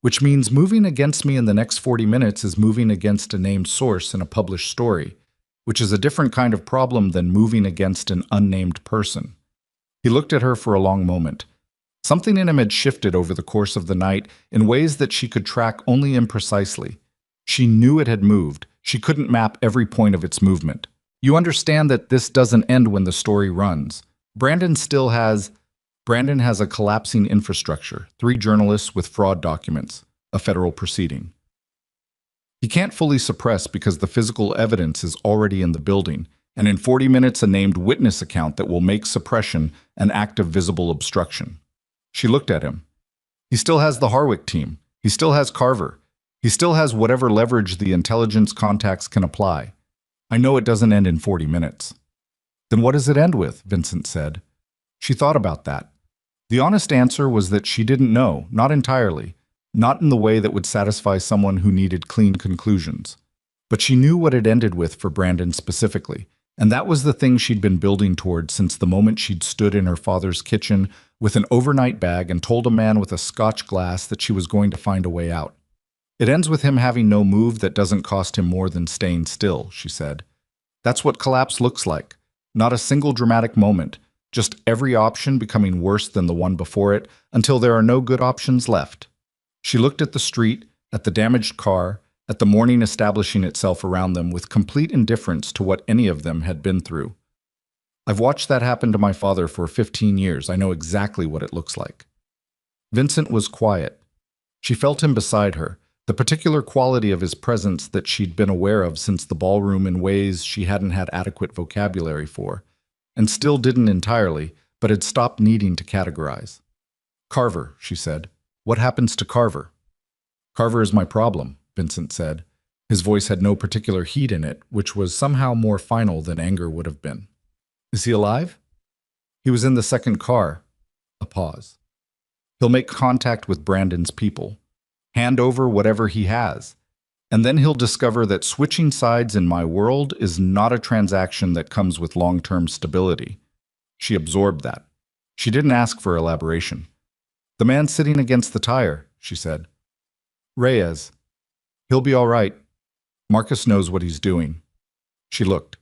"Which means moving against me in the next 40 minutes is moving against a named source in a published story, which is a different kind of problem than moving against an unnamed person." He looked at her for a long moment. Something in him had shifted over the course of the night in ways that she could track only imprecisely. She knew it had moved. She couldn't map every point of its movement. You understand that this doesn't end when the story runs. Brandon has a collapsing infrastructure, 3 journalists with fraud documents, a federal proceeding. He can't fully suppress because the physical evidence is already in the building, and in 40 minutes a named witness account that will make suppression an act of visible obstruction. She looked at him. He still has the Harwick team. He still has Carver. He still has whatever leverage the intelligence contacts can apply. I know it doesn't end in 40 minutes. Then what does it end with? Vincent said. She thought about that. The honest answer was that she didn't know, not entirely, not in the way that would satisfy someone who needed clean conclusions. But she knew what it ended with for Brandon specifically, and that was the thing she'd been building toward since the moment she'd stood in her father's kitchen with an overnight bag and told a man with a scotch glass that she was going to find a way out. It ends with him having no move that doesn't cost him more than staying still, she said. That's what collapse looks like. Not a single dramatic moment, just every option becoming worse than the one before it until there are no good options left. She looked at the street, at the damaged car, at the morning establishing itself around them with complete indifference to what any of them had been through. I've watched that happen to my father for 15 years. I know exactly what it looks like. Vincent was quiet. She felt him beside her, the particular quality of his presence that she'd been aware of since the ballroom in ways she hadn't had adequate vocabulary for, and still didn't entirely, but had stopped needing to categorize. Carver, she said. What happens to Carver? Carver is my problem, Vincent said. His voice had no particular heat in it, which was somehow more final than anger would have been. Is he alive? He was in the second car. A pause. He'll make contact with Brandon's people. Hand over whatever he has. And then he'll discover that switching sides in my world is not a transaction that comes with long-term stability. She absorbed that. She didn't ask for elaboration. The man sitting against the tire, she said. Reyes. He'll be all right. Marcus knows what he's doing. She looked.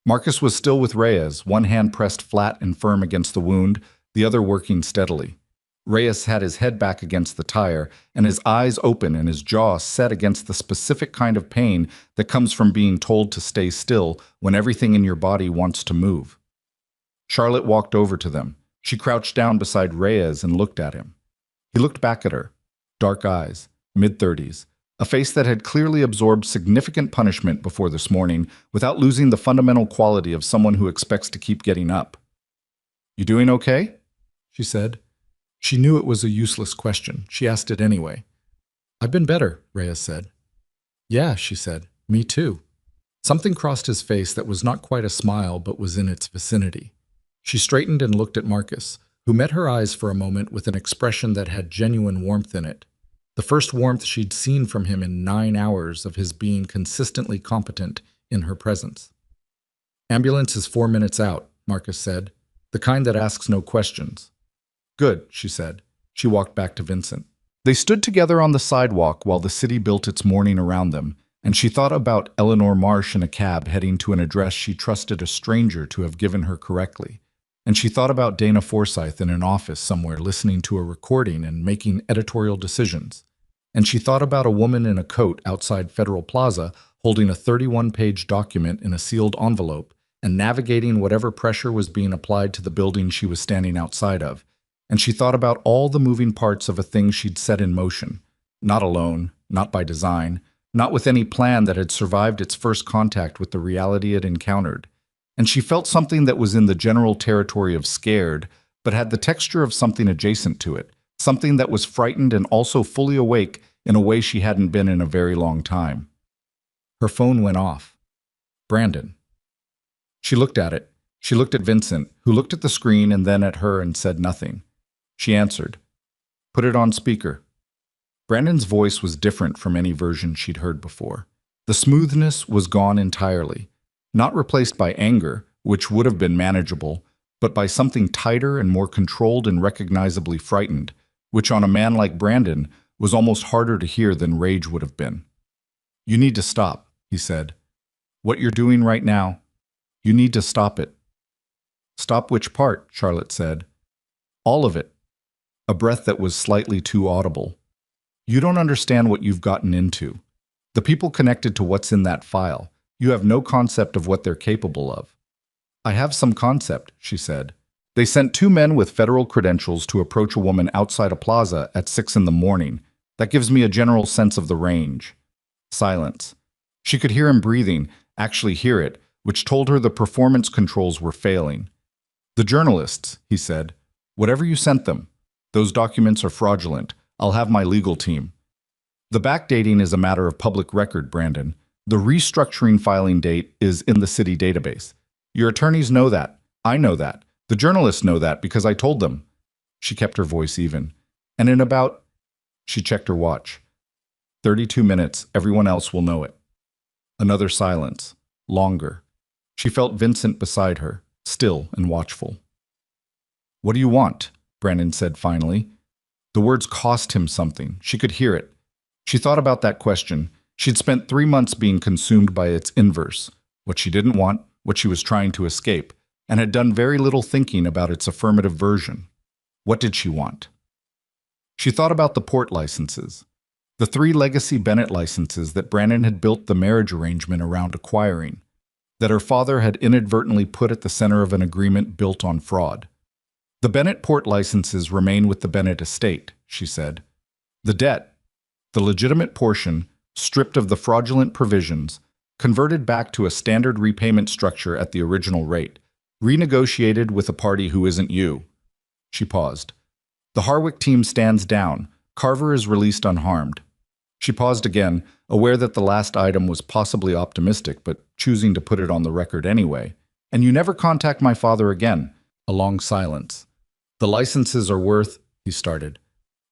Marcus was still with Reyes, one hand pressed flat and firm against the wound, the other working steadily. Reyes had his head back against the tire, and his eyes open and his jaw set against the specific kind of pain that comes from being told to stay still when everything in your body wants to move. Charlotte walked over to them. She crouched down beside Reyes and looked at him. He looked back at her. Dark eyes, mid-30s, a face that had clearly absorbed significant punishment before this morning without losing the fundamental quality of someone who expects to keep getting up. You doing okay? She said. She knew it was a useless question. She asked it anyway. I've been better, Reyes said. Yeah, she said. Me too. Something crossed his face that was not quite a smile but was in its vicinity. She straightened and looked at Marcus, who met her eyes for a moment with an expression that had genuine warmth in it. The first warmth she'd seen from him in 9 hours of his being consistently competent in her presence. Ambulance is 4 minutes out, Marcus said. The kind that asks no questions. Good, she said. She walked back to Vincent. They stood together on the sidewalk while the city built its morning around them, and she thought about Eleanor Marsh in a cab heading to an address she trusted a stranger to have given her correctly. And she thought about Dana Forsyth in an office somewhere listening to a recording and making editorial decisions. And she thought about a woman in a coat outside Federal Plaza holding a 31-page document in a sealed envelope and navigating whatever pressure was being applied to the building she was standing outside of. And she thought about all the moving parts of a thing she'd set in motion, not alone, not by design, not with any plan that had survived its first contact with the reality it encountered. And she felt something that was in the general territory of scared, but had the texture of something adjacent to it, something that was frightened and also fully awake in a way she hadn't been in a very long time. Her phone went off. Brandon. She looked at it. She looked at Vincent, who looked at the screen and then at her and said nothing. She answered. Put it on speaker. Brandon's voice was different from any version she'd heard before. The smoothness was gone entirely, not replaced by anger, which would have been manageable, but by something tighter and more controlled and recognizably frightened, which on a man like Brandon was almost harder to hear than rage would have been. You need to stop, he said. What you're doing right now, you need to stop it. Stop which part? Charlotte said. All of it. A breath that was slightly too audible. You don't understand what you've gotten into. The people connected to what's in that file, you have no concept of what they're capable of. I have some concept, she said. They sent 2 men with federal credentials to approach a woman outside a plaza at 6 in the morning. That gives me a general sense of the range. Silence. She could hear him breathing, actually hear it, which told her the performance controls were failing. The journalists, he said. Whatever you sent them. Those documents are fraudulent. I'll have my legal team. The backdating is a matter of public record, Brandon. The restructuring filing date is in the city database. Your attorneys know that. I know that. The journalists know that because I told them. She kept her voice even. And in about, she checked her watch, 32 minutes, everyone else will know it. Another silence, longer. She felt Vincent beside her, still and watchful. What do you want? Brandon said finally. The words cost him something. She could hear it. She thought about that question. She'd spent 3 months being consumed by its inverse, what she didn't want, what she was trying to escape, and had done very little thinking about its affirmative version. What did she want? She thought about the port licenses, the 3 legacy Bennett licenses that Brandon had built the marriage arrangement around acquiring, that her father had inadvertently put at the center of an agreement built on fraud. The Bennett port licenses remain with the Bennett estate, she said. The debt, the legitimate portion, stripped of the fraudulent provisions, converted back to a standard repayment structure at the original rate, renegotiated with a party who isn't you. She paused. The Harwick team stands down. Carver is released unharmed. She paused again, aware that the last item was possibly optimistic, but choosing to put it on the record anyway. And you never contact my father again. A long silence. The licenses are worth, he started.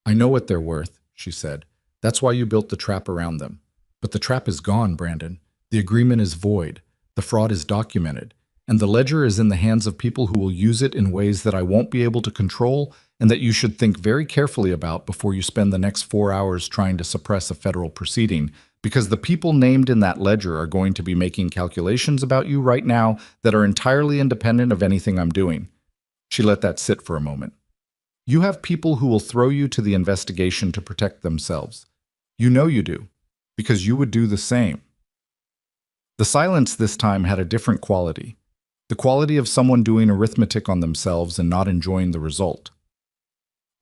I know what they're worth, she said. That's why you built the trap around them. But the trap is gone, Brandon. The agreement is void. The fraud is documented. And the ledger is in the hands of people who will use it in ways that I won't be able to control and that you should think very carefully about before you spend the next 4 hours trying to suppress a federal proceeding, because the people named in that ledger are going to be making calculations about you right now that are entirely independent of anything I'm doing. She let that sit for a moment. You have people who will throw you to the investigation to protect themselves. You know you do, because you would do the same. The silence this time had a different quality. The quality of someone doing arithmetic on themselves and not enjoying the result.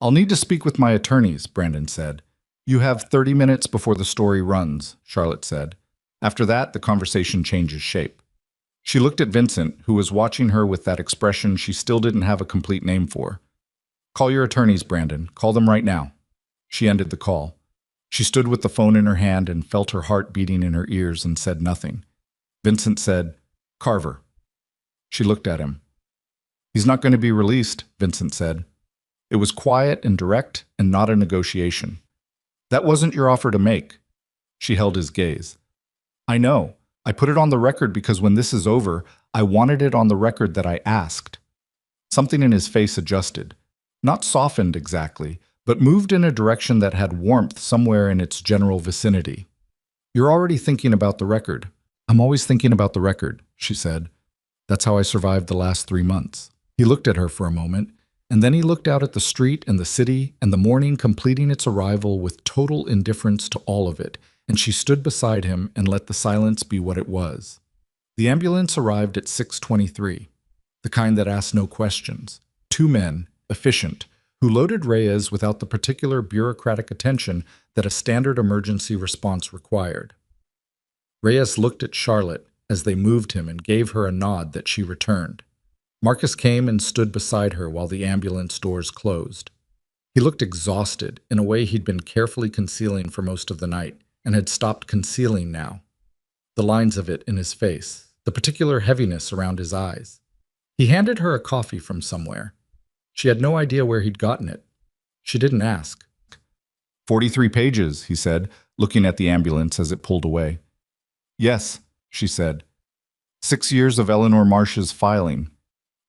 I'll need to speak with my attorneys, Brandon said. You have 30 minutes before the story runs, Charlotte said. After that, the conversation changes shape. She looked at Vincent, who was watching her with that expression she still didn't have a complete name for. Call your attorneys, Brandon. Call them right now. She ended the call. She stood with the phone in her hand and felt her heart beating in her ears and said nothing. Vincent said, Carver. She looked at him. He's not going to be released, Vincent said. It was quiet and direct and not a negotiation. That wasn't your offer to make. She held his gaze. I know. I put it on the record because when this is over, I wanted it on the record that I asked. Something in his face adjusted. Not softened exactly, but moved in a direction that had warmth somewhere in its general vicinity. You're already thinking about the record. I'm always thinking about the record, she said. That's how I survived the last 3 months. He looked at her for a moment, and then he looked out at the street and the city and the morning completing its arrival with total indifference to all of it, and she stood beside him and let the silence be what it was. The ambulance arrived at 6:23, the kind that asked no questions. 2 men, efficient, who loaded Reyes without the particular bureaucratic attention that a standard emergency response required. Reyes looked at Charlotte as they moved him and gave her a nod that she returned. Marcus came and stood beside her while the ambulance doors closed. He looked exhausted in a way he'd been carefully concealing for most of the night and had stopped concealing now. The lines of it in his face, the particular heaviness around his eyes. He handed her a coffee from somewhere. She had no idea where he'd gotten it. She didn't ask. 43 pages, he said, looking at the ambulance as it pulled away. Yes, she said. 6 years of Eleanor Marsh's filing.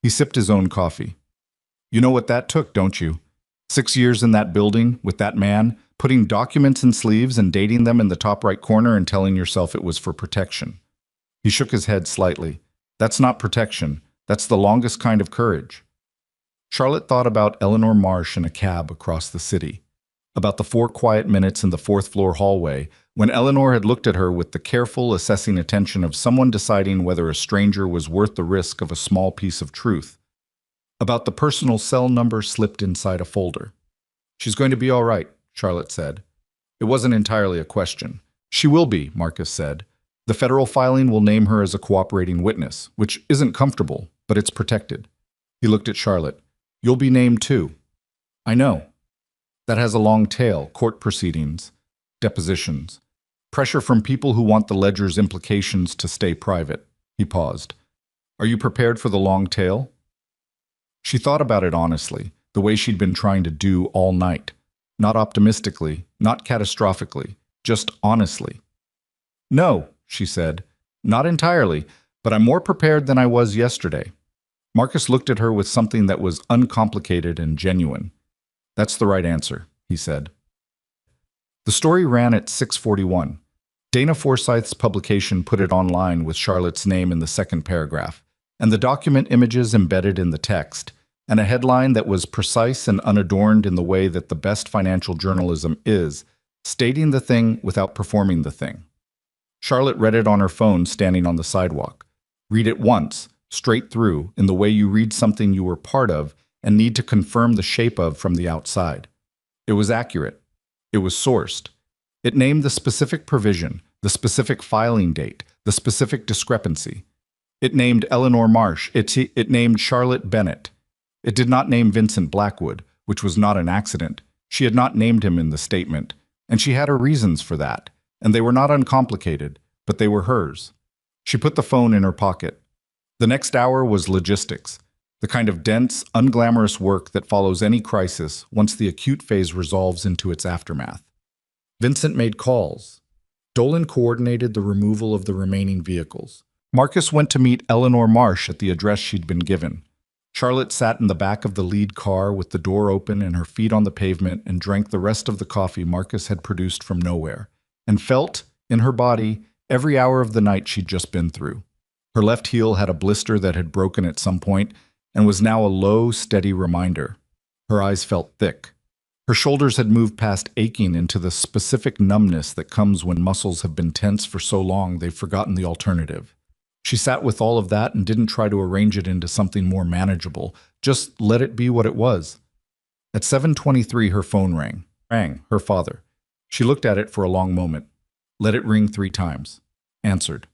He sipped his own coffee. You know what that took, don't you? 6 years in that building, with that man, putting documents in sleeves and dating them in the top right corner and telling yourself it was for protection. He shook his head slightly. That's not protection. That's the longest kind of courage. Charlotte thought about Eleanor Marsh in a cab across the city, about the 4 quiet minutes in the 4th-floor hallway when Eleanor had looked at her with the careful, assessing attention of someone deciding whether a stranger was worth the risk of a small piece of truth, about the personal cell number slipped inside a folder. She's going to be all right, Charlotte said. It wasn't entirely a question. She will be, Marcus said. The federal filing will name her as a cooperating witness, which isn't comfortable, but it's protected. He looked at Charlotte. You'll be named too. I know. That has a long tail, court proceedings, depositions, pressure from people who want the ledger's implications to stay private. He paused. Are you prepared for the long tail? She thought about it honestly, the way she'd been trying to do all night. Not optimistically, not catastrophically, just honestly. "No," she said. "Not entirely, but I'm more prepared than I was yesterday." Marcus looked at her with something that was uncomplicated and genuine. "That's the right answer," he said. The story ran at 6:41. Dana Forsyth's publication put it online with Charlotte's name in the second paragraph, and the document images embedded in the text, and a headline that was precise and unadorned in the way that the best financial journalism is, stating the thing without performing the thing. Charlotte read it on her phone standing on the sidewalk. Read it once, straight through, in the way you read something you were part of and need to confirm the shape of from the outside. It was accurate. It was sourced. It named the specific provision, the specific filing date, the specific discrepancy. It named Eleanor Marsh. It named Charlotte Bennett. It did not name Vincent Blackwood, which was not an accident. She had not named him in the statement, and she had her reasons for that, and they were not uncomplicated, but they were hers. She put the phone in her pocket. The next hour was logistics, the kind of dense, unglamorous work that follows any crisis once the acute phase resolves into its aftermath. Vincent made calls. Dolan coordinated the removal of the remaining vehicles. Marcus went to meet Eleanor Marsh at the address she'd been given. Charlotte sat in the back of the lead car with the door open and her feet on the pavement and drank the rest of the coffee Marcus had produced from nowhere, and felt, in her body, every hour of the night she'd just been through. Her left heel had a blister that had broken at some point and was now a low, steady reminder. Her eyes felt thick. Her shoulders had moved past aching into the specific numbness that comes when muscles have been tense for so long they've forgotten the alternative. She sat with all of that and didn't try to arrange it into something more manageable, just let it be what it was. At 7:23 her phone rang. Her father. She looked at it for a long moment. Let it ring 3 times. Answered.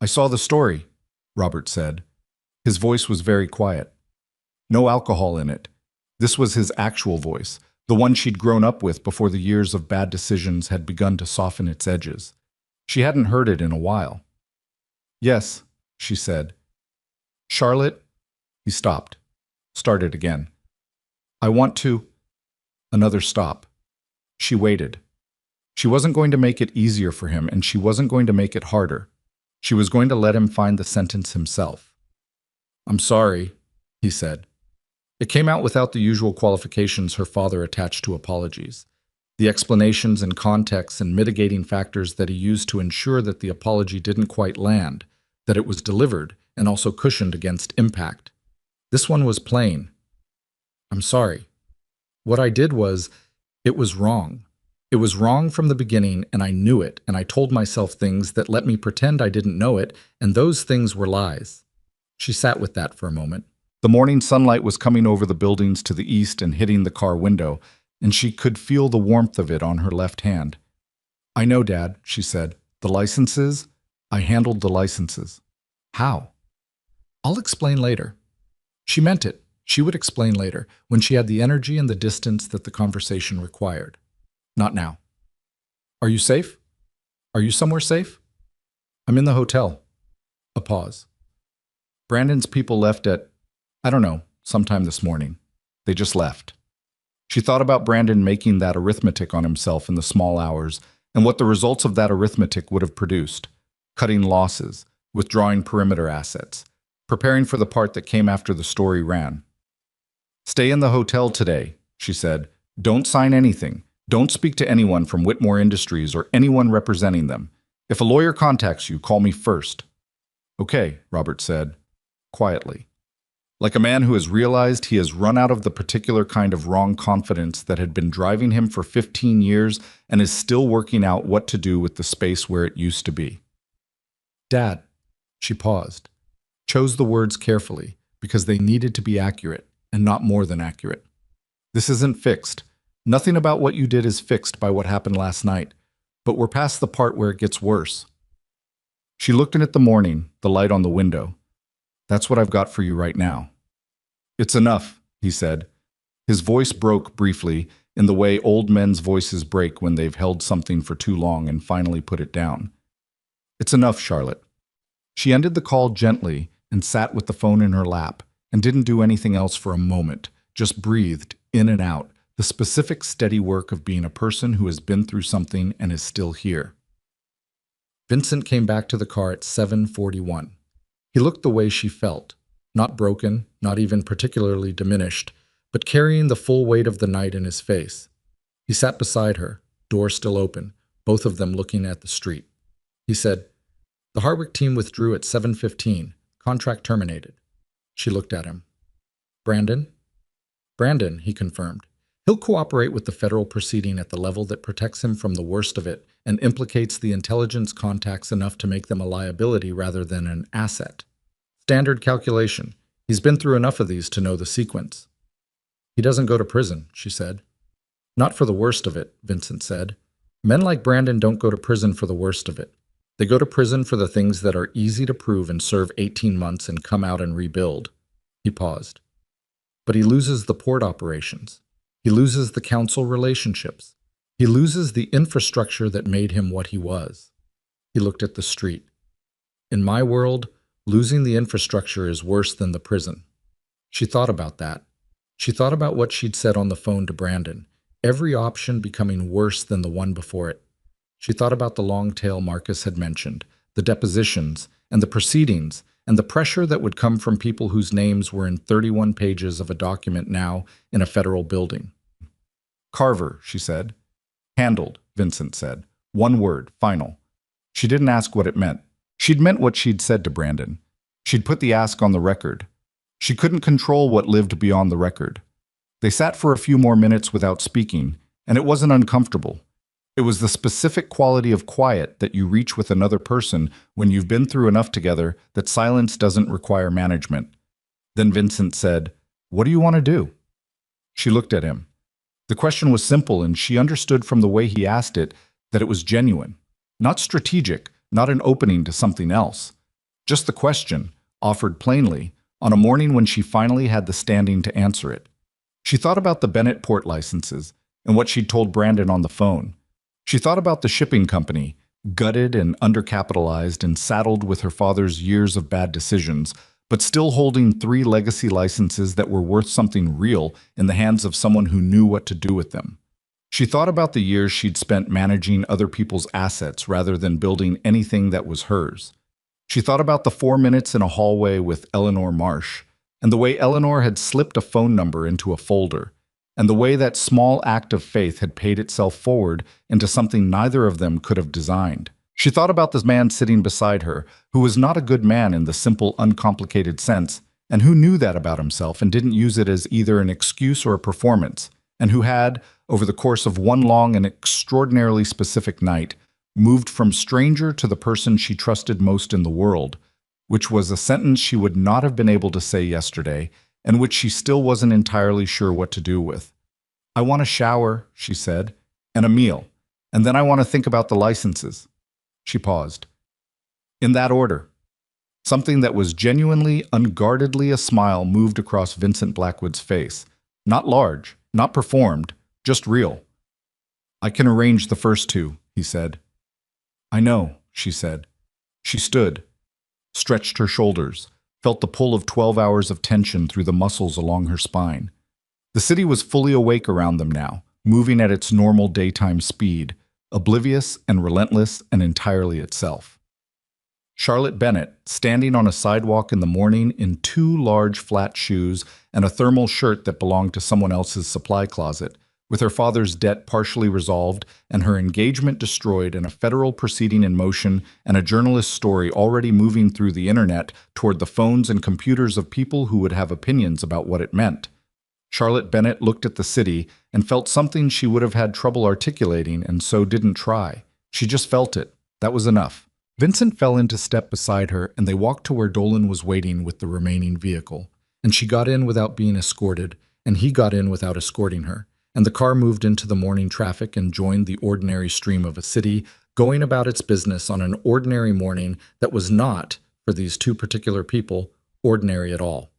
"I saw the story," Robert said. His voice was very quiet. No alcohol in it. This was his actual voice, the one she'd grown up with before the years of bad decisions had begun to soften its edges. She hadn't heard it in a while. "Yes," she said. "Charlotte?" He stopped. Started again. "I want to—" Another stop. She waited. She wasn't going to make it easier for him, and she wasn't going to make it harder. She was going to let him find the sentence himself. "I'm sorry," he said. It came out without the usual qualifications her father attached to apologies. The explanations and context and mitigating factors that he used to ensure that the apology didn't quite land, that it was delivered and also cushioned against impact. This one was plain. "I'm sorry. What I did was, it was wrong. It was wrong from the beginning, and I knew it, and I told myself things that let me pretend I didn't know it, and those things were lies." She sat with that for a moment. The morning sunlight was coming over the buildings to the east and hitting the car window, and she could feel the warmth of it on her left hand. "I know, Dad," she said. "The licenses? I handled the licenses." "How?" "I'll explain later." She meant it. She would explain later, when she had the energy and the distance that the conversation required. Not now. "Are you safe? Are you somewhere safe?" "I'm in the hotel." A pause. "Brandon's people left at, I don't know, sometime this morning. They just left." She thought about Brandon making that arithmetic on himself in the small hours and what the results of that arithmetic would have produced. Cutting losses, withdrawing perimeter assets, preparing for the part that came after the story ran. "Stay in the hotel today," she said. "Don't sign anything. Don't speak to anyone from Whitmore Industries or anyone representing them. If a lawyer contacts you, call me first." "Okay," Robert said, quietly. Like a man who has realized he has run out of the particular kind of wrong confidence that had been driving him for 15 years and is still working out what to do with the space where it used to be. "Dad," she paused, chose the words carefully because they needed to be accurate and not more than accurate. "This isn't fixed. Nothing about what you did is fixed by what happened last night, but we're past the part where it gets worse." She looked in at the morning, the light on the window. "That's what I've got for you right now." "It's enough," he said. His voice broke briefly in the way old men's voices break when they've held something for too long and finally put it down. "It's enough, Charlotte." She ended the call gently and sat with the phone in her lap and didn't do anything else for a moment, just breathed in and out, the specific steady work of being a person who has been through something and is still here. Vincent came back to the car at 7:41. He looked the way she felt, not broken, not even particularly diminished, but carrying the full weight of the night in his face. He sat beside her, door still open, both of them looking at the street. He said, "The Harwick team withdrew at 7:15. Contract terminated." She looked at him. "Brandon?" "Brandon," he confirmed. "He'll cooperate with the federal proceeding at the level that protects him from the worst of it and implicates the intelligence contacts enough to make them a liability rather than an asset. Standard calculation. He's been through enough of these to know the sequence." "He doesn't go to prison," she said. "Not for the worst of it," Vincent said. "Men like Brandon don't go to prison for the worst of it. They go to prison for the things that are easy to prove and serve 18 months and come out and rebuild." He paused. "But he loses the port operations. He loses the council relationships. He loses the infrastructure that made him what he was." He looked at the street. "In my world, losing the infrastructure is worse than the prison." She thought about that. She thought about what she'd said on the phone to Brandon, every option becoming worse than the one before it. She thought about the long tail Marcus had mentioned, the depositions, and the proceedings, and the pressure that would come from people whose names were in 31 pages of a document now in a federal building. "Carver," she said. "Handled," Vincent said. One word, final. She didn't ask what it meant. She'd meant what she'd said to Brandon. She'd put the ask on the record. She couldn't control what lived beyond the record. They sat for a few more minutes without speaking, and it wasn't uncomfortable. It was the specific quality of quiet that you reach with another person when you've been through enough together that silence doesn't require management. Then Vincent said, "What do you want to do?" She looked at him. The question was simple, and she understood from the way he asked it that it was genuine. Not strategic, not an opening to something else. Just the question, offered plainly, on a morning when she finally had the standing to answer it. She thought about the Bennett port licenses and what she'd told Brandon on the phone. She thought about the shipping company, gutted and undercapitalized and saddled with her father's years of bad decisions, but still holding 3 legacy licenses that were worth something real in the hands of someone who knew what to do with them. She thought about the years she'd spent managing other people's assets rather than building anything that was hers. She thought about the 4 minutes in a hallway with Eleanor Marsh, and the way Eleanor had slipped a phone number into a folder, and the way that small act of faith had paid itself forward into something neither of them could have designed. She thought about this man sitting beside her, who was not a good man in the simple, uncomplicated sense, and who knew that about himself and didn't use it as either an excuse or a performance, and who had, over the course of one long and extraordinarily specific night, moved from stranger to the person she trusted most in the world, which was a sentence she would not have been able to say yesterday, and which she still wasn't entirely sure what to do with. "I want a shower," she said, "and a meal, and then I want to think about the licenses." She paused. "In that order." Something that was genuinely, unguardedly a smile moved across Vincent Blackwood's face. Not large, not performed, just real. "I can arrange the first 2, he said. "I know," she said. She stood, stretched her shoulders, felt the pull of 12 hours of tension through the muscles along her spine. The city was fully awake around them now, moving at its normal daytime speed, oblivious and relentless and entirely itself. Charlotte Bennett, standing on a sidewalk in the morning in 2 large flat shoes and a thermal shirt that belonged to someone else's supply closet, with her father's debt partially resolved and her engagement destroyed and a federal proceeding in motion and a journalist's story already moving through the internet toward the phones and computers of people who would have opinions about what it meant. Charlotte Bennett looked at the city and felt something she would have had trouble articulating and so didn't try. She just felt it. That was enough. Vincent fell into step beside her and they walked to where Dolan was waiting with the remaining vehicle. And she got in without being escorted, and he got in without escorting her. And the car moved into the morning traffic and joined the ordinary stream of a city, going about its business on an ordinary morning that was not, for these 2 particular people, ordinary at all.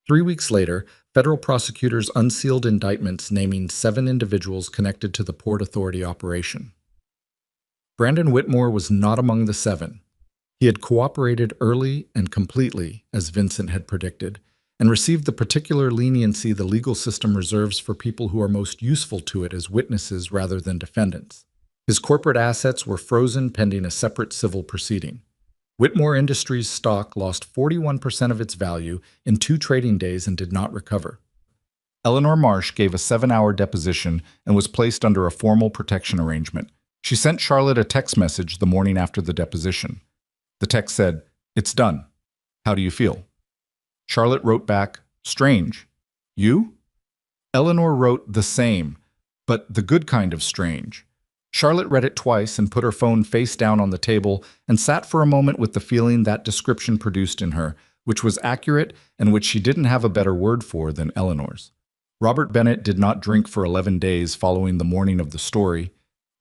3 weeks later, federal prosecutors unsealed indictments naming 7 individuals connected to the Port Authority operation. Brandon Whitmore was not among the 7. He had cooperated early and completely, as Vincent had predicted, and received the particular leniency the legal system reserves for people who are most useful to it as witnesses rather than defendants. His corporate assets were frozen pending a separate civil proceeding. Whitmore Industries stock lost 41% of its value in 2 trading days and did not recover. Eleanor Marsh gave a 7-hour deposition and was placed under a formal protection arrangement. She sent Charlotte a text message the morning after the deposition. The text said, "It's done. How do you feel?" Charlotte wrote back, "Strange. You?" Eleanor wrote the same, but the good kind of strange. Charlotte read it twice and put her phone face down on the table and sat for a moment with the feeling that description produced in her, which was accurate and which she didn't have a better word for than Eleanor's. Robert Bennett did not drink for 11 days following the morning of the story,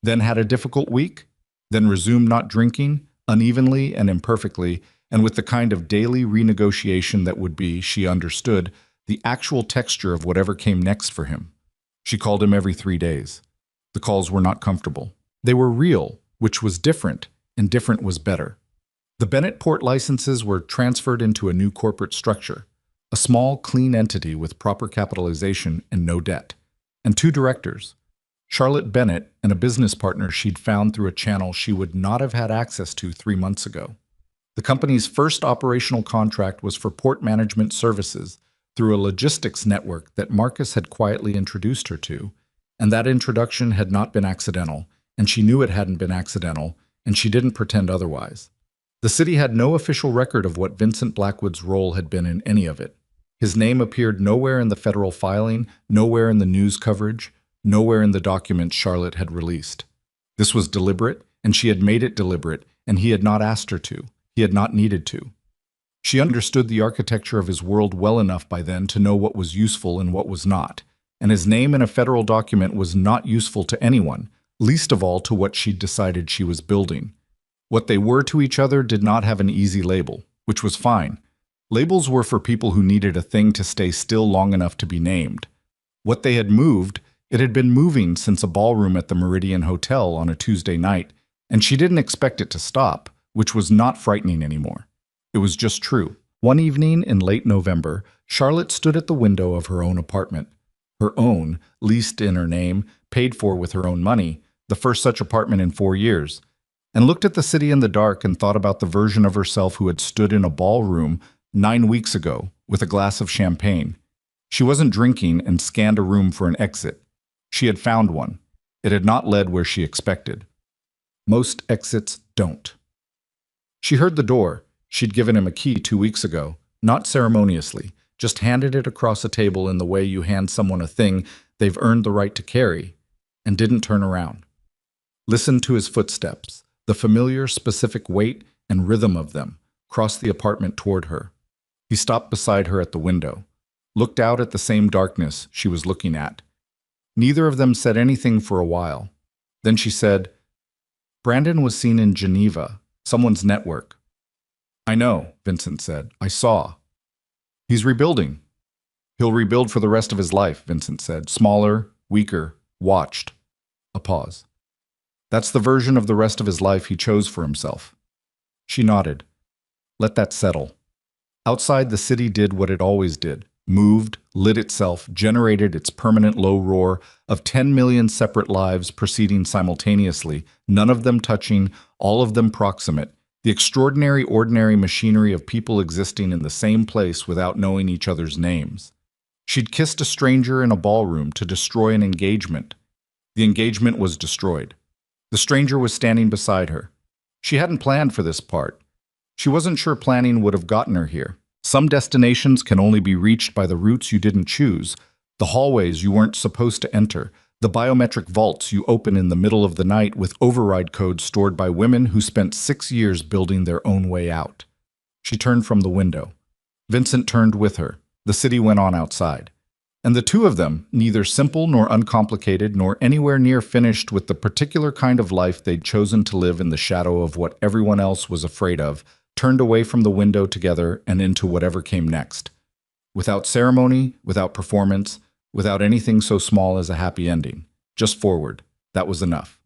then had a difficult week, then resumed not drinking, unevenly and imperfectly, and with the kind of daily renegotiation that would be, she understood, the actual texture of whatever came next for him. She called him every 3 days. The calls were not comfortable. They were real, which was different, and different was better. The Bennett port licenses were transferred into a new corporate structure, a small, clean entity with proper capitalization and no debt, and 2 directors, Charlotte Bennett and a business partner she'd found through a channel she would not have had access to 3 months ago. The company's first operational contract was for port management services through a logistics network that Marcus had quietly introduced her to, and that introduction had not been accidental, and she knew it hadn't been accidental, and she didn't pretend otherwise. The city had no official record of what Vincent Blackwood's role had been in any of it. His name appeared nowhere in the federal filing, nowhere in the news coverage, nowhere in the documents Charlotte had released. This was deliberate, and she had made it deliberate, and he had not asked her to. He had not needed to. She understood the architecture of his world well enough by then to know what was useful and what was not, and his name in a federal document was not useful to anyone, least of all to what she'd decided she was building. What they were to each other did not have an easy label, which was fine. Labels were for people who needed a thing to stay still long enough to be named. What they had moved, it had been moving since a ballroom at the Meridian Hotel on a Tuesday night, and she didn't expect it to stop, which was not frightening anymore. It was just true. One evening in late November, Charlotte stood at the window of her own apartment. Her own, leased in her name, paid for with her own money, the first such apartment in 4 years, and looked at the city in the dark and thought about the version of herself who had stood in a ballroom 9 weeks ago with a glass of champagne. She wasn't drinking and scanned a room for an exit. She had found one. It had not led where she expected. Most exits don't. She heard the door. She'd given him a key 2 weeks ago, not ceremoniously, just handed it across a table in the way you hand someone a thing they've earned the right to carry, and didn't turn around. Listened to his footsteps, the familiar, specific weight and rhythm of them, crossed the apartment toward her. He stopped beside her at the window, looked out at the same darkness she was looking at. Neither of them said anything for a while. Then she said, "Brandon was seen in Geneva, someone's network." "I know," Vincent said. "I saw." "He's rebuilding." "He'll rebuild for the rest of his life," Vincent said. "Smaller, weaker, watched." A pause. "That's the version of the rest of his life he chose for himself." She nodded. Let that settle. Outside, the city did what it always did. Moved, lit itself, generated its permanent low roar of 10 million separate lives proceeding simultaneously, none of them touching, all of them proximate, the extraordinary ordinary machinery of people existing in the same place without knowing each other's names. She'd kissed a stranger in a ballroom to destroy an engagement. The engagement was destroyed. The stranger was standing beside her. She hadn't planned for this part. She wasn't sure planning would have gotten her here. Some destinations can only be reached by the routes you didn't choose, the hallways you weren't supposed to enter, the biometric vaults you open in the middle of the night with override codes stored by women who spent 6 years building their own way out. She turned from the window. Vincent turned with her. The city went on outside. And the two of them, neither simple nor uncomplicated nor anywhere near finished with the particular kind of life they'd chosen to live in the shadow of what everyone else was afraid of, turned away from the window together and into whatever came next. Without ceremony, without performance, without anything so small as a happy ending. Just forward. That was enough.